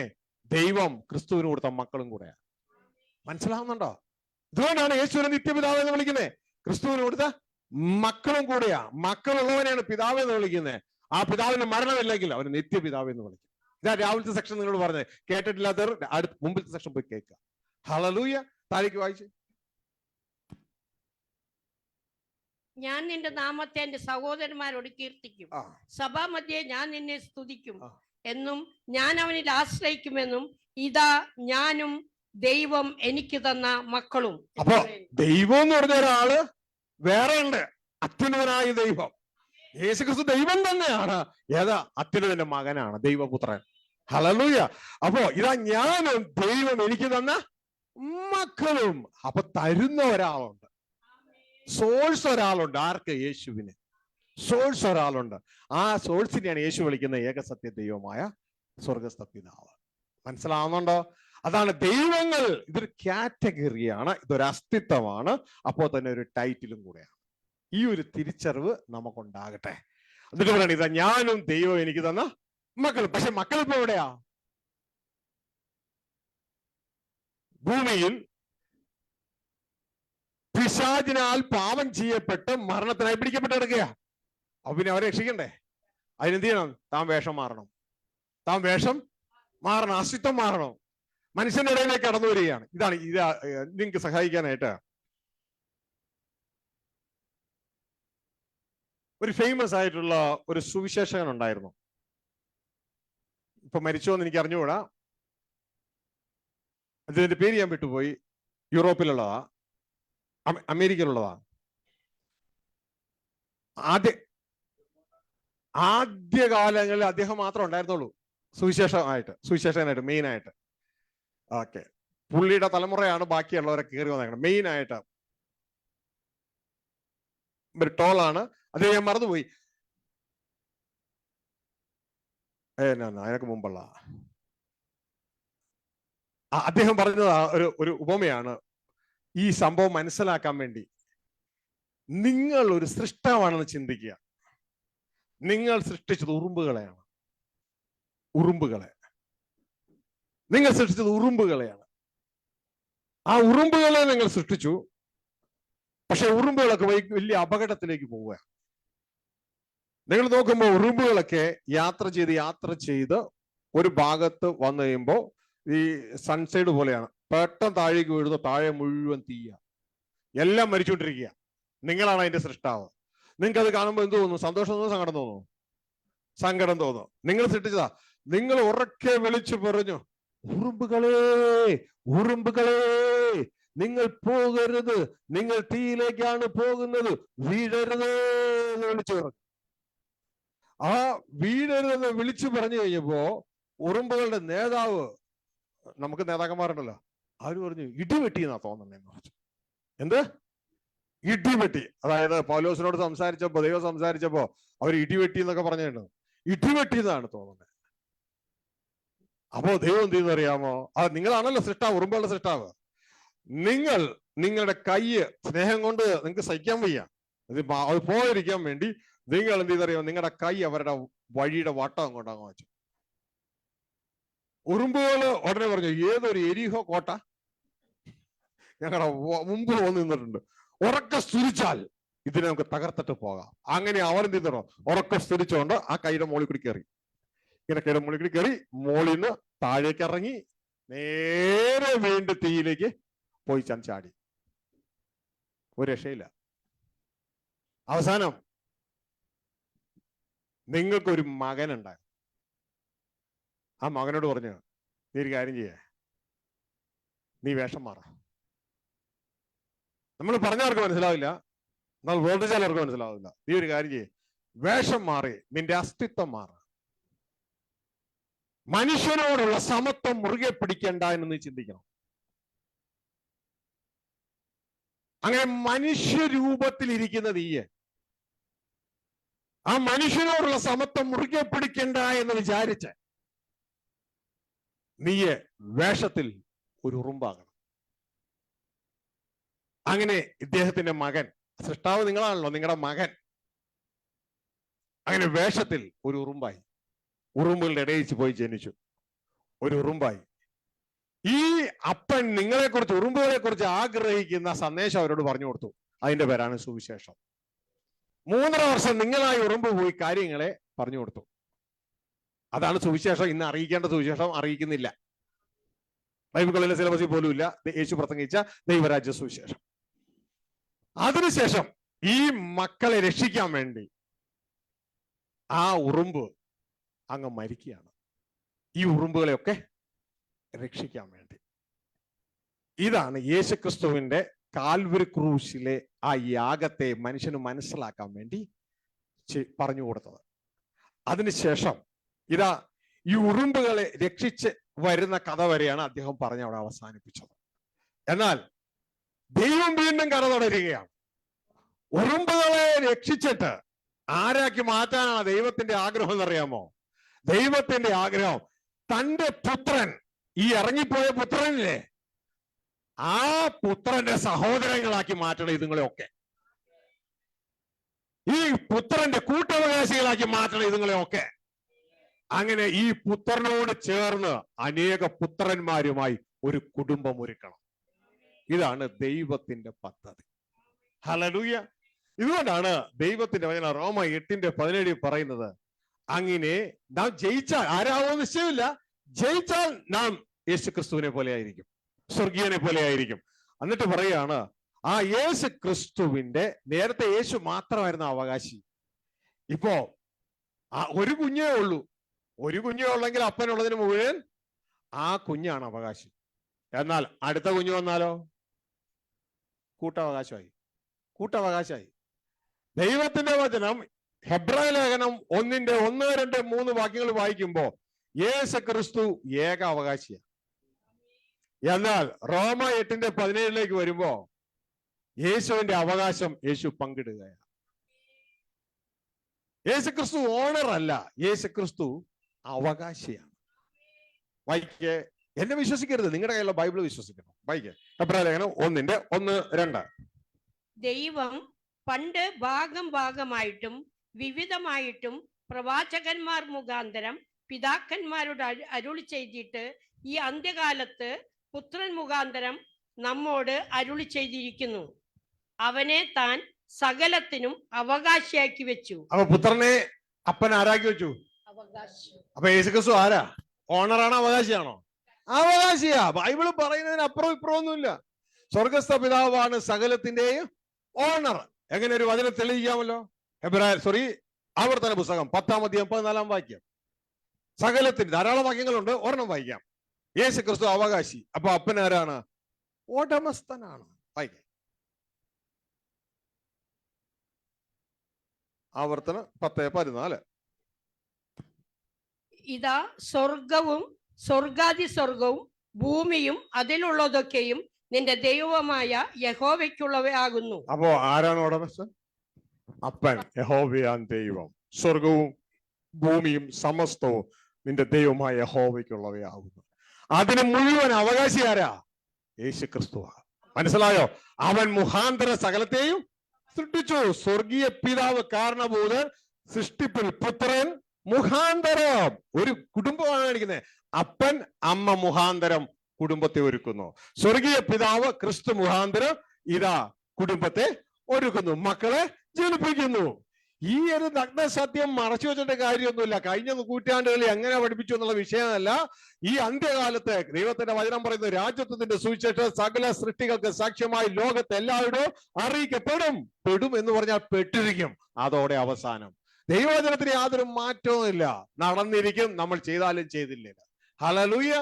A: ദൈവം ക്രിസ്തുവിന് കൊടുത്ത മക്കളും കൂടെയാണ്. മനസ്സിലാവുന്നുണ്ടോ? ഇതുകൊണ്ടാണ് യേശുവിനെ നിത്യപിതാവ് എന്ന് വിളിക്കുന്നത്. ക്രിസ്തുവിന് കൊടുത്ത മക്കളും കൂടെയാ. മക്കളുള്ളവനെയാണ് പിതാവ് എന്ന് വിളിക്കുന്നത്. ആ പിതാവിന് മരണമില്ലെങ്കിൽ അവന് നിത്യപിതാവ് എന്ന് വിളിക്കും. ഇതാ രാവിലത്തെ സെക്ഷൻ നിങ്ങളോട് പറഞ്ഞത്. കേട്ടിട്ടില്ലാത്തവർ മുമ്പിലത്തെ സെക്ഷൻ പോയി കേൾക്കുക. ഹല്ലേലൂയ. താഴേക്ക് വായിച്ചു.
B: ഞാൻ നിന്റെ നാമത്തെ എന്റെ സഹോദരന്മാരോട് കീർത്തിക്കും. സഭാമധ്യേ ഞാൻ നിന്നെ സ്തുതിക്കും എന്നും ഞാൻ അവനിൽ ആശ്രയിക്കുമെന്നും ഇതാ ഞാനും ദൈവം എനിക്ക് തന്ന മക്കളും.
A: അപ്പൊ ദൈവം എന്ന് പറഞ്ഞ ഒരാള് വേറെ ഉണ്ട്. അത്യുന്നതനായ ദൈവം യേശുക്രിസ്തു ദൈവം തന്നെയാണ്. ഏതാ? അത്യുന്നതന്റെ മകനാണ്, ദൈവപുത്രൻ. ഹല്ലേലൂയ. അപ്പോ ഇതാ ഞാനും ദൈവം എനിക്ക് തന്ന മക്കളും. അപ്പൊ തരുന്ന ഒരാളുണ്ട്, സോഴ്സ് ഒരാളുണ്ട്. ആർക്ക്? യേശുവിന് സോഴ്സ് ഒരാളുണ്ട്. ആ സോഴ്സിനെയാണ് യേശു വിളിക്കുന്ന ഏകസത്യ ദൈവമായ സ്വർഗസ്ഥ പിതാവ്. മനസ്സിലാവുന്നുണ്ടോ? അതാണ് ദൈവങ്ങൾ. ഇതൊരു കാറ്റഗറിയാണ്, ഇതൊരു അസ്തിത്വമാണ്, അപ്പോൾ തന്നെ ഒരു ടൈറ്റിലും കൂടെയാണ്. ഈ ഒരു തിരിച്ചറിവ് നമുക്കുണ്ടാകട്ടെ. എന്നിട്ട് പറയണ, ഇതാ ഞാനും ദൈവം എനിക്ക് തന്ന മക്കൾ. പക്ഷെ മക്കൾ ഇപ്പൊ എവിടെയാ? ഭൂമിയിൽ പിശാചിനാൽ പാപം ചെയ്യപ്പെട്ട് മരണത്തിനായി പിടിക്കപ്പെട്ട് കിടക്കുക. അപ്പൊ പിന്നെ അവരെ രക്ഷിക്കണ്ടേ? അതിനെന്ത് ചെയ്യണം? താൻ വേഷം മാറണം, അസ്തിത്വം മാറണം, മനുഷ്യന്റെ ഇടയിലേക്ക് കടന്നു വരികയാണ്. ഇതാണ് നിങ്ങൾക്ക് സഹായിക്കാനായിട്ട് ഒരു ഫേമസ് ആയിട്ടുള്ള ഒരു സുവിശേഷകൻ ഉണ്ടായിരുന്നു. ഇപ്പൊ മരിച്ചോന്ന് എനിക്ക് അറിഞ്ഞുകൂടാ. അതിന്റെ പേര് ഞാൻ വിട്ടുപോയി. യൂറോപ്പിലുള്ളതാ, അമേരിക്കയിലുള്ളതാ. ആദ്യകാലങ്ങളിൽ അദ്ദേഹം മാത്രം ഉണ്ടായിരുന്നുള്ളൂ സുവിശേഷകനായിട്ട് മെയിൻ ആയിട്ട്. ഓക്കെ, പുള്ളിയുടെ തലമുറയാണ് ബാക്കിയുള്ളവരെ കയറി വന്നേക്കണം. മെയിൻ ആയിട്ട് ഒരു ടോളാണ്. അത് ഞാൻ മറന്നുപോയി. അതിനൊക്കെ മുമ്പുള്ള അദ്ദേഹം പറഞ്ഞത് ഒരു ഉപമയാണ് ഈ സംഭവം മനസ്സിലാക്കാൻ വേണ്ടി. നിങ്ങൾ ഒരു സൃഷ്ടാവാണെന്ന് ചിന്തിക്കുക. നിങ്ങൾ സൃഷ്ടിച്ചത് ഉറുമ്പുകളെയാണ്. നിങ്ങൾ സൃഷ്ടിച്ചത് ഉറുമ്പുകളെയാണ്. ആ ഉറുമ്പുകളെ നിങ്ങൾ സൃഷ്ടിച്ചു. പക്ഷെ ഉറുമ്പുകളൊക്കെ വലിയ അപകടത്തിലേക്ക് പോവുക. നിങ്ങൾ നോക്കുമ്പോൾ ഉറുമ്പുകളൊക്കെ യാത്ര ചെയ്ത് ഒരു ഭാഗത്ത് വന്നു കഴിയുമ്പോൾ ഈ സൺസൈഡ് പോലെയാണ്. പെട്ടെന്ന് താഴേക്ക് വീഴുന്നു. താഴെ മുഴുവൻ തീയ, എല്ലാം മരിച്ചുകൊണ്ടിരിക്കുക. നിങ്ങളാണ് അതിന്റെ സൃഷ്ടാവ്. നിങ്ങൾക്ക് അത് കാണുമ്പോൾ എന്ത് തോന്നുന്നു? സന്തോഷം തോന്നുന്നു? സങ്കടം തോന്നുന്നു? നിങ്ങൾ സൃഷ്ടിച്ചതാ. നിങ്ങൾ ഉറക്കെ വിളിച്ചു പറഞ്ഞു, ഉറുമ്പുകളേ നിങ്ങൾ പോകരുത്, നിങ്ങൾ തീയിലേക്കാണ് പോകുന്നത്, വീഴരുത് എന്ന് വിളിച്ചു പറഞ്ഞു. ആ വീഴരുതെന്ന് വിളിച്ചു പറഞ്ഞു കഴിഞ്ഞപ്പോ ഉറുമ്പുകളുടെ നേതാവ്, നമുക്ക് നേതാക്കന്മാരുണ്ടല്ലോ, അവര് പറഞ്ഞു ഇടിവെട്ടി എന്നാ തോന്നുന്നതെന്ന് പറഞ്ഞു. എന്ത് ഇടിവെട്ടി? അതായത് പൗലോസിനോട് സംസാരിച്ചപ്പോ, ദൈവം സംസാരിച്ചപ്പോ അവർ ഇടിവെട്ടി എന്നൊക്കെ പറഞ്ഞിട്ടുണ്ട്. ഇടിവെട്ടി എന്നാണ് തോന്നുന്നത്. അപ്പോ ദൈവം എന്ത് ചെയ്യുന്ന അറിയാമോ? നിങ്ങളാണല്ലോ സൃഷ്ടാവ്, ഉറുമ്പുകളുടെ സൃഷ്ടാവ്. നിങ്ങളുടെ കയ്യ് സ്നേഹം കൊണ്ട് നിങ്ങൾക്ക് സഹിക്കാൻ വയ്യ, അത് പോയിരിക്കാൻ വേണ്ടി നിങ്ങൾ എന്ത് ചെയ്തറിയാമോ? നിങ്ങളുടെ കൈ അവരുടെ വഴിയുടെ വട്ടം കൊണ്ടങ്ങ് വെച്ചു. ഉറുമ്പുകള് ഉടനെ പറഞ്ഞു, ഏതൊരു എരിഹോ കോട്ട ഞങ്ങളുടെ മുമ്പ് വന്ന് നിന്നിട്ടുണ്ട്, ഉറക്കെ സ്തുതിച്ചാൽ ഇതിനെ നമുക്ക് തകർത്തിട്ട് പോകാം. അങ്ങനെ അവരെന്ത് ചെയ്തോ? ഉറക്കെ സ്തുതിച്ചുകൊണ്ട് ആ കൈയുടെ മോളിൽ കൂടി കയറി, ഇങ്ങനെ കൈയുടെ മോളിൽ കൂടി കയറി, മോളിൽ നിന്ന് താഴേക്ക് ഇറങ്ങി നേരെ വീണ്ടും തീയിലേക്ക് പോയി ചാടി. ഒരു രക്ഷയില്ല. അവസാനം നിങ്ങൾക്കൊരു മകനുണ്ടായി. ആ മകനോട് പറഞ്ഞു, നീ ഒരു കാര്യം ചെയ്യേ, നീ വേഷം മാറ. നമ്മൾ പറഞ്ഞവർക്ക് മനസ്സിലാവില്ല, നമ്മൾ ബോധിച്ചാലവർക്ക് മനസ്സിലാവില്ല. നീ ഒരു കാര്യം ചെയ്യേ, വേഷം മാറി നിന്റെ അസ്തിത്വം മാറ. മനുഷ്യനോടുള്ള സമത്വം മുറുകെ പിടിക്കേണ്ട എന്ന് നീ ചിന്തിക്കണം. അങ്ങനെ മനുഷ്യരൂപത്തിൽ ഇരിക്കുന്ന നീയെ ആ മനുഷ്യനോടുള്ള സമത്വം മുറുകെ പിടിക്കണ്ട എന്ന് വിചാരിച്ച് നീയെ വേഷത്തിൽ ഒരു ഉറുമ്പാകണം. അങ്ങനെ ഇദ്ദേഹത്തിന്റെ മകൻ, സൃഷ്ടാവ് നിങ്ങളാണല്ലോ, നിങ്ങളുടെ മകൻ അങ്ങനെ വേഷത്തിൽ ഒരു ഉറുമ്പായി, ഉറുമ്പുകളുടെ ഇടയിൽ പോയി ജനിച്ചു, ഒരു ഉറുമ്പായി. ഈ അപ്പൻ നിങ്ങളെക്കുറിച്ച്, ഉറുമ്പുകളെ കുറിച്ച് ആഗ്രഹിക്കുന്ന സന്ദേശം അവരോട് പറഞ്ഞു കൊടുത്തു. അതിന്റെ പേരാണ് സുവിശേഷം. 3.5 വർഷം നിങ്ങളായി ഉറുമ്പ് പോയി കാര്യങ്ങളെ പറഞ്ഞു കൊടുത്തു. അതാണ് സുവിശേഷം. ഇന്ന് അറിയിക്കേണ്ട സുവിശേഷം അറിയിക്കുന്നില്ല. ബൈബിൾ കോളേജിലെ സിലബസിൽ പോലും ഇല്ല യേശു പ്രസംഗിച്ച ദൈവരാജ്യ സുവിശേഷം. അതിനുശേഷം ഈ മക്കളെ രക്ഷിക്കാൻ വേണ്ടി ആ ഉറുമ്പ് അങ്ങ് മരിക്കുകയാണ്, ഈ ഉറുമ്പുകളെയൊക്കെ രക്ഷിക്കാൻ വേണ്ടി. ഇതാണ് യേശുക്രിസ്തുവിന്റെ കാൽവരി ക്രൂശിലെ ആ യാഗത്തെ മനുഷ്യന് മനസ്സിലാക്കാൻ വേണ്ടി പറഞ്ഞു കൊടുത്തത്. അതിനുശേഷം ഇതാ ഈ ഉറുമ്പുകളെ രക്ഷിച്ച് വരുന്ന കഥ വരെയാണ് അദ്ദേഹം പറഞ്ഞ് അവിടെ അവസാനിപ്പിച്ചത്. എന്നാൽ ദൈവം വീണ്ടും കഥ തുടരുകയാണ്. ഉറുമ്പുകളെ രക്ഷിച്ചിട്ട് ആരാക്കി മാറ്റാനാണ് ദൈവത്തിന്റെ ആഗ്രഹം എന്നറിയാമോ? ദൈവത്തിന്റെ ആഗ്രഹം തന്റെ പുത്രൻ, ഈ ഇറങ്ങിപ്പോയ പുത്രനില്ലേ, ആ പുത്രന്റെ സഹോദരങ്ങളാക്കി മാറ്റണം ഇതുങ്ങളെയൊക്കെ. ഈ പുത്രന്റെ കൂട്ടവകാശികളാക്കി മാറ്റണം ഇതുങ്ങളെയൊക്കെ. അങ്ങനെ ഈ പുത്രനോട് ചേർന്ന് അനേക പുത്രന്മാരുമായി ഒരു കുടുംബം ഒരുക്കണം. ഇതാണ് ദൈവത്തിന്റെ പദ്ധതി. ഹല്ലേലൂയ. ഇതുകൊണ്ടാണ് ദൈവത്തിന്റെ വചനം റോമ 8:17 പറയുന്നത്, അങ്ങനെ നാം ജയിച്ചാൽ, ആരാവോ നിശ്ചയമില്ല, ജയിച്ചാൽ നാം യേശുക്രിസ്തുവിനെ പോലെ ആയിരിക്കും, സ്വർഗീയനെ പോലെ ആയിരിക്കും. എന്നിട്ട് പറയാണ്, ആ യേശു ക്രിസ്തുവിന്റെ, നേരത്തെ യേശു മാത്രമായിരുന്നു അവകാശി, ഇപ്പോ ഒരു കുഞ്ഞേ ഉള്ളൂ. ഒരു കുഞ്ഞേ ഉള്ളെങ്കിൽ അപ്പനുള്ളതിന് മുഴുവൻ ആ കുഞ്ഞാണ് അവകാശി. എന്നാൽ അടുത്ത കുഞ്ഞു വന്നാലോ കൂട്ടവകാശമായി. ദൈവത്തിന്റെ വചനം ഹെബ്രായ ലേഖനം 1:1-2-3 വാക്യങ്ങൾ വായിക്കുമ്പോ യേശു ക്രിസ്തു ഏക അവകാശിയാണ്. എന്നാൽ റോമ 8:17 വരുമ്പോ യേശുവിന്റെ അവകാശം യേശു പങ്കിടുകയാണ്. യേശു ക്രിസ്തു ഓണർ അല്ല, യേശു ക്രിസ്തു അവകാശിയാണ്. വായിക്കേ, എന്നെ വിശ്വസിക്കരുത്, നിങ്ങളുടെ കയ്യിലുള്ള ബൈബിൾ വിശ്വസിക്കണം. വായിക്കേ, ഹെബ്രായ ലേഖനം 1:1-2.
B: ദൈവം പണ്ട് ഭാഗമായിട്ടും വിവിധമായിട്ടും പ്രവാചകന്മാർ മുഖാന്തരം പിതാക്കന്മാരോട് അരുളി ചെയ്തിട്ട് ഈ അന്ത്യകാലത്ത് പുത്രൻ മുഖാന്തരം നമ്മോട് അരുളി ചെയ്തിരിക്കുന്നു. അവനെ താൻ സകലത്തിനും അവകാശിയാക്കി വെച്ചു.
A: അപ്പൊ പുത്രനെ അപ്പൻ ആരാക്കി വെച്ചു?
B: അവകാശം.
A: അപ്പൊ യേശുക്രിസ്തു ആരാ? ഓണറാണോ അവകാശിയാണോ? അവകാശിയാ. ബൈബിള് പറയുന്നതിന് അപ്പുറം ഇപ്പുറം ഒന്നുമില്ല. സ്വർഗസ്ഥ പിതാവാണ് സകലത്തിന്റെയും ഓണർ. എങ്ങനെ ഒരു വചനം തെളിയിക്കാമല്ലോ? ആവർത്തന പുസ്തകം 10-14 വാക്യം. സകലത്തിന് ധാരാളം വാക്യങ്ങളുണ്ട്, ഒരെണ്ണം വായിക്കാം. യേശു ക്രിസ്തു അവകാശി, അപ്പൊ അപ്പൻ ആരാണ്? ഉടമസ്ഥനാണ്. വായിക്കാം. ആവർത്തനം 10:14.
B: ഇതാ സ്വർഗവും സ്വർഗാതി സ്വർഗവും ഭൂമിയും അതിലുള്ളതൊക്കെയും നിന്റെ ദൈവമായ യഹോവയ്ക്കുള്ളവയാകുന്നു.
A: അപ്പോ ആരാണ് ഉടമസ്ഥൻ? അപ്പൻ, യഹോവയാൻ ദൈവം. സ്വർഗവും ഭൂമിയും സമസ്തവും നിന്റെ ദൈവമായ യഹോവയ്ക്കുള്ളവയാകുന്നു. അതിന് മുഴുവൻ അവകാശി ആരാ? യേശു ക്രിസ്തുവാ. മനസ്സിലായോ? അവൻ മുഖാന്തര സകലത്തെയും സൃഷ്ടിച്ചു. സ്വർഗീയ പിതാവ് കാരണഭൂതൻ, സൃഷ്ടിപ്പിൽ പുത്രൻ മുഖാന്തരം. ഒരു കുടുംബമാണ് കാണിക്കുന്നത്. അപ്പൻ അമ്മ മുഖാന്തരം കുടുംബത്തെ ഒരുക്കുന്നു. സ്വർഗീയ പിതാവ് ക്രിസ്തു മുഖാന്തരം ഇതാ കുടുംബത്തെ ഒരുക്കുന്നു, മക്കളെ ജനിപ്പിക്കുന്നു. ഈ ഒരു നഗ്ന സത്യം മറച്ചു വെച്ചിട്ട് കാര്യമൊന്നുമില്ല. കഴിഞ്ഞ നൂറ്റാണ്ടുകളിൽ എങ്ങനെ പഠിപ്പിച്ചു എന്നുള്ള വിഷയമല്ല. ഈ അന്ത്യകാലത്ത് ദൈവത്തിന്റെ വചനം പറയുന്നു, രാജ്യത്വത്തിന്റെ സുവിശേഷം സകല സൃഷ്ടികൾക്ക് സാക്ഷ്യമായി ലോകത്ത് എല്ലാവരും അറിയിക്കപ്പെടും. പെടും എന്ന് പറഞ്ഞാൽ പെട്ടിരിക്കും. അതോടെ അവസാനം. ദൈവവചനത്തിന് യാതൊരു മാറ്റവും ഇല്ല. നടന്നിരിക്കും, നമ്മൾ ചെയ്താലും ചെയ്തില്ല. ഹല്ലേലൂയ.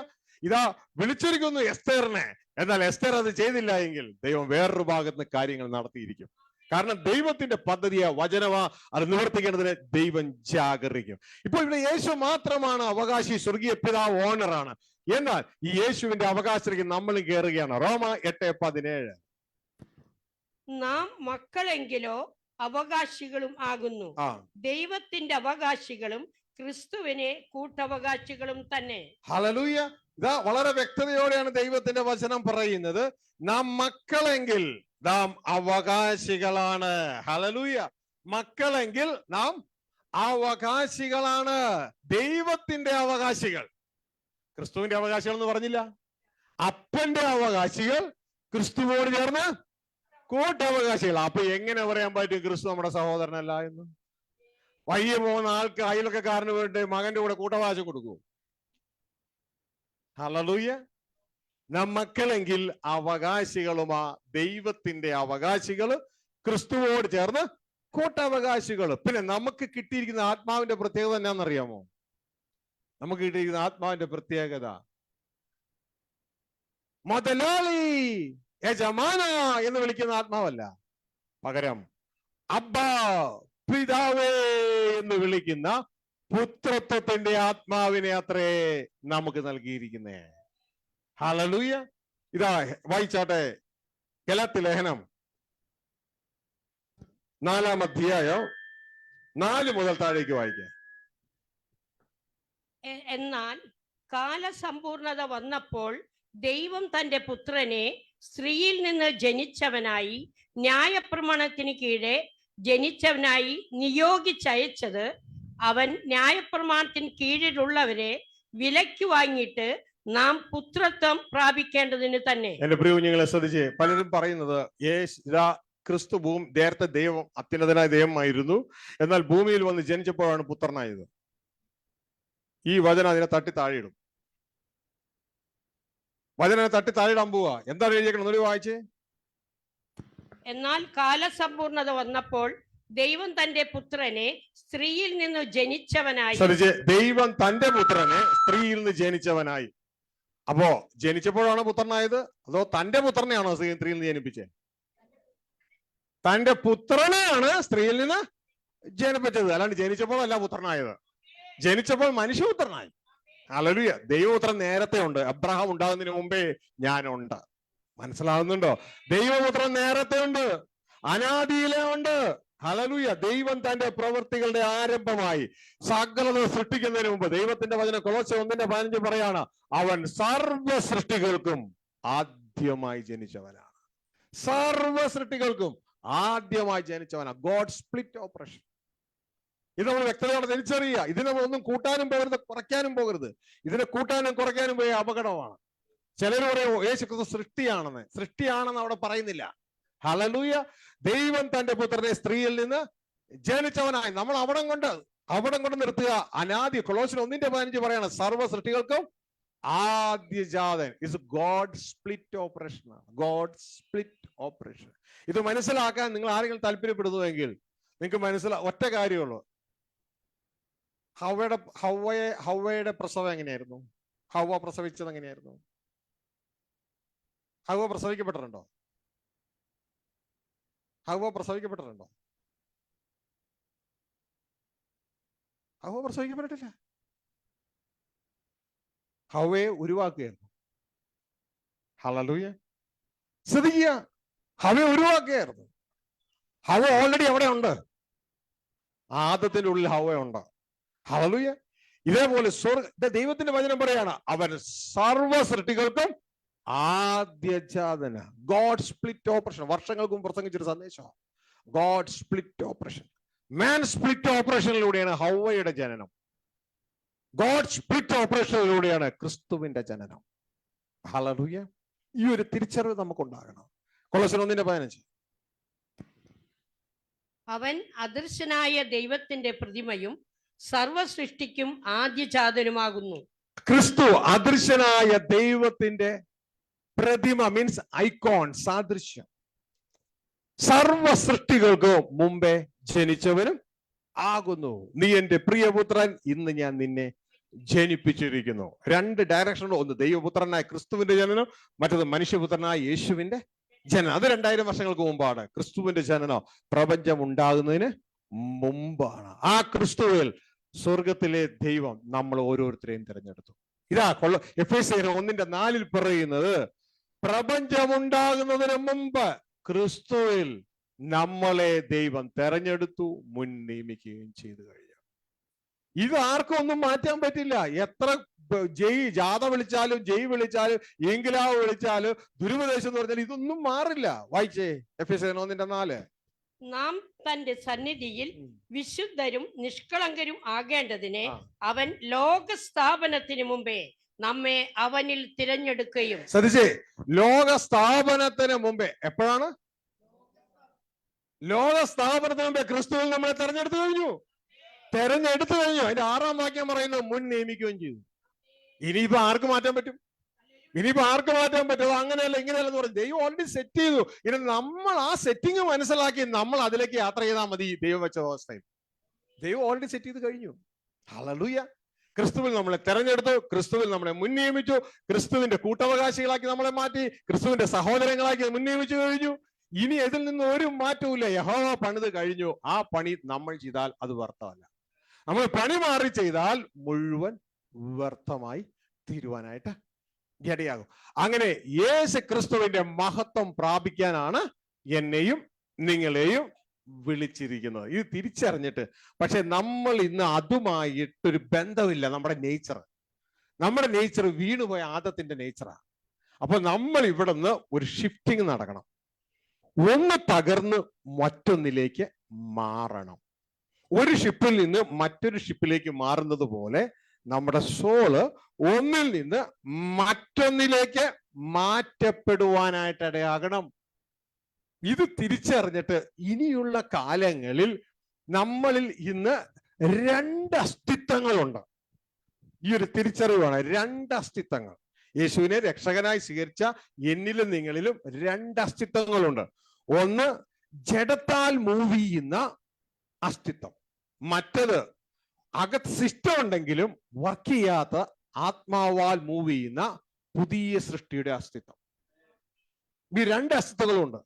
A: ഇതാ വിളിച്ചിരിക്കുന്നു എസ്തേറിനെ. എന്നാൽ എസ്തേർ അത് ചെയ്തില്ല എങ്കിൽ ദൈവം വേറൊരു ഭാഗത്ത് കാര്യങ്ങൾ നടത്തിയിരിക്കും. കാരണം ദൈവത്തിന്റെ പദ്ധതിയാ, വചനമാ, അത് നിവർത്തിക്കേണ്ടതിന് ദൈവം ജാഗരിക്കും. ഇപ്പോൾ ഇവിടെ യേശു മാത്രമാണ് അവകാശി. സ്വർഗീയ പിതാവ് ഓണറാണ്. എന്നാൽ ഈ യേശുവിന്റെ അവകാശത്തിലേക്ക് നമ്മൾ കയറുകയാണ്. റോമ 8:17.
B: നാം മക്കളെങ്കിലോ അവകാശികളും ആകുന്നു, ദൈവത്തിന്റെ അവകാശികളും ക്രിസ്തുവിനെ കൂട്ടവകാശികളും തന്നെ.
A: ഹല്ലേലൂയ. ഇതാ വളരെ വ്യക്തതയോടെയാണ് ദൈവത്തിന്റെ വചനം പറയുന്നത്. നാം മക്കളെങ്കിൽ നാം അവകാശികളാണ്. ഹല്ലേലൂയ. മക്കളെങ്കിൽ നാം അവകാശികളാണ്. ദൈവത്തിന്റെ അവകാശികൾ. ക്രിസ്തുവിന്റെ അവകാശികൾ എന്ന് പറഞ്ഞില്ല. അപ്പന്റെ അവകാശികൾ ക്രിസ്തുവോട് ചേർന്ന് കൂട്ടവകാശികൾ. അപ്പൊ എങ്ങനെ പറയാൻ പറ്റും ക്രിസ്തു നമ്മുടെ സഹോദരനല്ല എന്ന്? വയ്യ പോകുന്ന ആൾക്ക് അയൽക്കാരന് വേണ്ടി മകന്റെ കൂടെ കൂട്ടവകാശം കൊടുക്കൂ? ഹല്ലേലൂയ. നാം മക്കളെങ്കിൽ അവകാശികളുമാ. ദൈവത്തിന്റെ അവകാശികള്, ക്രിസ്തുവോട് ചേർന്ന് കൂട്ടവകാശികള്. പിന്നെ നമുക്ക് കിട്ടിയിരിക്കുന്ന ആത്മാവിന്റെ പ്രത്യേകത എന്നാന്നറിയാമോ? നമുക്ക് കിട്ടിയിരിക്കുന്ന ആത്മാവിന്റെ പ്രത്യേകത മുതലാളി, യജമാന എന്ന് വിളിക്കുന്ന ആത്മാവല്ല. പകരം അബ്ബാ, പിതാവേ എന്ന് വിളിക്കുന്ന പുത്രത്വത്തിന്റെ ആത്മാവിനെ അത്രേ നമുക്ക് നൽകിയിരിക്കുന്നേ. ഹല്ലേലൂയ. ഇതാ വായിച്ചാട്ടെ, ഗലാത്യ ലേഖനം 4-ാം അധ്യായം 4 മുതൽ താഴേക്ക് വായിക്കാം.
B: എന്നാൽ കാലസമ്പൂർണത വന്നപ്പോൾ ദൈവം തന്റെ പുത്രനെ സ്ത്രീയിൽ നിന്ന് ജനിച്ചവനായി, ന്യായപ്രമാണത്തിന് കീഴെ ജനിച്ചവനായി നിയോഗിച്ചയച്ചത്. അവൻ ന്യായപ്രമാണത്തിന് കീഴിലുള്ളവരെ വിലയ്ക്ക് വാങ്ങിയിട്ട് നാം പുത്രത്വം പ്രാപിക്കേണ്ടതിന് തന്നെ.
A: എന്റെ പ്രിയ കുഞ്ഞുങ്ങളെ ശ്രദ്ധിച്ച്, പലരും പറയുന്നത് ഇതാ ക്രിസ്തു നേരത്തെ ദൈവം, അത്യുന്നതനായ ദൈവമായിരുന്നു, എന്നാൽ ഭൂമിയിൽ വന്ന് ജനിച്ചപ്പോഴാണ് പുത്രനായത്. ഈ വചനം അതിനെ തട്ടി താഴെയിടും. വചനം തട്ടി താഴെയിടാൻ പോവാ. എന്താണ് എഴുതിയേക്കണം? ഒന്നുകൂടി വായിച്ചേ.
B: എന്നാൽ കാലസമ്പൂർണത വന്നപ്പോൾ ദൈവം തന്റെ പുത്രനെ സ്ത്രീയിൽ നിന്ന് ജനിച്ചവനായി.
A: ദൈവം തന്റെ പുത്രനെ സ്ത്രീയിൽ നിന്ന് ജനിച്ചവനായി. അപ്പോ ജനിച്ചപ്പോഴാണ് പുത്രനായത്, അതോ തന്റെ പുത്രനെയാണോ സ്ത്രീയിൽ നിന്ന് ജനിപ്പിച്ചത്? തന്റെ പുത്രനെയാണ് സ്ത്രീയിൽ നിന്ന് ജനിപ്പിച്ചത്. അല്ലാണ്ട് ജനിച്ചപ്പോഴല്ല പുത്രനായത്. ജനിച്ചപ്പോൾ മനുഷ്യപുത്രനായി. ഹല്ലേലൂയ. ദൈവപുത്രൻ നേരത്തെ ഉണ്ട്. അബ്രഹാം ഉണ്ടാകുന്നതിന് മുമ്പേ ഞാനുണ്ട്. മനസ്സിലാവുന്നുണ്ടോ? ദൈവപുത്രൻ നേരത്തെ ഉണ്ട്, അനാദിയിലെ ഉണ്ട്. ഹല്ലേലൂയ. ദൈവം തന്റെ പ്രവൃത്തികളുടെ ആരംഭമായി സകലത സൃഷ്ടിക്കുന്നതിന് മുമ്പ്, ദൈവത്തിന്റെ വചനം കൊളോസ്യർ 1:15 പറയാണ്, അവൻ സർവ്വ സൃഷ്ടികൾക്കും ആദ്യമായി ജനിച്ചവനാണ്. സർവ്വ സൃഷ്ടികൾക്കും ആദ്യമായി ജനിച്ചവനാണ്. God split operation. ഇത് നമ്മൾ വ്യക്തതയോടെ തിരിച്ചറിയുക. ഇതിനെ ഒന്നും കൂട്ടാനും പോകരുത്, കുറയ്ക്കാനും പോകരുത്. ഇതിനെ കൂട്ടാനും കുറയ്ക്കാനും പോയ അപകടമാണ്. ചിലർ പറയും യേശു ക്രിസ്തു സൃഷ്ടിയാണെന്ന്. സൃഷ്ടിയാണെന്ന് അവിടെ പറയുന്നില്ല. ഹല്ലേലൂയ. ദൈവം തന്റെ പുത്രനെ സ്ത്രീയിൽ നിന്ന് ജനിച്ചവനായി. നമ്മൾ അവിടം കൊണ്ട് നിർത്തുക. അനാദി. കൊളോസ്യർ 1:15 പറയാണ്, സർവ്വ സൃഷ്ടികൾക്കും ആദ്യജാതൻ. Is God split operation. God split operation. ഇത് മനസ്സിലാക്കാൻ നിങ്ങൾ ആരെങ്കിലും താല്പര്യപ്പെടുന്നുവെങ്കിൽ നിങ്ങൾക്ക് ഒറ്റ കാര്യമുള്ളൂ. ഹവ്വയുടെ പ്രസവം എങ്ങനെയായിരുന്നു? ഹവ്വ പ്രസവിച്ചത് എങ്ങനെയായിരുന്നു? ഹവ്വ പ്രസവിക്കപ്പെട്ടിട്ടുണ്ടോ? ഹവ്വ പ്രസവിക്കപ്പെട്ടിട്ടുണ്ടോ? ഹവ്വ പ്രസവിക്കപ്പെട്ടിട്ടില്ല. ഹവ്വയെ ഉരുവാക്കുകയായിരുന്നു. ഹല്ലേലൂയ. ശ്രദ്ധിക്കുക, ഹവ ഒഴിവാക്കുകയായിരുന്നു. ഹവ ഓൾറെഡി അവിടെ ഉണ്ട്. ആദത്തിന്റെ ഉള്ളിൽ ഹവ ഉണ്ട്. ഹല്ലേലൂയ. ഇതേപോലെ ദൈവത്തിന്റെ വചനം പറയാണ്, അവൻ സർവ്വ സൃഷ്ടികൾക്കും ആദ്യജാതന. God split operation. വർഷങ്ങൾക്ക് മുമ്പ് പ്രസംഗിച്ചൊരു സന്ദേശം. God split operation, man split ഓപ്പറേഷനിലൂടെയാണ് ഹവ്വയുടെ ജനനം. ഗോഡ് സ്പ്ലിറ്റ് ഓപ്പറേഷനിലൂടെയാണ് ക്രിസ്തുവിന്റെ ജനനം. ഹല്ലേലൂയ. ഈ ഒരു തിരിച്ചറിവ് നമുക്കുണ്ടാകണം. കൊലോസ്യർ 1:15.
B: അവൻ അദൃശ്യനായ ദൈവത്തിന്റെ പ്രതിമയും സർവ സൃഷ്ടിക്കും ആദ്യജാതനുമാകുന്നു.
A: ക്രിസ്തു അദൃശ്യനായ ദൈവത്തിന്റെ പ്രതിമ, മീൻസ് ഐക്കോൺ, സാദൃശ്യം. സർവ സൃഷ്ടികൾക്ക് മുമ്പേ ജനിച്ചവനും ആകുന്നു. നീ എന്റെ പ്രിയപുത്രൻ, ഇന്ന് ഞാൻ നിന്നെ ജനിപ്പിച്ചിരിക്കുന്നു. രണ്ട് ഡയറക്ഷനുണ്ട്. ഒന്ന് ദൈവപുത്രനായ ക്രിസ്തുവിന്റെ ജനനം, മറ്റത് മനുഷ്യപുത്രനായ യേശുവിന്റെ ജനനം. അത് 2000 വർഷങ്ങൾക്ക് മുമ്പാണ്. ക്രിസ്തുവിന്റെ ജനനം പ്രപഞ്ചം ഉണ്ടാകുന്നതിന് മുമ്പാണ്. ആ ക്രിസ്തുവിൽ സ്വർഗത്തിലെ ദൈവം നമ്മൾ ഓരോരുത്തരെയും തിരഞ്ഞെടുത്തു. ഇതാ എഫേസ്യർ 1:4 പറയുന്നത്, പ്രപഞ്ചമുണ്ടാകുന്നതിന് മുമ്പ് ക്രിസ്തുവിൽ നമ്മളെ ദൈവം തെരഞ്ഞെടുത്തു, മുൻ നിയമിക്കുകയും ചെയ്തു കഴിഞ്ഞു. ഇത് ആർക്കും ഒന്നും മാറ്റാൻ പറ്റില്ല. എത്ര ജാഥ വിളിച്ചാലും, ജയ് വിളിച്ചാലും, എങ്കിലാവ് വിളിച്ചാലും, ദുരുപദേശം എന്ന് പറഞ്ഞാൽ ഇതൊന്നും മാറില്ല. വായിച്ചേ എഫേസ്യർ 1:4.
B: നാം തന്റെ സന്നിധിയിൽ വിശുദ്ധരും നിഷ്കളങ്കരും ആകേണ്ടതിനെ അവൻ ലോക സ്ഥാപനത്തിന് മുമ്പേ നമ്മെ അവനിൽ തിരഞ്ഞെടുക്കുകയും.
A: ശ്രദ്ധിച്ചേ, ലോക സ്ഥാപനത്തിന് മുമ്പേ. എപ്പോഴാണ്? ലോക സ്ഥാപനത്തിന് മുമ്പേ ക്രിസ്തുവിൽ നമ്മളെ തെരഞ്ഞെടുത്തു കഴിഞ്ഞു. തെരഞ്ഞെടുത്തു കഴിഞ്ഞു. അതിന്റെ 6-ാം വാക്യം പറയുന്നത് മുൻ നിയമിക്കുകയും ചെയ്തു. ഇനിയിപ്പോ ആർക്ക് മാറ്റാൻ പറ്റും? ഇനിയിപ്പോ ആർക്ക് മാറ്റാൻ പറ്റും? അങ്ങനെയല്ല ഇങ്ങനെയല്ല എന്ന് പറഞ്ഞു. ദൈവം ഓൾറെഡി സെറ്റ് ചെയ്തു. ഇനി നമ്മൾ ആ സെറ്റിംഗ് മനസ്സിലാക്കി നമ്മൾ അതിലേക്ക് യാത്ര ചെയ്താൽ മതി. ദൈവം വെച്ച അവസ്ഥയിൽ ദൈവം ഓൾറെഡി സെറ്റ് ചെയ്ത് കഴിഞ്ഞു. ഹല്ലേലൂയ. ക്രിസ്തുവിൽ നമ്മളെ തെരഞ്ഞെടുത്തു, ക്രിസ്തുവിൽ നമ്മളെ മുൻ നിയമിച്ചു, ക്രിസ്തുവിന്റെ കൂട്ടവകാശികളാക്കി നമ്മളെ മാറ്റി, ക്രിസ്തുവിന്റെ സഹോദരങ്ങളാക്കി മുൻ നിയമിച്ചു കഴിഞ്ഞു. ഇനി ഇതിൽ നിന്ന് ഒരു മാറ്റവും. യഹോവ പണിത് കഴിഞ്ഞു. ആ പണി നമ്മൾ ചെയ്താൽ അത് വ്യർത്ഥമല്ല. നമ്മൾ പണി മാറി ചെയ്താൽ മുഴുവൻ വ്യർത്ഥമായി തീരുവാനായിട്ട് ഇടയാകും. അങ്ങനെ യേശു ക്രിസ്തുവിന്റെ മഹത്വം പ്രാപിക്കാനാണ് എന്നെയും നിങ്ങളെയും വിളിച്ചിരിക്കുന്നത്. ഇത് തിരിച്ചറിഞ്ഞിട്ട്, പക്ഷെ നമ്മൾ ഇന്ന് അതുമായിട്ടൊരു ബന്ധമില്ല. നമ്മുടെ നേച്ചർ വീണുപോയ ആദത്തിന്റെ നേച്ചറാണ്. അപ്പൊ നമ്മൾ ഇവിടെ നിന്ന് ഒരു ഷിഫ്റ്റിംഗ് നടക്കണം. ഒന്ന് തകർന്ന് മറ്റൊന്നിലേക്ക് മാറണം. ഒരു ഷിപ്പിൽ നിന്ന് മറ്റൊരു ഷിപ്പിലേക്ക് മാറുന്നത് പോലെ നമ്മുടെ സോള് ഒന്നിൽ നിന്ന് മറ്റൊന്നിലേക്ക് മാറ്റപ്പെടുവാനായിട്ട് ഇടയാകണം. ഇത് തിരിച്ചറിഞ്ഞിട്ട് ഇനിയുള്ള കാലങ്ങളിൽ നമ്മളിൽ ഇന്ന് 2 അസ്തിത്വങ്ങളുണ്ട്. ഈ ഒരു തിരിച്ചറിവാണ്. 2 അസ്തിത്വങ്ങൾ. യേശുവിനെ രക്ഷകനായി സ്വീകരിച്ച എന്നിലും നിങ്ങളിലും 2 അസ്തിത്വങ്ങളുണ്ട്. ഒന്ന് ജഡത്താൽ മൂവ് ചെയ്യുന്ന അസ്തിത്വം, മറ്റത് അകത്ത് സിസ്റ്റം ഉണ്ടെങ്കിലും വർക്ക് ചെയ്യാത്ത ആത്മാവാൽ മൂവ് ചെയ്യുന്ന പുതിയ സൃഷ്ടിയുടെ അസ്തിത്വം. ഈ 2 അസ്തിത്വങ്ങളുണ്ട്.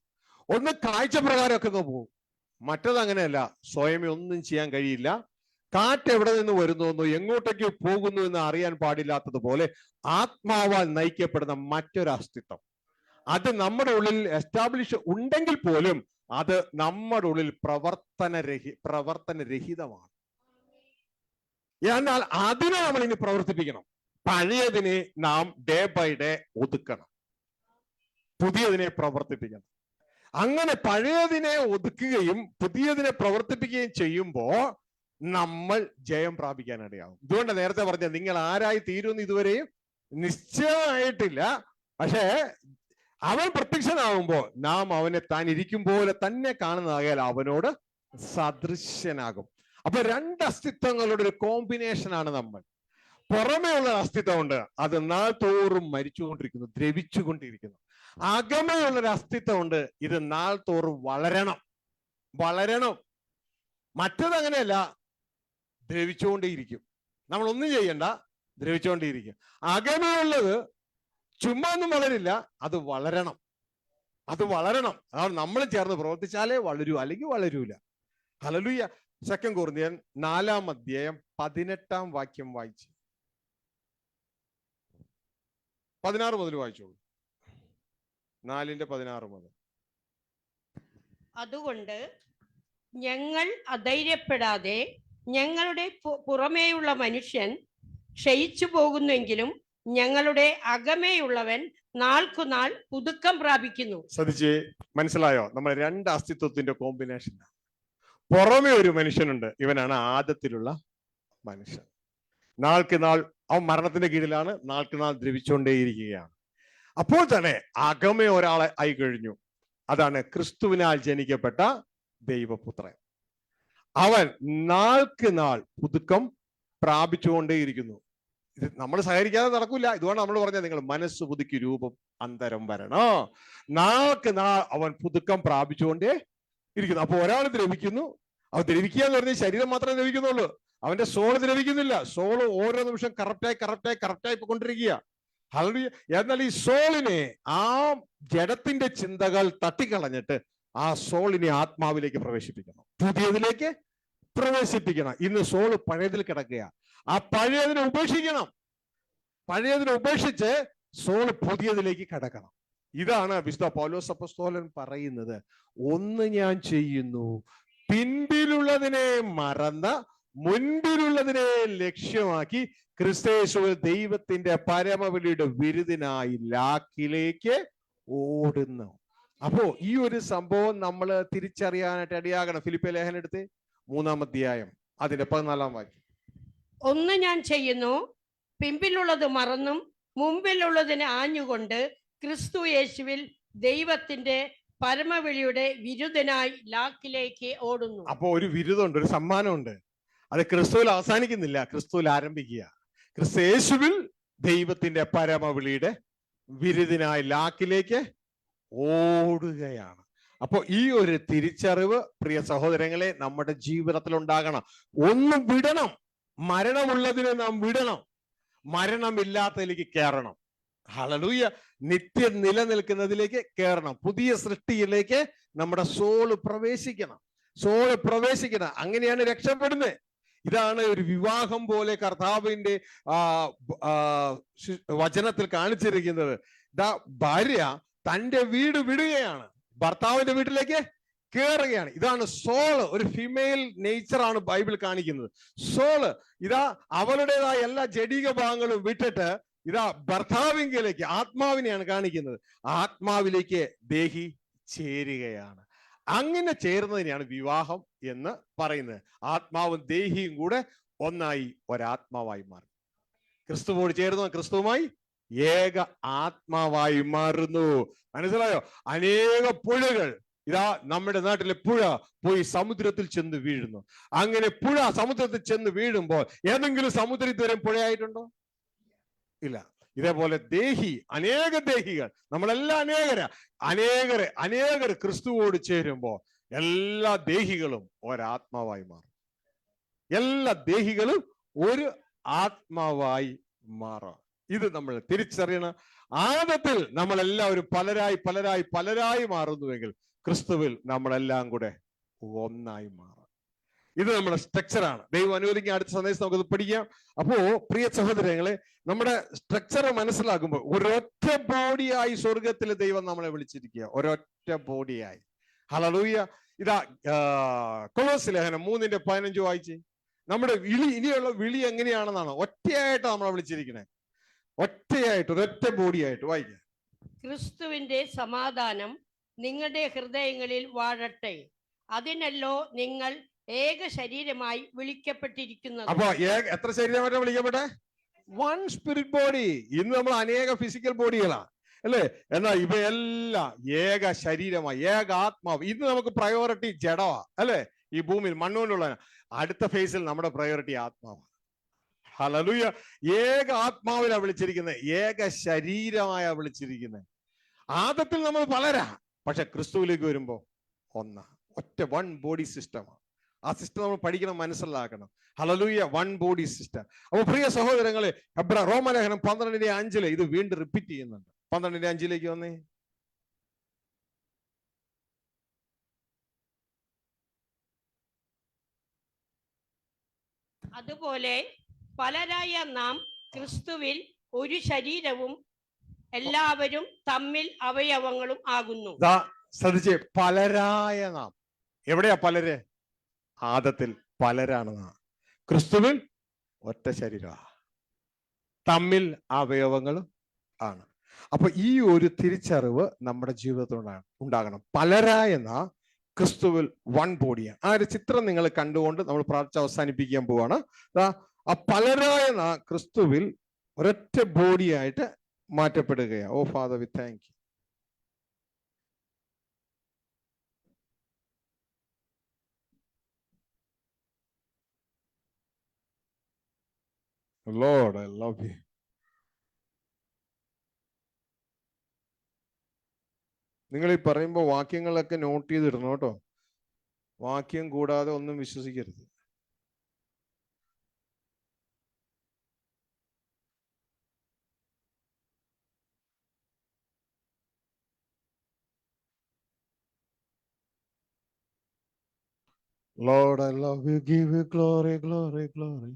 A: ഒന്ന് കാഴ്ചപ്രകാരമൊക്കെ പോകും, മറ്റത് അങ്ങനെയല്ല. സ്വയമേ ഒന്നും ചെയ്യാൻ കഴിയില്ല. കാറ്റ് എവിടെ നിന്ന് വരുന്നു, എങ്ങോട്ടേക്ക് പോകുന്നു എന്ന് അറിയാൻ പാടില്ലാത്തതുപോലെ ആത്മാവാൽ നയിക്കപ്പെടുന്ന മറ്റൊരു അസ്തിത്വം. അത് നമ്മുടെ ഉള്ളിൽ എസ്റ്റാബ്ലിഷ് ഉണ്ടെങ്കിൽ പോലും അത് നമ്മുടെ ഉള്ളിൽ പ്രവർത്തനരഹിതമാണ്. എന്നാൽ അതിനെ നമ്മൾ ഇനി പ്രവർത്തിപ്പിക്കണം. പഴയതിനെ നാം ഡേ ബൈ ഡേ ഒതുക്കണം, പുതിയതിനെ പ്രവർത്തിപ്പിക്കണം. അങ്ങനെ പഴയതിനെ ഒതുക്കുകയും പുതിയതിനെ പ്രവർത്തിപ്പിക്കുകയും ചെയ്യുമ്പോൾ നമ്മൾ ജയം പ്രാപിക്കാനിടയാകും. ഇതുകൊണ്ട് നേരത്തെ പറഞ്ഞ നിങ്ങൾ ആരായി തീരുമെന്ന് ഇതുവരെയും നിശ്ചയമായിട്ടില്ല. പക്ഷേ അവൻ പ്രത്യക്ഷനാകുമ്പോൾ നാം അവനെ താൻ ഇരിക്കും പോലെ തന്നെ കാണുന്നതായാൽ അവനോട് സദൃശ്യനാകും. അപ്പൊ 2 അസ്തിത്വങ്ങളുടെ ഒരു കോമ്പിനേഷനാണ് നമ്മൾ. പുറമേ ഉള്ള അസ്തിത്വമുണ്ട്, അത് നാൾ തോറും മരിച്ചുകൊണ്ടിരിക്കുന്നു, ദ്രവിച്ചുകൊണ്ടിരിക്കുന്നു. അകമയുള്ളൊരു അസ്തിത്വമുണ്ട്, ഇത് നാൾ തോറും വളരണം. മറ്റത് അങ്ങനെയല്ല, ദ്രവിച്ചുകൊണ്ടേയിരിക്കും. നമ്മൾ ഒന്നും ചെയ്യണ്ട, ദ്രവിച്ചുകൊണ്ടേയിരിക്കും. അകമയുള്ളത് ചുമ്മാ ഒന്നും വളരില്ല, അത് വളരണം. നമ്മൾ ചേർന്ന് പ്രവർത്തിച്ചാലേ വളരൂ, അല്ലെങ്കിൽ വളരൂല. ഹല്ലേലൂയ. 2 കൊരിന്ത്യർ 4-ാം അധ്യായം 18-ാം വാക്യം വായിച്ചു. 16 മുതൽ വായിച്ചോളൂ. 4:16 മുതൽ.
B: അതുകൊണ്ട് ഞങ്ങൾ അധൈര്യപ്പെടാതെ ഞങ്ങളുടെ പുറമേയുള്ള മനുഷ്യൻ ക്ഷയിച്ചു പോകുന്നെങ്കിലും ഞങ്ങളുടെ അകമേയുള്ളവൻ നാൾക്കുനാൾ പുതുക്കം പ്രാപിക്കുന്നു.
A: ശ്രദ്ധിച്ചേ, മനസ്സിലായോ? നമ്മൾ രണ്ട് അസ്തിത്വത്തിന്റെ കോമ്പിനേഷൻ. പുറമേ ഒരു മനുഷ്യനുണ്ട്, ഇവനാണ് ആദത്തിലുള്ള മനുഷ്യൻ. നാൾക്ക് നാൾ അവൻ മരണത്തിന്റെ കീഴിലാണ്, നാൾക്ക് നാൾ ദ്രവിച്ചുകൊണ്ടേയിരിക്കുകയാണ്. അപ്പോൾ തന്നെ അകമേ ഒരാളെ ആയി കഴിഞ്ഞു. അതാണ് ക്രിസ്തുവിനാൽ ജനിക്കപ്പെട്ട ദൈവപുത്രൻ. അവൻ നാൾക്ക് നാൾ പുതുക്കം പ്രാപിച്ചുകൊണ്ടേയിരിക്കുന്നു. ഇത് നമ്മൾ സഹകരിക്കാതെ നടക്കില്ല. ഇതുകൊണ്ട് നമ്മൾ പറഞ്ഞാൽ നിങ്ങൾ മനസ്സ് പുതുക്കി രൂപം അന്തരം വരണോ. നാൾക്ക് നാൾ അവൻ പുതുക്കം പ്രാപിച്ചുകൊണ്ടേ ഇരിക്കുന്നു. അപ്പൊ ഒരാൾ ദ്രവിക്കുന്നു. അവൻ ദ്രവിക്കുക എന്ന് പറഞ്ഞാൽ ശരീരം മാത്രമേ ദ്രവിക്കുന്നുള്ളൂ, അവന്റെ സോള് ദ്രവിക്കുന്നില്ല. സോള് ഓരോ നിമിഷം കറക്റ്റായി കൊണ്ടിരിക്കുക. ഹല്ലേലൂയ. എന്നാൽ ഈ സോളിനെ, ആ ജഡത്തിന്റെ ചിന്തകൾ തട്ടിക്കളഞ്ഞിട്ട് ആ സോളിനെ ആത്മാവിലേക്ക് പ്രവേശിപ്പിക്കണം, പുതിയതിലേക്ക് പ്രവേശിപ്പിക്കണം. ഇന്ന് സോള് പഴയതിൽ കിടക്കുക. ആ പഴയതിനെ ഉപേക്ഷിക്കണം. പഴയതിനെ ഉപേക്ഷിച്ച് സോള് പുതിയതിലേക്ക് കടക്കണം. ഇതാണ് വിശുദ്ധ പൗലോസ് അപ്പോസ്തലൻ പറയുന്നത്. ഒന്ന് ഞാൻ ചെയ്യുന്നു, പിൻപിലുള്ളതിനെ മറന്ന് മുൻപിലുള്ളതിനെ ലക്ഷ്യമാക്കി ക്രിസ്തയേശുവിൽ ദൈവത്തിന്റെ പരമവിളിയുടെ വിരുദിനായി ലാക്കിലേക്ക് ഓടുന്നു. അപ്പോ ഈ ഒരു സംഭവം നമ്മൾ തിരിച്ചറിയാനായിട്ട് ഇടയാകണം. ഫിലിപ്പിയ ലേഖനം എടുത്ത് 3-ാം അധ്യായം അതിന്റെ 14-ാം വാക്യം.
B: ഒന്ന് ഞാൻ ചെയ്യുന്നു, പിമ്പിലുള്ളത് മറന്നും മുമ്പിലുള്ളതിനെ ആഞ്ഞുകൊണ്ട് ക്രിസ്തു യേശുവിൽ ദൈവത്തിന്റെ പരമവിളിയുടെ വിരുദ്ധനായി ലാക്കിലേക്ക് ഓടുന്നു.
A: അപ്പൊ ഒരു വിരുദ്ധമുണ്ട്, ഒരു സമ്മാനമുണ്ട്. അത് ക്രിസ്തുവിൽ അവസാനിക്കുന്നില്ല, ക്രിസ്തുവിൽ ആരംഭിക്കുക. ക്രിസ്തു യേശുവിൽ ദൈവത്തിന്റെ പരമവിളിയുടെ വിരുദ്ധനായി ലാക്കിലേക്ക് ഓടുകയാണ്. അപ്പൊ ഈ ഒരു തിരിച്ചറിവ് പ്രിയ സഹോദരങ്ങളെ നമ്മുടെ ജീവിതത്തിൽ ഉണ്ടാകണം. ഒന്നും വിടണം. മരണമുള്ളതിനെ നാം വിടണം, മരണമില്ലാത്തതിലേക്ക് കയറണം. ഹല്ലേലൂയ. നിത്യം നിലനിൽക്കുന്നതിലേക്ക് കയറണം. പുതിയ സൃഷ്ടിയിലേക്ക് നമ്മുടെ സോള് പ്രവേശിക്കണം. അങ്ങനെയാണ് രക്ഷപ്പെടുന്നത്. ഇതാണ് ഒരു വിവാഹം പോലെ കർത്താവിന്റെ വചനത്തിൽ കാണിച്ചിരിക്കുന്നത്. ഭാര്യ തന്റെ വീട് വിടുകയാണ്, ഭർത്താവിന്റെ വീട്ടിലേക്ക് കയറുകയാണ്. ഇതാണ് സോള്. ഒരു ഫീമെയിൽ നേച്ചറാണ് ബൈബിൾ കാണിക്കുന്നത്. സോള് അവളുടേതായ എല്ലാ ജഡിക ഭാഗങ്ങളും വിട്ടിട്ട് ഭർത്താവിങ്കിലേക്ക്, ആത്മാവിനെയാണ് കാണിക്കുന്നത്. ആത്മാവിലേക്ക് ദേഹി ചേരുകയാണ്. അങ്ങനെ ചേരുന്നതിനെയാണ് വിവാഹം എന്ന് പറയുന്നത്. ആത്മാവും ദേഹിയും കൂടെ ഒന്നായി ഒരാത്മാവായി മാറും. ക്രിസ്തുവോട് ചേർന്ന് ക്രിസ്തുവുമായി ഏക ആത്മാവായി മാറുന്നു. മനസ്സിലായോ? അനേക പുഴകൾ നമ്മുടെ നാട്ടിലെ പുഴ പോയി സമുദ്രത്തിൽ ചെന്ന് വീഴുന്നു. അങ്ങനെ പുഴ സമുദ്രത്തിൽ ചെന്ന് വീഴുമ്പോൾ ഏതെങ്കിലും സമുദ്രം ഇതുവരെ പുഴയായിട്ടുണ്ടോ? ഇല്ല. ഇതേപോലെ അനേക ദേഹികൾ, നമ്മളെല്ലാം അനേകർ ക്രിസ്തുവോട് ചേരുമ്പോൾ എല്ലാ ദേഹികളും ഒരാത്മാവായി മാറും. എല്ലാ ദേഹികളും ഒരു ആത്മാവായി മാറാം. ഇത് നമ്മൾ തിരിച്ചറിയണം. ആദത്തിൽ നമ്മളെല്ലാവരും പലരായി മാറുന്നുവെങ്കിൽ ക്രിസ്തുവിൽ നമ്മളെല്ലാം കൂടെ ഒന്നായി മാറാം. ഇത് നമ്മുടെ സ്ട്രക്ചറാണ്. ദൈവം അനുവദിക്കുക അടുത്ത സന്ദേശം നമുക്കത് പഠിക്കാം. അപ്പോ പ്രിയ സഹോദരങ്ങളെ, നമ്മുടെ സ്ട്രക്ചർ മനസ്സിലാക്കുമ്പോൾ ഒരൊറ്റ ബോഡിയായി സ്വർഗത്തിലെ ദൈവം നമ്മളെ വിളിച്ചിരിക്കുക, ഒരൊറ്റ ബോഡിയായി. ഹല്ലേലൂയ. കൊലോസ്യ ലേഖനം 3:15 വായിച്ച്. നമ്മുടെ ഇനിയുള്ള വിളി എങ്ങനെയാണെന്നാണ്? ഒറ്റയായിട്ട് നമ്മളെ വിളിച്ചിരിക്കുന്നത്, ഒറ്റയായിട്ട്, ഒരൊറ്റ ബോഡിയായിട്ട്. വായിക്കാം.
B: ക്രിസ്തുവിന്റെ സമാധാനം നിങ്ങളുടെ ഹൃദയങ്ങളിൽ വാഴട്ടെ, അതിനല്ലോ നിങ്ങൾ ഏക ശരീരമായി വിളിക്കപ്പെട്ടിരിക്കുന്നത്.
A: അപ്പൊ എത്ര ശരീരമായിട്ടാണ് വിളിക്കപ്പെട്ടെ? One spirit body. ഇന്ന് നമ്മൾ അനേക ഫിസിക്കൽ ബോഡികളാണ്, അല്ലേ? എന്നാൽ ഇവയെല്ലാം ഏക ശരീരമായി, ഏക ആത്മാവ്. ഇന്ന് നമുക്ക് പ്രയോറിറ്റി ജഡമാ, അല്ലെ? ഈ ഭൂമിയിൽ മണ്ണുകൊണ്ടുള്ള. അടുത്ത ഫേസിൽ നമ്മുടെ പ്രയോറിറ്റി ആത്മാവാണ്. ഹല്ലേലൂയ. ഏക ആത്മാവിലാണ് വിളിച്ചിരിക്കുന്നത്, ഏക ശരീരമായാ വിളിച്ചിരിക്കുന്നത്. ആദത്തിൽ നമ്മൾ പലരാ, പക്ഷെ ക്രിസ്തുവിലേക്ക് വരുമ്പോ ഒറ്റ വൺ ബോഡി സിസ്റ്റമാണ്. ആ സിസ്റ്റം നമ്മൾ പഠിക്കണം, മനസ്സിലാക്കണം. ഹല്ലേലൂയ. One body system. അപ്പൊ പ്രിയ സഹോദരങ്ങളെ, റോമലേഖനം 12:5 ഇത് വീണ്ടും റിപ്പീറ്റ് ചെയ്യുന്നുണ്ട്. 12:5 വന്നേ.
B: അതുപോലെ പലരായ നാം ക്രിസ്തുവിൽ ഒരു ശരീരവും എല്ലാവരും തമ്മിൽ അവയവങ്ങളും ആകുന്നു.
A: ശ്രദ്ധിച്ചേ, പലരായ നാം. എവിടെയാ പലര്? ആദത്തിൽ പലരാണ് നാം, ക്രിസ്തുവിൽ ഒറ്റ ശരീരമാണ്, തമ്മിൽ അവയവങ്ങളും ആണ്. അപ്പൊ ഈ ഒരു തിരിച്ചറിവ് നമ്മുടെ ജീവിതത്തിൽ ഉണ്ടാകണം. പലരായ നാം ക്രിസ്തുവിൽ വൺ ബോഡിയാണ്. ആ ഒരു ചിത്രം നിങ്ങൾ കണ്ടുകൊണ്ട് നമ്മൾ പ്രാർത്ഥിച്ച് അവസാനിപ്പിക്കാൻ പോവാണ്. ആ പലരായ നാം ക്രിസ്തുവിൽ ഒരൊറ്റ ബോഡിയായിട്ട് മാറ്റപ്പെടുകയാണ്. Oh father, we thank you. Lord, I love you. നിങ്ങൾ ഈ പറയുമ്പോൾ വാക്യങ്ങളൊക്കെ നോട്ട് ചെയ്തിടണം കേട്ടോ. വാക്യം കൂടാതെ ഒന്നും വിശ്വസിക്കരുത്. Lord, I love you, give you glory, glory, glory.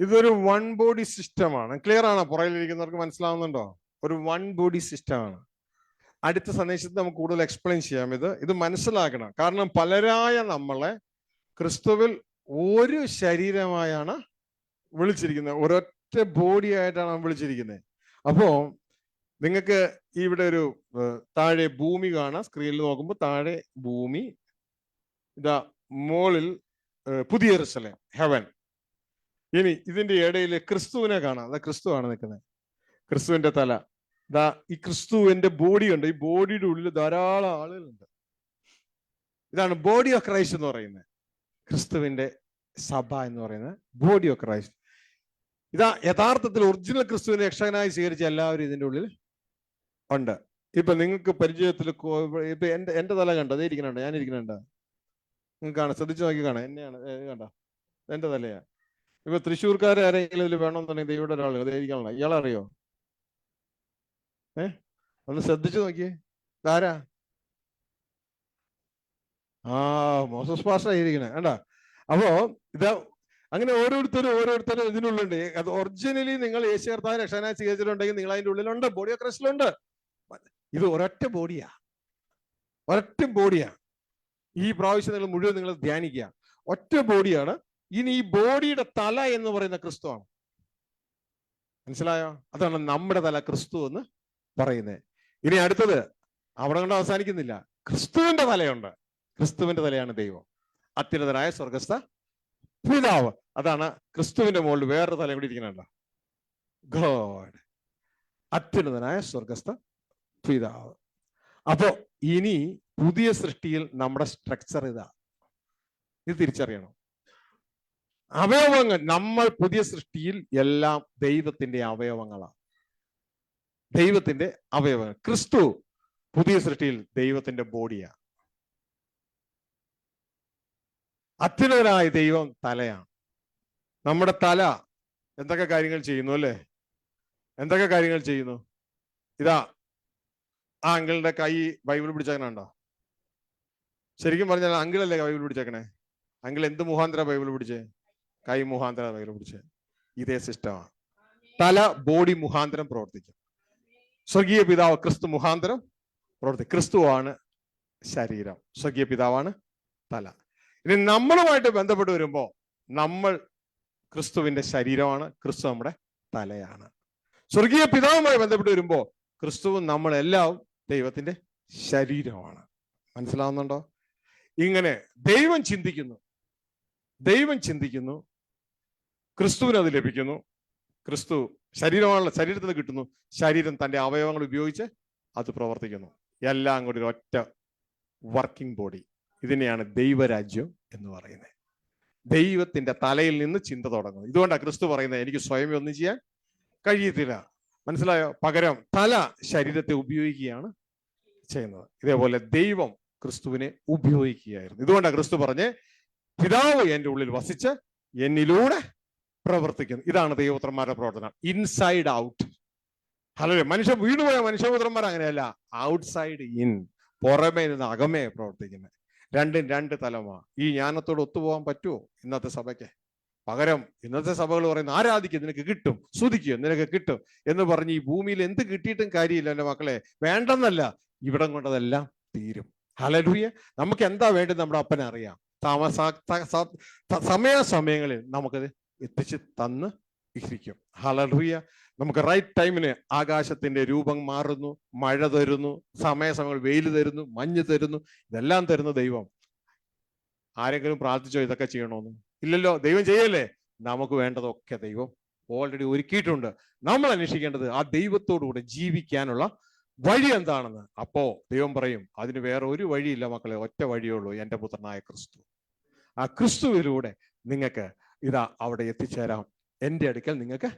A: ഇതൊരു വൺ ബോഡി സിസ്റ്റമാണ്. ക്ലിയർ ആണോ? പുറകിലിരിക്കുന്നവർക്ക് മനസ്സിലാവുന്നുണ്ടോ? ഒരു വൺ ബോഡി സിസ്റ്റമാണ്. അടുത്ത സന്ദേശത്തിൽ നമുക്ക് കൂടുതൽ എക്സ്പ്ലെയിൻ ചെയ്യാം. ഇത് മനസ്സിലാക്കണം. കാരണം പലരായ നമ്മളെ ക്രിസ്തുവിൽ ഒരു ശരീരമായാണ് വിളിച്ചിരിക്കുന്നത്, ഒരൊറ്റ ബോഡി ആയിട്ടാണ് വിളിച്ചിരിക്കുന്നത്. അപ്പോ നിങ്ങൾക്ക് ഇവിടെ ഒരു താഴെ ഭൂമി കാണാം. സ്ക്രീനിൽ നോക്കുമ്പോൾ താഴെ ഭൂമി, ഇതാ മുകളിൽ പുതിയ യെരൂശലേം, ഹെവൻ. ഇനി ഇതിന്റെ ഇടയിൽ ക്രിസ്തുവിനെ കാണാം. അതാ ക്രിസ്തുവാണ് നിൽക്കുന്നത്, ക്രിസ്തുവിന്റെ തല. ഇതാ ഈ ക്രിസ്തുവിന്റെ ബോഡി ഉണ്ട്. ഈ ബോഡിയുടെ ഉള്ളിൽ ധാരാളം ആളുകളുണ്ട്. ഇതാണ് ബോഡി ഓഫ് ക്രൈസ്റ്റ് എന്ന് പറയുന്നത്. ക്രിസ്തുവിന്റെ സഭ എന്ന് പറയുന്നത് ബോഡി ഓഫ് ക്രൈസ്റ്റ്. ഇതാ യഥാർത്ഥത്തിൽ ഒറിജിനൽ ക്രിസ്തുവിനെ രക്ഷകനായി സ്വീകരിച്ച എല്ലാവരും ഇതിന്റെ ഉള്ളിൽ ഉണ്ട്. ഇപ്പൊ നിങ്ങൾക്ക് പരിചയത്തിൽ ഇപ്പൊ എന്റെ തല കണ്ടോ? അതേ ഇരിക്കണുണ്ട്, ഞാൻ ഇരിക്കണുണ്ട്. നിങ്ങൾക്ക് കാണാം, ശ്രദ്ധിച്ചു നോക്കി കാണാം. എന്നെയാണ് കണ്ടോ? എന്റെ തലയാ. ഇപ്പൊ തൃശ്ശൂർക്കാരെ ആരെങ്കിലും ഇതിൽ വേണമെന്നുണ്ടെങ്കിൽ ഇവിടെ ഒരാൾ ഇതായിരിക്കണം. ഇയാളറിയോ? ഒന്ന് ശ്രദ്ധിച്ചു നോക്കിയേ, ആരാ? മോസസ് പാസ്റ്റർ ആയിരിക്കണേ കണ്ടാ. അപ്പോ ഇതാ അങ്ങനെ ഓരോരുത്തരും ഇതിനുള്ളുണ്ട്. അത് ഒറിജിനലി നിങ്ങൾ യേശു കർത്താവിനെ രക്ഷകനായി സ്വീകരിച്ചിട്ടുണ്ടെങ്കിൽ നിങ്ങൾ അതിന്റെ ഉള്ളിലുണ്ട്, ബോഡി ഓഫ് ക്രൈസ്റ്റിലുണ്ട്. ഇത് ഒരൊറ്റ ബോഡിയാ. ഈ പ്രാവശ്യം നിങ്ങൾ മുഴുവൻ നിങ്ങൾ ധ്യാനിക്കുക. ഒറ്റ ബോഡിയാണ്. ഇനി ഈ ബോഡിയുടെ തല എന്ന് പറയുന്ന ക്രിസ്തുവാണ്. മനസ്സിലായോ? അതാണ് നമ്മുടെ തല ക്രിസ്തു എന്ന് പറയുന്നത്. ഇനി അടുത്തത് അവിടെ കൊണ്ട് അവസാനിക്കുന്നില്ല. ക്രിസ്തുവിന്റെ തലയുണ്ട്. ക്രിസ്തുവിന്റെ തലയാണ് ദൈവം, അത്യുന്നതനായ സ്വർഗസ്ഥ പിതാവ്. അതാണ് ക്രിസ്തുവിന്റെ മുകളിൽ വേറൊരു തല കൂടി ഇരിക്കുന്നുണ്ട്, ഗോഡ്, അത്യുന്നതനായ സ്വർഗസ്ഥ പിതാവ്. അപ്പോ ഇനി പുതിയ സൃഷ്ടിയിൽ നമ്മുടെ സ്ട്രക്ചർ ഇത് തിരിച്ചറിയണം. അവയവങ്ങൾ, നമ്മൾ പുതിയ സൃഷ്ടിയിൽ എല്ലാം ദൈവത്തിന്റെ അവയവങ്ങളാണ്. ദൈവത്തിന്റെ അവയവങ്ങൾ. ക്രിസ്തു പുതിയ സൃഷ്ടിയിൽ ദൈവത്തിന്റെ ബോഡിയാ. അത്യുന്നതനായ ദൈവം തലയാണ്. നമ്മുടെ തല എന്തൊക്കെ കാര്യങ്ങൾ ചെയ്യുന്നു അല്ലേ? എന്തൊക്കെ കാര്യങ്ങൾ ചെയ്യുന്നു? ഇതാ ആ അങ്കിളിന്റെ കൈ ബൈബിൾ പിടിച്ചേക്കണുണ്ടോ? ശരിക്കും പറഞ്ഞാൽ അങ്കിളല്ലേ ബൈബിൾ പിടിച്ചേക്കണേ? അങ്കിൾ എന്ത് മുഖാന്തര ബൈബിൾ പിടിച്ചേ? കൈ മുഖാന്തര ബൈബിൾ പിടിച്ചേ. ഇതേ സിസ്റ്റമാണ്. തല ബോഡി മുഖാന്തരം പ്രവർത്തിക്കും. സ്വർഗീയ പിതാവ് ക്രിസ്തു മുഖാന്തരം പ്രവർത്തിക്കും. ക്രിസ്തുവാണ് ശരീരം, സ്വർഗീയ പിതാവാണ് തല. ഇനി നമ്മളുമായിട്ട് ബന്ധപ്പെട്ട് വരുമ്പോൾ നമ്മൾ ക്രിസ്തുവിന്റെ ശരീരമാണ്, ക്രിസ്തു നമ്മുടെ തലയാണ്. സ്വർഗീയ പിതാവുമായി ബന്ധപ്പെട്ട് വരുമ്പോൾ ക്രിസ്തുവും നമ്മളെല്ലാം ദൈവത്തിന്റെ ശരീരമാണ്. മനസ്സിലാവുന്നുണ്ടോ? ഇങ്ങനെ ദൈവം ചിന്തിക്കുന്നു, ക്രിസ്തുവിന് അത് ലഭിക്കുന്നു. ക്രിസ്തു ശരീരമാണല്ലോ, ശരീരത്തിൽ നിന്ന് കിട്ടുന്നു. ശരീരം തന്റെ അവയവങ്ങൾ ഉപയോഗിച്ച് അത് പ്രവർത്തിക്കുന്നു. എല്ലാം കൂടി ഒറ്റ വർക്കിംഗ് ബോഡി. ഇതിനെയാണ് ദൈവരാജ്യം എന്ന് പറയുന്നത്. ദൈവത്തിന്റെ തലയിൽ നിന്ന് ചിന്ത തുടങ്ങുന്നു. ഇതുകൊണ്ടാണ് ക്രിസ്തു പറയുന്നത്, എനിക്ക് സ്വയം ഒന്നും ചെയ്യാൻ കഴിയത്തില്ല. മനസ്സിലായോ? പകരം തല ശരീരത്തെ ഉപയോഗിക്കുകയാണ് ചെയ്യുന്നത്. ഇതേപോലെ ദൈവം ക്രിസ്തുവിനെ ഉപയോഗിക്കുകയായിരുന്നു. ഇതുകൊണ്ടാണ് ക്രിസ്തു പറഞ്ഞ്, പിതാവ് എൻ്റെ ഉള്ളിൽ വസിച്ച് എന്നിലൂടെ പ്രവർത്തിക്കുന്നു. ഇതാണ് ദൈവപുത്രന്മാരുടെ പ്രവർത്തനം, ഇൻസൈഡ് ഔട്ട്. ഹല്ലേലൂയ. വീണുപോയ മനുഷ്യപുത്രന്മാർ അങ്ങനെയല്ല, ഔട്ട്സൈഡ് ഇൻ. പുറമേ നിന്ന് അകമേ പ്രവർത്തിക്കുന്നത്. രണ്ടും രണ്ട് തലമാ. ഈ ജ്ഞാനത്തോട് ഒത്തുപോകാൻ പറ്റുമോ ഇന്നത്തെ സഭയ്ക്ക്? പകരം ഇന്നത്തെ സഭകൾ പറയുന്നത് ആരാധിക്കുക, നിനക്ക് കിട്ടും, സ്തുതിക്കുക, നിനക്ക് കിട്ടും എന്ന് പറഞ്ഞ് ഈ ഭൂമിയിൽ എന്ത് കിട്ടിയിട്ടും കാര്യമില്ല എൻ്റെ മക്കളെ. വേണ്ടെന്നല്ല, ഇവിടം കൊണ്ടതെല്ലാം തീരും. ഹല്ലേലൂയ. നമുക്ക് എന്താ വേണ്ടത് നമ്മുടെ അപ്പനെ അറിയാം. സമയാസമയങ്ങളിൽ നമുക്കത് എത്തിച്ച് തന്ന് ഇരിക്കും. ഹല്ലേലൂയ. നമുക്ക് റൈറ്റ് ടൈമിന് ആകാശത്തിന്റെ രൂപം മാറുന്നു, മഴ തരുന്നു, സമയസമയങ്ങൾ വെയിൽ തരുന്നു, മഞ്ഞ് തരുന്നു. ഇതെല്ലാം തരുന്ന ദൈവം. ആരെങ്കിലും പ്രാർത്ഥിച്ചോ ഇതൊക്കെ ചെയ്യണമെന്ന്? ഇല്ലല്ലോ. ദൈവം ചെയ്യല്ലേ? നമുക്ക് വേണ്ടതൊക്കെ ദൈവം ഓൾറെഡി ഒരുക്കിയിട്ടുണ്ട്. നമ്മൾ അന്വേഷിക്കേണ്ടത് ആ ദൈവത്തോടുകൂടെ ജീവിക്കാനുള്ള വഴി എന്താണെന്ന്. അപ്പോ ദൈവം പറയും, അതിന് വേറെ ഒരു വഴിയില്ല മക്കളെ, ഒറ്റ വഴിയേ ഉള്ളൂ, എൻ്റെ പുത്രനായ ക്രിസ്തു. ആ ക്രിസ്തുവിലൂടെ നിങ്ങൾക്ക് ഇതാ അവിടെ എത്തിച്ചേരാം. എൻ്റെ അടുക്കൽ നിങ്ങൾക്ക്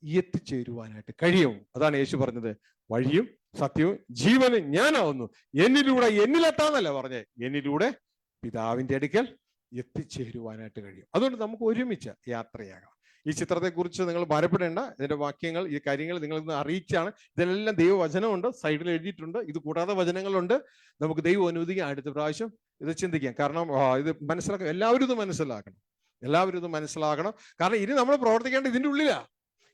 A: എത്തിച്ചേരുവാനായിട്ട് കഴിയും. അതാണ് യേശു പറഞ്ഞത്, വഴിയും സത്യവും ജീവനും ഞാനാവുന്നു, എന്നിലൂടെ എന്നിലെത്താന്നല്ല പറഞ്ഞേ, എന്നിലൂടെ പിതാവിന്റെ അടുക്കൽ എത്തിച്ചേരുവാനായിട്ട് കഴിയും. അതുകൊണ്ട് നമുക്ക് ഒരുമിച്ച് യാത്രയാകാം. ഈ ചിത്രത്തെക്കുറിച്ച് നിങ്ങൾ ഭാരപ്പെടേണ്ട. ഇതിന്റെ വാക്യങ്ങൾ, ഈ കാര്യങ്ങൾ നിങ്ങളിന്ന് അറിയിച്ചാണ്. ഇതിലെല്ലാം ദൈവവചനമുണ്ട്, സൈഡിൽ എഴുതിയിട്ടുണ്ട്. ഇത് കൂടാതെ വചനങ്ങളുണ്ട്. നമുക്ക് ദൈവം അനുവദിക്കുക അടുത്ത പ്രാവശ്യം ഇത് ചിന്തിക്കാം. കാരണം ഇത് മനസ്സിലാക്കണം, എല്ലാവരും ഇത് മനസ്സിലാക്കണം, എല്ലാവരും ഇത് മനസ്സിലാക്കണം. കാരണം ഇനി നമ്മൾ പ്രവർത്തിക്കേണ്ട ഇതിൻ്റെ ഉള്ളിലാ,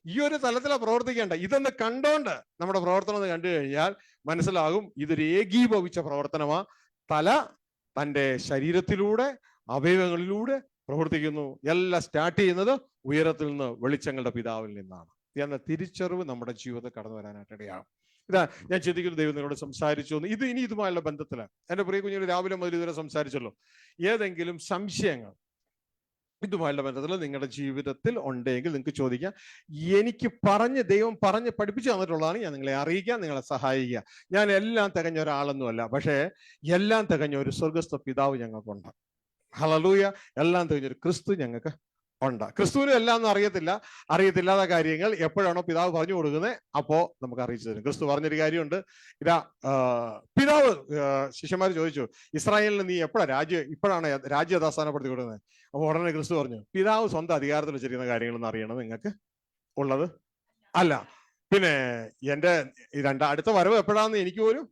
A: ഈ ഒരു തലത്തിലാണ് പ്രവർത്തിക്കേണ്ട. ഇതൊന്ന് കണ്ടോണ്ട് നമ്മുടെ പ്രവർത്തനം ഒന്ന് കണ്ടു കഴിഞ്ഞാൽ മനസ്സിലാകും ഇതൊരു ഏകീഭവിച്ച പ്രവർത്തനമാ. തല തൻ്റെ ശരീരത്തിലൂടെ അവയവങ്ങളിലൂടെ പ്രവർത്തിക്കുന്നു. എല്ലാം സ്റ്റാർട്ട് ചെയ്യുന്നത് ഉയരത്തിൽ നിന്ന്, വെളിച്ചങ്ങളുടെ പിതാവിൽ നിന്നാണ് എന്ന തിരിച്ചറിവ് നമ്മുടെ ജീവിതത്തിൽ കടന്നു വരാനായിട്ട് ഇടയാകും. ഇതാ ഞാൻ ചിന്തിക്കുന്ന ദൈവം നിങ്ങളോട് സംസാരിച്ചു എന്ന്. ഇത് ഇനി ഇതുമായുള്ള ബന്ധത്തിലാണ്. എൻ്റെ പ്രിയ കുഞ്ഞുങ്ങൾ രാവിലെ മുതൽ ഇതുവരെ സംസാരിച്ചല്ലോ. ഏതെങ്കിലും സംശയങ്ങൾ ഇതുമായുള്ള ബന്ധത്തിൽ നിങ്ങളുടെ ജീവിതത്തിൽ ഉണ്ടെങ്കിൽ നിങ്ങൾക്ക് ചോദിക്കാം. എനിക്ക് ദൈവം പറഞ്ഞ് പഠിപ്പിച്ചു തന്നിട്ടുള്ളതാണ്. ഞാൻ നിങ്ങളെ അറിയിക്കാം, നിങ്ങളെ സഹായിക്കുക. ഞാൻ എല്ലാം തികഞ്ഞ ഒരാളൊന്നുമല്ല, പക്ഷേ എല്ലാം തികഞ്ഞ ഒരു സ്വർഗസ്ഥ പിതാവ് ഞങ്ങൾക്കുണ്ട്. ഹല്ലേലൂയ. എല്ലാം തികഞ്ഞൊരു ക്രിസ്തു ഞങ്ങൾക്ക് ഉണ്ട്. ക്രിസ്തുവിനും എല്ലാം ഒന്നും അറിയത്തില്ലാത്ത കാര്യങ്ങൾ എപ്പോഴാണോ പിതാവ് പറഞ്ഞു കൊടുക്കുന്നത് അപ്പോ നമുക്ക് അറിയിച്ചു തരും. ക്രിസ്തു പറഞ്ഞൊരു കാര്യമുണ്ട്. ഇതാ പിതാവ് ശിഷ്യന്മാർ ചോദിച്ചു, ഇസ്രായേലിന് നീ ഇപ്പോഴാണ് രാജ്യദാസ്ഥാനപ്പെടുത്തി കൊടുക്കുന്നത്? അപ്പൊ ഉടനെ ക്രിസ്തു പറഞ്ഞു, പിതാവ് സ്വന്തം അധികാരത്തിൽ വെച്ചിരിക്കുന്ന കാര്യങ്ങളൊന്നും അറിയണം നിങ്ങൾക്ക് ഉള്ളത് അല്ല. പിന്നെ എൻ്റെ അടുത്ത വരവ് എപ്പോഴാന്ന് എനിക്ക് പോലും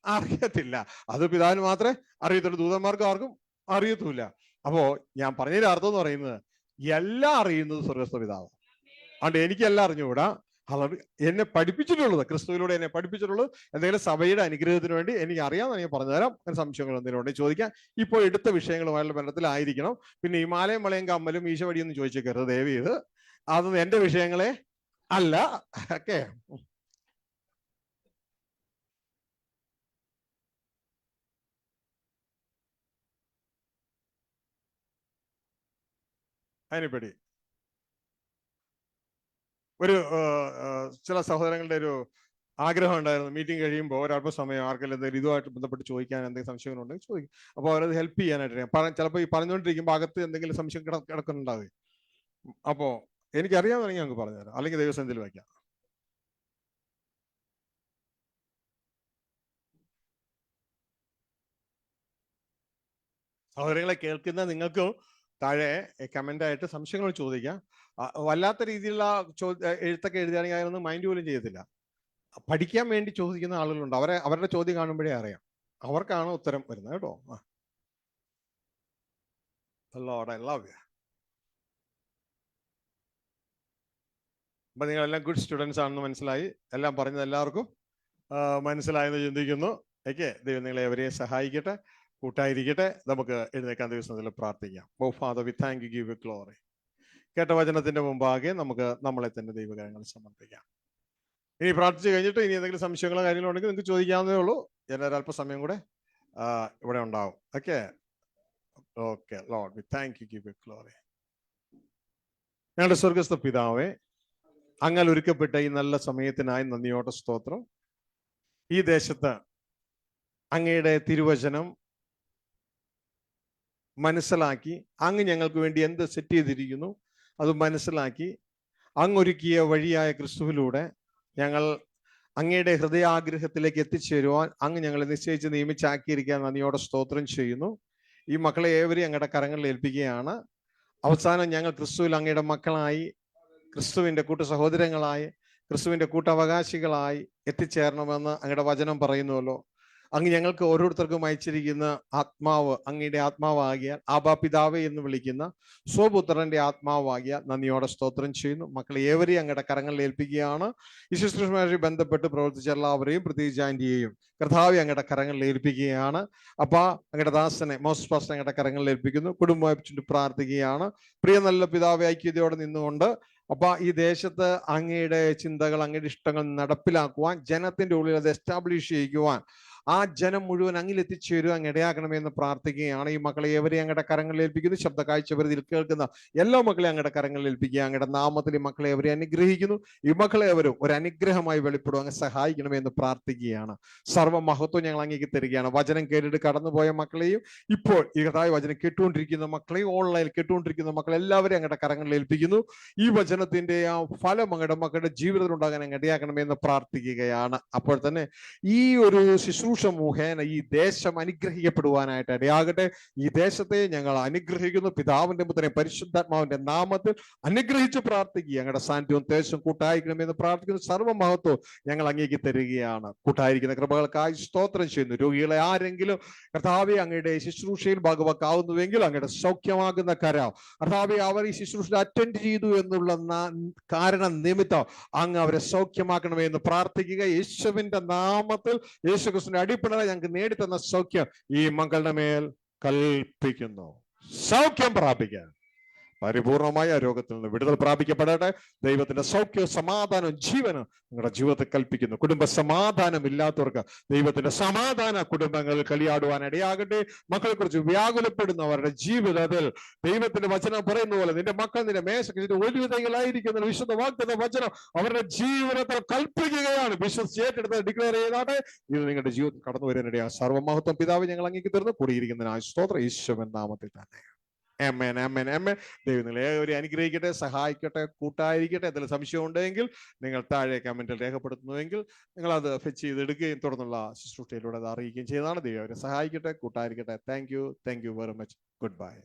A: അറിയത്തില്ല. അത് പിതാവിന് മാത്രമേ അറിയത്തുള്ളൂ, ദൂതന്മാർക്കും ആർക്കും അറിയത്തുമില്ല. അപ്പോ ഞാൻ പറഞ്ഞതിന്റെ അർത്ഥം എന്ന് പറയുന്നത്, എല്ലാം അറിയുന്നത് സ്വർഗസ്ഥ പിതാവ്. അതുകൊണ്ട് എനിക്കെല്ലാം അറിഞ്ഞുകൂടാ. എന്നെ പഠിപ്പിച്ചിട്ടുള്ളത്, ക്രിസ്തുവിലൂടെ എന്നെ പഠിപ്പിച്ചിട്ടുള്ളത് എന്തെങ്കിലും സഭയുടെ അനുഗ്രഹത്തിന് വേണ്ടി എനിക്ക് അറിയാമെന്ന് ഞാൻ പറഞ്ഞുതരാം. അങ്ങനെ സംശയങ്ങൾ എന്തെങ്കിലും ഉണ്ടെങ്കിൽ ചോദിക്കാം. ഇപ്പോൾ എടുത്ത വിഷയങ്ങളുമായുള്ള ബന്ധത്തിലായിരിക്കണം. പിന്നെ ഈ മാലയും വളയും കമ്മലും ഈശവടിയൊന്നും ചോദിച്ചേക്കരുത് ദയവ് ചെയ്ത്. അതൊന്നും എന്റെ വിഷയങ്ങളെ അല്ല. ഓക്കെ. അതിനെപ്പറ്റി ചില സഹോദരങ്ങളുടെ ഒരു ആഗ്രഹം ഉണ്ടായിരുന്നു. മീറ്റിംഗ് കഴിയുമ്പോൾ ഒരല്പസമയം ആർക്കെങ്കിലും എന്തെങ്കിലും ഇതുമായിട്ട് ബന്ധപ്പെട്ട് ചോദിക്കാൻ എന്തെങ്കിലും സംശയങ്ങളുണ്ടെങ്കിൽ ചോദിക്കും. അപ്പോൾ അവരത് ഹെൽപ്പ് ചെയ്യാനായിട്ട് ചിലപ്പോൾ ഈ പറഞ്ഞുകൊണ്ടിരിക്കുമ്പോൾ അകത്ത് എന്തെങ്കിലും സംശയം കിടക്കുന്നുണ്ടാവുക. അപ്പോൾ എനിക്കറിയാമെന്നുണ്ടെങ്കിൽ ഞങ്ങൾക്ക് പറഞ്ഞുതരാം, അല്ലെങ്കിൽ ദൈവസന്നിധിയിൽ വയ്ക്കാം. സഹോദരങ്ങളെ കേൾക്കുന്ന നിങ്ങൾക്കും താഴെ കമൻ്റായിട്ട് സംശയങ്ങൾ ചോദിക്കാം. വല്ലാത്ത രീതിയിലുള്ള എഴുത്തൊക്കെ എഴുതുകയാണെങ്കിൽ അതൊന്നും മൈൻഡ് പോലും ചെയ്യത്തില്ല. പഠിക്കാൻ വേണ്ടി ചോദിക്കുന്ന ആളുകളുണ്ട്. അവരുടെ ചോദ്യം കാണുമ്പോഴേ അറിയാം, അവർക്കാണ് ഉത്തരം വരുന്നത് കേട്ടോ. അപ്പൊ നിങ്ങളെല്ലാം ഗുഡ് സ്റ്റുഡൻസ് ആണെന്ന് മനസ്സിലായി. എല്ലാം പറഞ്ഞത് എല്ലാവർക്കും മനസ്സിലായെന്ന് ചിന്തിക്കുന്നു. ഓക്കെ. ദൈവം നിങ്ങളെ എവരെയും സഹായിക്കട്ടെ, കൂട്ടായിരിക്കട്ടെ. നമുക്ക് എഴുന്നേക്കാൻ ദിവസത്തിൽ പ്രാർത്ഥിക്കാം. Oh father, we thank you, give you glory. കേട്ട വചനത്തിന്റെ മുമ്പാകെ നമുക്ക് നമ്മളെ തന്നെ ദൈവകാര്യങ്ങൾ സമർപ്പിക്കാം. ഇനി പ്രാർത്ഥിച്ചു കഴിഞ്ഞിട്ട് ഇനി എന്തെങ്കിലും സംശയങ്ങളോ കാര്യങ്ങളോ ഉണ്ടെങ്കിൽ നിങ്ങൾക്ക് ചോദിക്കാവുന്നതേ ഉള്ളൂ. അല്പസമയം കൂടെ ഇവിടെ ഉണ്ടാവും. Okay. Okay. Lord, V thank you, give you glory. ഞങ്ങളുടെ സ്വർഗസ്ഥ പിതാവേ, അങ്ങൽ ഒരുക്കപ്പെട്ട ഈ നല്ല സമയത്തിനായി നന്ദിയോടെ സ്തോത്രം. ഈ ദേശത്ത് അങ്ങയുടെ തിരുവചനം മനസ്സിലാക്കി അങ്ങ് ഞങ്ങൾക്ക് വേണ്ടി എന്ത് സെറ്റ് ചെയ്തിരിക്കുന്നു അത് മനസ്സിലാക്കി അങ്ങൊരുക്കിയ വഴിയായ ക്രിസ്തുവിലൂടെ ഞങ്ങൾ അങ്ങയുടെ ഹൃദയാഗ്രഹത്തിലേക്ക് എത്തിച്ചേരുവാൻ അങ്ങ് ഞങ്ങളെ നിശ്ചയിച്ച് നിയമിച്ചാക്കിയിരിക്കാൻ നന്ദിയോടെ സ്തോത്രം ചെയ്യുന്നു. ഈ മക്കളെ ഏവരെയും അങ്ങയുടെ കരങ്ങളിൽ ഏൽപ്പിക്കുകയാണ്. അവസാനം ഞങ്ങൾ ക്രിസ്തുവിൽ അങ്ങയുടെ മക്കളായി, ക്രിസ്തുവിൻ്റെ കൂട്ടു സഹോദരങ്ങളായി, ക്രിസ്തുവിൻ്റെ കൂട്ടവകാശികളായി എത്തിച്ചേരണമെന്ന് അങ്ങയുടെ വചനം പറയുന്നുവല്ലോ. അങ്ങ് ഞങ്ങൾക്ക് ഓരോരുത്തർക്കും അയച്ചിരിക്കുന്ന ആത്മാവ് അങ്ങയുടെ ആത്മാവാകിയ ആബാ പിതാവേ എന്ന് വിളിക്കുന്ന സ്വപുത്രന്റെ ആത്മാവാകിയ നന്ദിയോടെ സ്തോത്രം ചെയ്യുന്നു. മക്കളെ ഏവരെയും അങ്ങയുടെ കരങ്ങളിൽ ഏൽപ്പിക്കുകയാണ്. ഈ ശുശ്രൂഷയുമായി ബന്ധപ്പെട്ട് പ്രവർത്തിച്ച എല്ലാവരെയും, പ്രത്യേകിച്ച് ആന്റിയെയും കർത്താവെ അങ്ങയുടെ കരങ്ങളിൽ ഏൽപ്പിക്കുകയാണ്. അപ്പൊ അങ്ങയുടെ ദാസനെ മോസ്റ്റ് ഫാസ്റ്റ് അങ്ങയുടെ കരങ്ങളിൽ ഏൽപ്പിക്കുന്നു. കുടുംബം പ്രാർത്ഥിക്കുകയാണ്. പ്രിയ നല്ല പിതാവെ, ഐക്യതയോടെ നിന്നുകൊണ്ട് അപ്പൊ ഈ ദേശത്ത് അങ്ങയുടെ ചിന്തകൾ, അങ്ങയുടെ ഇഷ്ടങ്ങൾ നടപ്പിലാക്കുവാൻ, ജനത്തിന്റെ ഉള്ളിൽ അത് എസ്റ്റാബ്ലിഷ് ചെയ്യുവാൻ, ആ ജനം മുഴുവൻ അങ്ങിൽ എത്തിച്ചേരുക അങ്ങ് ഇടയാക്കണമെന്ന് പ്രാർത്ഥിക്കുകയാണ്. ഈ മക്കളെ ഏവരെയും അങ്ങയുടെ കരങ്ങളിൽ ഏൽപ്പിക്കുന്നു. ശബ്ദ കാഴ്ചപരിധിയിൽ കേൾക്കുന്ന എല്ലാ മക്കളെയും അങ്ങയുടെ കരങ്ങളിൽ ഏൽപ്പിക്കുക. അങ്ങയുടെ നാമത്തിൽ ഈ മക്കളെ ഏവരെ അനുഗ്രഹിക്കുന്നു. ഈ മക്കളെ ഏവരും ഒരു അനുഗ്രഹമായി വെളിപ്പെടും അങ്ങ് സഹായിക്കണമെന്ന് പ്രാർത്ഥിക്കുകയാണ്. സർവ്വമഹത്വം ഞങ്ങൾ അങ്ങേക്ക് തരികയാണ്. വചനം കേട്ടിട്ട് കടന്നുപോയ മക്കളെയും ഇപ്പോൾ ഈ കഥായ വചനം കേട്ടുകൊണ്ടിരിക്കുന്ന മക്കളെയും ഓൺലൈനിൽ കേട്ടുകൊണ്ടിരിക്കുന്ന മക്കളെ എല്ലാവരെയും അങ്ങയുടെ കരങ്ങളിൽ ഏൽപ്പിക്കുന്നു. ഈ വചനത്തിന്റെ ആ ഫലം അങ്ങയുടെ മക്കളുടെ ജീവിതത്തിൽ ഉണ്ടാകാൻ അങ്ങ് ഇടയാക്കണമെന്ന് പ്രാർത്ഥിക്കുകയാണ്. അപ്പോൾ തന്നെ ഈ ഒരു ശുശ്രൂഷ മുഖേന ഈ ദേശം അനുഗ്രഹിക്കപ്പെടുവാനായിട്ട് ഇടയാകട്ടെ. ഈ ദേശത്തെ ഞങ്ങൾ അനുഗ്രഹിക്കുന്നു. പിതാവിന്റെ പുത്രനെ പരിശുദ്ധാത്മാവിന്റെ നാമത്തിൽ അനുഗ്രഹിച്ച് പ്രാർത്ഥിക്കുക. ഞങ്ങളുടെ സാന്നിധ്യവും ദേശം കൂട്ടായിരിക്കണമെന്ന് പ്രാർത്ഥിക്കുന്നു. സർവ്വമഹത്വം ഞങ്ങൾ അങ്ങേക്ക് തരികയാണ്. കൂട്ടായിരിക്കുന്ന കൃപകൾക്കായി സ്തോത്രം ചെയ്യുന്നു. രോഗികളെ ആരെങ്കിലും കർത്താവെ അങ്ങയുടെ ശുശ്രൂഷയിൽ ഭാഗവാക്കാവുന്നുവെങ്കിൽ അങ്ങയുടെ സൗഖ്യമാകുന്ന കരം കർത്താവെ അവർ ഈ ശുശ്രൂഷ അറ്റൻഡ് ചെയ്തു എന്നുള്ള കാരണം നിമിത്തം അങ്ങ് അവരെ സൗഖ്യമാക്കണമെന്ന് പ്രാർത്ഥിക്കുക. യേശുവിന്റെ നാമത്തിൽ, യേശുക്രിസ്തുവിന്റെ അടിപ്പിണരെ ഞങ്ങൾക്ക് നേടിത്തന്ന സൗഖ്യം ഈ മക്കളുടെ മേൽ കൽപ്പിക്കുന്നു. സൗഖ്യം പ്രാപിക്കാൻ, പരിപൂർണമായ രോഗത്തിൽ നിന്ന് വിടുതൽ പ്രാപിക്കപ്പെടട്ടെ. ദൈവത്തിന്റെ സൗഖ്യവും സമാധാനവും ജീവനും നിങ്ങളുടെ ജീവിതത്തിൽ കൽപ്പിക്കുന്നു. കുടുംബ സമാധാനം ഇല്ലാത്തവർക്ക് ദൈവത്തിന്റെ സമാധാന കുടുംബങ്ങളിൽ കളിയാടുവാൻ ഇടയാകട്ടെ. മക്കളെ കുറിച്ച് വ്യാകുലപ്പെടുന്നവരുടെ ജീവിതത്തിൽ ദൈവത്തിന്റെ വചനം പറയുന്ന പോലെ നിന്റെ മക്കൾ നിന്റെ മേശക്ക് ഒരുവിധങ്ങളായിരിക്കുന്ന വിശുദ്ധ വാഗ്ദത്ത വചനം അവരുടെ ജീവിതത്തിൽ കൽപ്പിക്കുകയാണ്. വിശ്വസിച്ച് ഏറ്റെടുത്ത് ഡിക്ലെയർ ചെയ്താട്ടെ. ഇത് നിങ്ങളുടെ ജീവിതത്തിൽ കടന്നു വരാനിടയാ. സർവ്വമഹത്വം പിതാവ് ഞങ്ങൾ അങ്ങേക്ക് തരുന്നു. കൂടിയിരിക്കുന്നതിനായി സ്തോത്രം യേശുവിൻ നാമത്തിൽ തന്നെ. ആമേൻ, ആമേൻ, ആമേൻ. ദൈവം നിങ്ങളെ ഏവരെയും അനുഗ്രഹിക്കട്ടെ, സഹായിക്കട്ടെ, കൂട്ടായിരിക്കട്ടെ. എന്തെങ്കിലും സംശയം ഉണ്ടെങ്കിൽ നിങ്ങൾ താഴെ കമന്റിൽ രേഖപ്പെടുത്തുന്നുവെങ്കിൽ നിങ്ങൾ അത് ഫെച്ച് ചെയ്തെടുക്കുകയും തുടർന്നുള്ള ശുശ്രൂഷയിലൂടെ അത് അറിയിക്കുകയും ചെയ്തതാണ്. ദൈവം അവരെ സഹായിക്കട്ടെ, കൂട്ടായിരിക്കട്ടെ. Thank you very much. Good by.